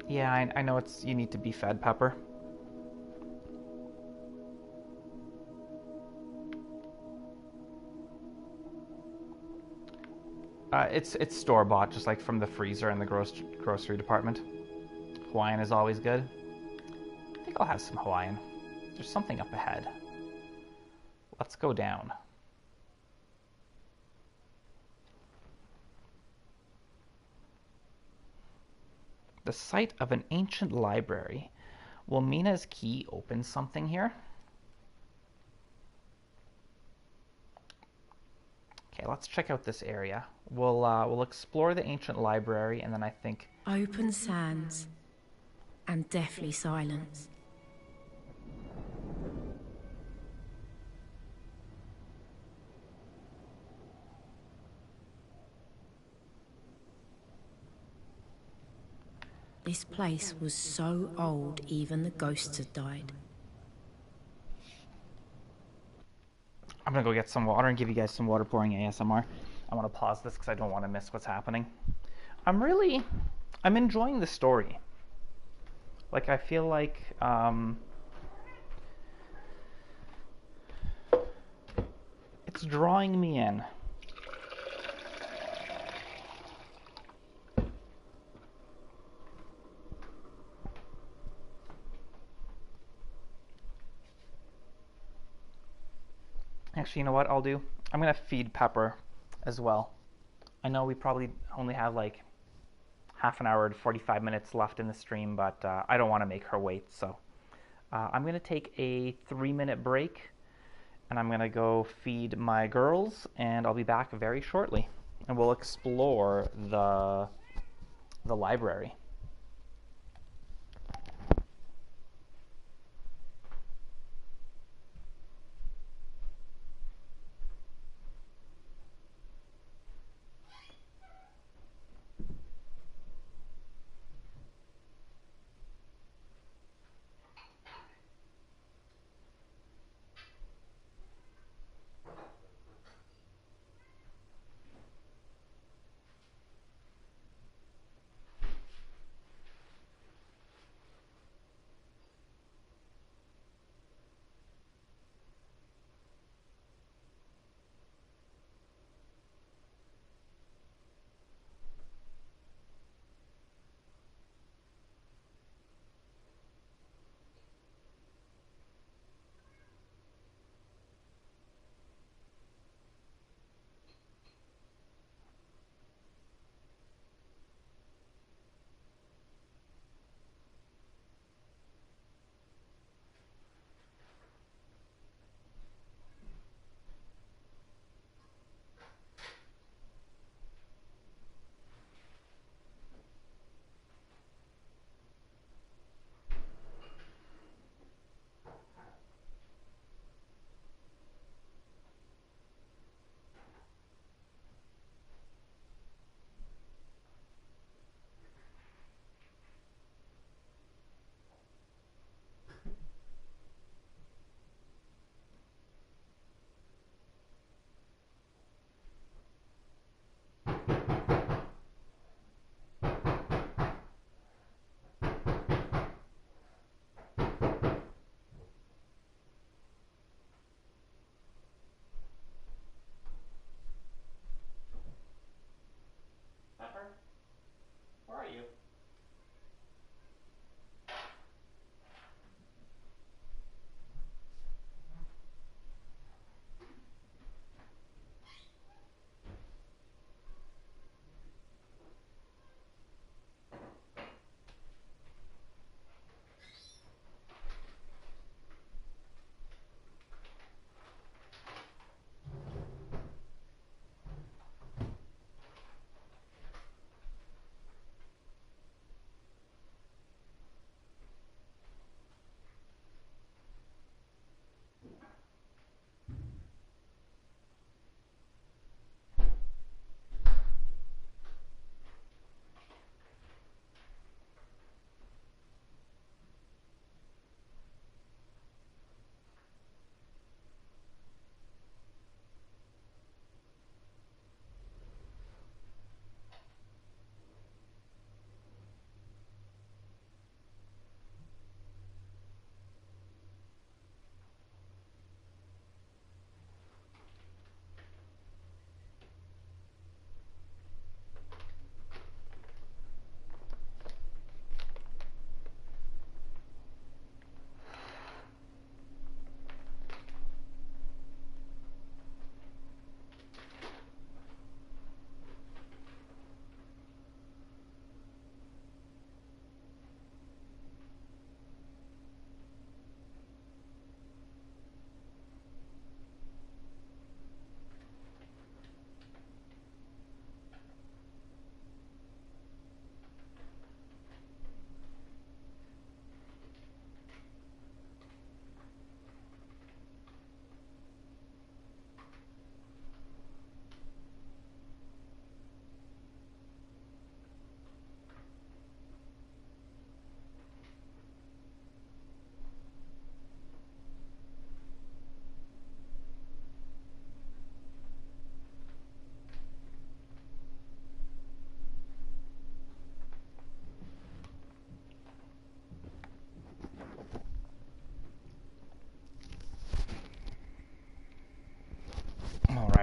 Yeah, I know you need to be fed, Pepper. It's store-bought, just like from the freezer in the grocery department. Hawaiian is always good. I think I'll have some Hawaiian. There's something up ahead. Let's go down. The site of an ancient library. Will Mina's key open something here? Okay, let's check out this area. We'll explore the ancient library, and then I think... Open sands and deathly silence. This place was so old, even the ghosts had died. I'm gonna go get some water and give you guys some water pouring ASMR. I want to pause this because I don't want to miss what's happening. I'm enjoying the story. Like, I feel like, it's drawing me in. Actually, you know what I'll do? I'm going to feed Pepper as well. I know we probably only have like half an hour to 45 minutes left in the stream, but I don't want to make her wait. So I'm going to take a 3-minute break, and I'm going to go feed my girls, and I'll be back very shortly. And we'll explore the library.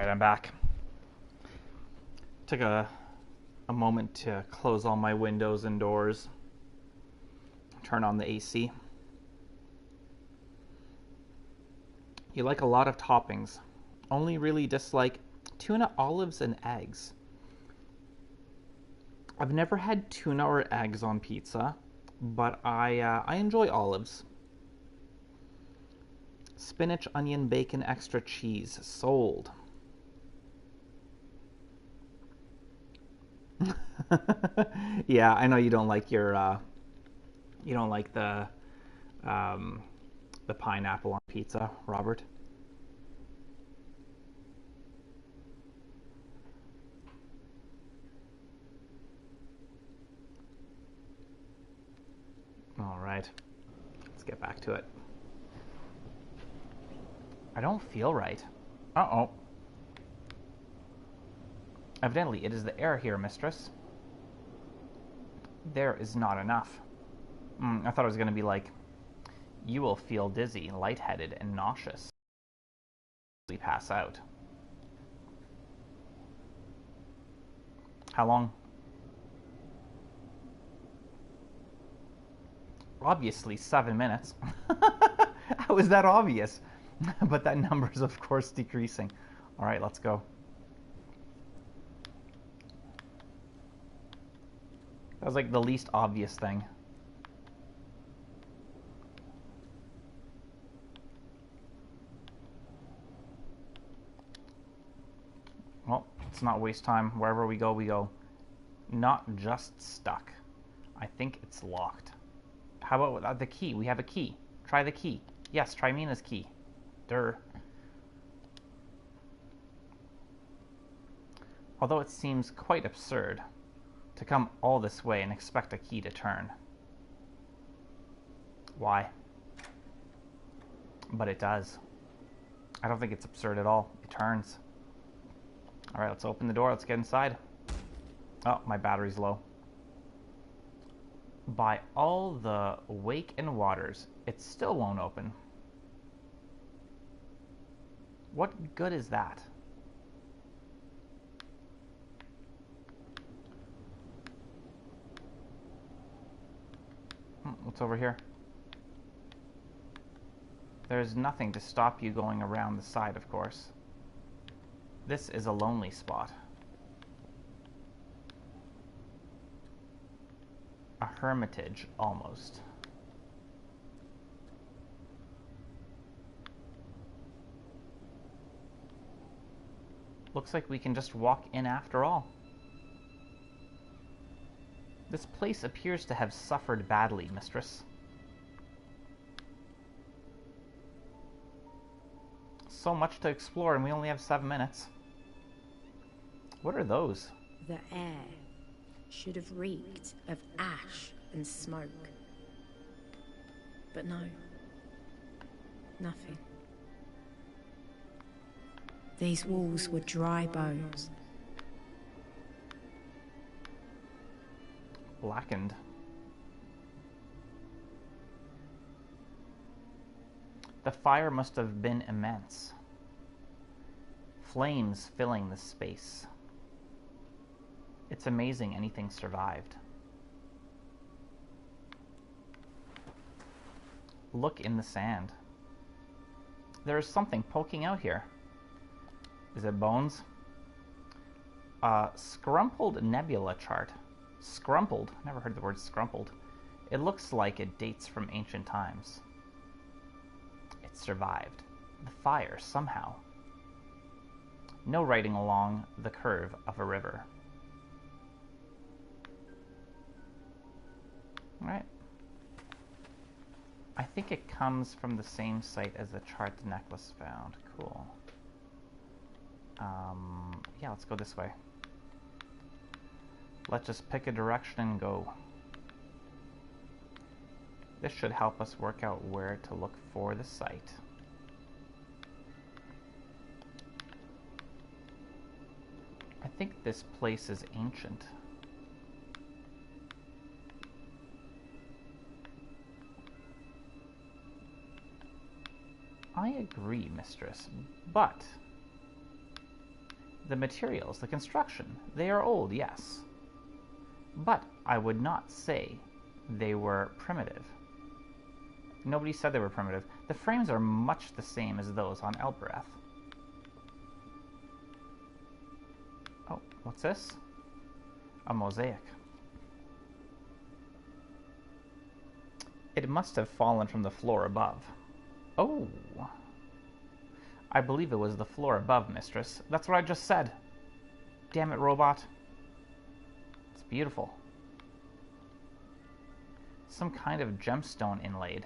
Alright, I'm back. Took a moment to close all my windows and doors. Turn on the AC. You like a lot of toppings. Only really dislike tuna, olives, and eggs. I've never had tuna or eggs on pizza, but I enjoy olives. Spinach, onion, bacon, extra cheese. Sold. Yeah, I know you don't like your you don't like the pineapple on pizza, Robert. All right, let's get back to it. I don't feel right. Uh-oh. Evidently, it is the air here, mistress. There is not enough. I thought it was going to be like, you will feel dizzy, lightheaded, and nauseous. We pass out. How long? Obviously 7 minutes. How is that obvious? But that number is, of course, decreasing. All right, let's go. That was like the least obvious thing. Well, let's not waste time. Wherever we go, we go. Not just stuck. I think it's locked. How about the key? We have a key. Try the key. Yes, try Mina's key. Durr. Although it seems quite absurd to come all this way and expect a key to turn. Why? But it does. I don't think it's absurd at all. It turns. Alright, let's open the door. Let's get inside. Oh, my battery's low. By all the wake and waters, it still won't open. What good is that? What's over here? There's nothing to stop you going around the side, of course. This is a lonely spot. A hermitage, almost. Looks like we can just walk in after all. This place appears to have suffered badly, mistress. So much to explore, and we only have 7 minutes. What are those? The air should have reeked of ash and smoke. But no. Nothing. These walls were dry bones. Blackened. The fire must have been immense. Flames filling the space. It's amazing anything survived. Look in the sand. There is something poking out here. Is it bones? Scrumpled nebula chart. Scrumpled? Never heard the word scrumpled. It looks like it dates from ancient times. It survived the fire somehow. No writing along the curve of a river. Alright. I think it comes from the same site as the chart the necklace found. Cool. Yeah, let's go this way. Let's just pick a direction and go. This should help us work out where to look for the site. I think this place is ancient. I agree, mistress, but The materials, the construction, they are old, yes. But I would not say they were primitive. Nobody said they were primitive. The frames are much the same as those on Elbereth. Oh, what's this? A mosaic. It must have fallen from the floor above. Oh. I believe it was the floor above, mistress. That's what I just said. Damn it, robot. It's beautiful. Some kind of gemstone inlaid.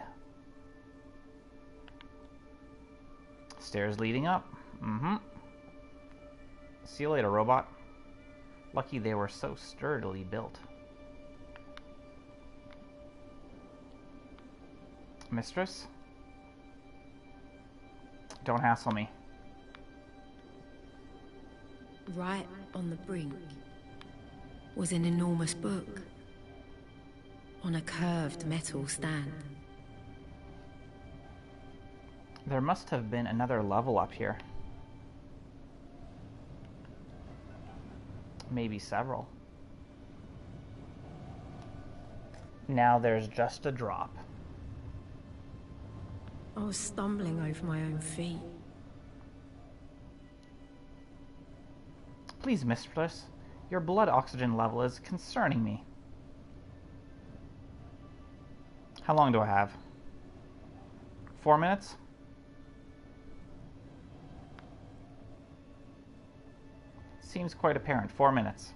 Stairs leading up. Mm-hmm. See you later, robot. Lucky they were so sturdily built. Mistress? Don't hassle me. Right on the brink was an enormous book on a curved metal stand. There must have been another level up here. Maybe several. Now there's just a drop. I was stumbling over my own feet. Please, mistress, your blood oxygen level is concerning me. How long do I have? 4 minutes? Seems quite apparent. 4 minutes.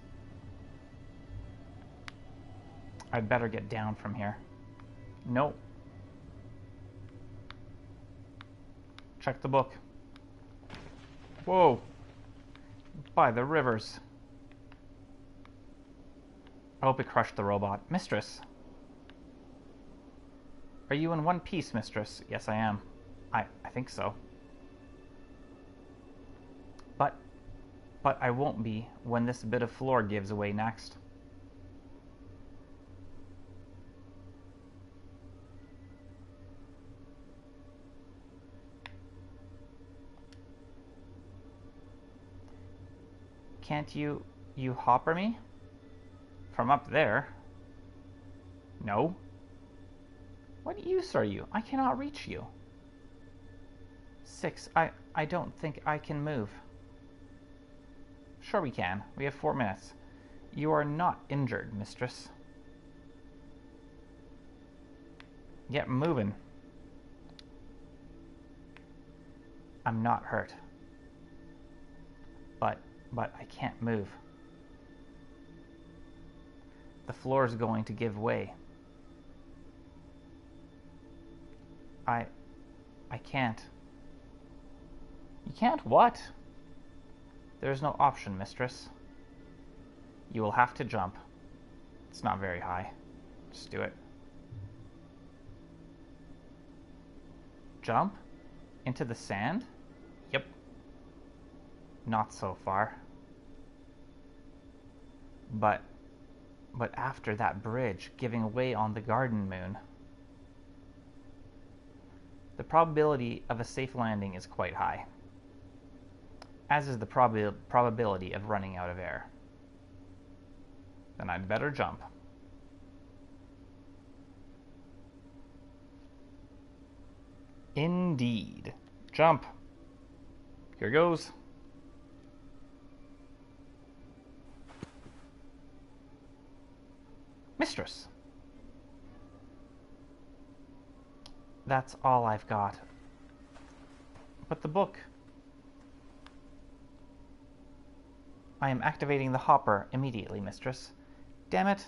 I'd better get down from here. Nope. Check the book. Whoa. By the rivers. I hope it crushed the robot. Mistress. Are you in one piece, mistress? Yes, I am. I think so. But I won't be when this bit of floor gives away next. Can't you hopper me? From up there? No. What use are you? I cannot reach you. 6. I don't think I can move. Sure we can. We have 4 minutes. You are not injured, mistress. Get moving. I'm not hurt. But I can't move. The floor is going to give way. I can't. You can't what? There's no option, mistress. You will have to jump. It's not very high. Just do it. Jump? Into the sand? Yep. Not so far. But after that bridge giving way on the garden moon, the probability of a safe landing is quite high, as is the probability of running out of air. Then I'd better jump. Indeed. Jump. Here goes. Mistress. That's all I've got. But the book. I am activating the hopper immediately, mistress. Damn it.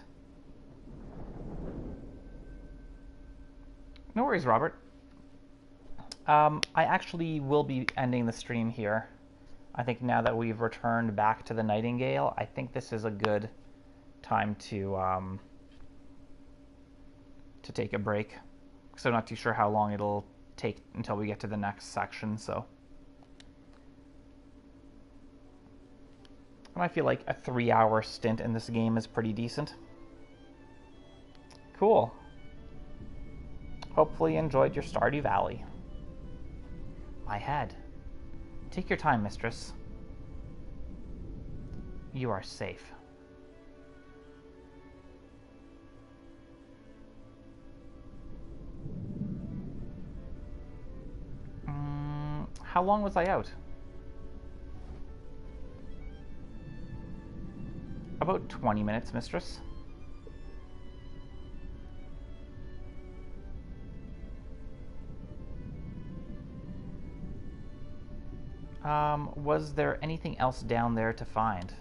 No worries, Robert. I actually will be ending the stream here. I think now that we've returned back to the Nightingale, I think this is a good time to take a break. Because I'm not too sure how long it'll take until we get to the next section, so. And I feel like a 3-hour stint in this game is pretty decent. Cool. Hopefully you enjoyed your Stardew Valley. My head. Take your time, mistress. You are safe. How long was I out? About 20 minutes, mistress. Was there anything else down there to find?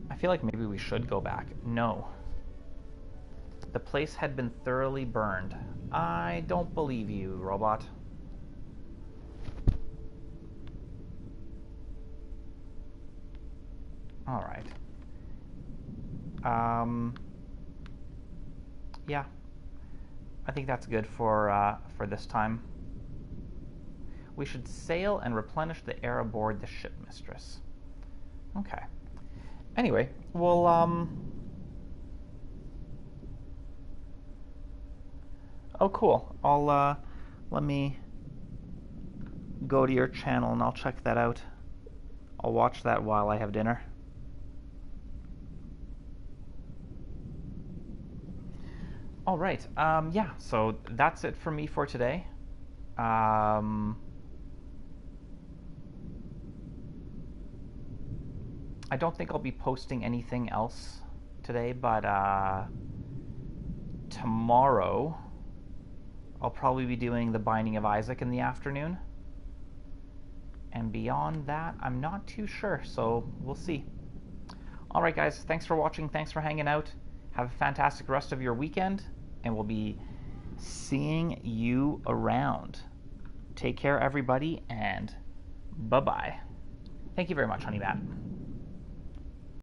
I feel like maybe we should go back. No. The place had been thoroughly burned. I don't believe you, robot. Alright. Yeah. I think that's good for this time. We should sail and replenish the air aboard the ship, mistress. Okay. Anyway, well, oh, cool. I'll, let me go to your channel and I'll check that out. I'll watch that while I have dinner. All right. Yeah, so that's it for me for today. I don't think I'll be posting anything else today, but tomorrow I'll probably be doing the Binding of Isaac in the afternoon. And beyond that, I'm not too sure, so we'll see. Alright guys, thanks for watching, thanks for hanging out. Have a fantastic rest of your weekend, and we'll be seeing you around. Take care, everybody, and bye-bye. Thank you very much, Honey Bat.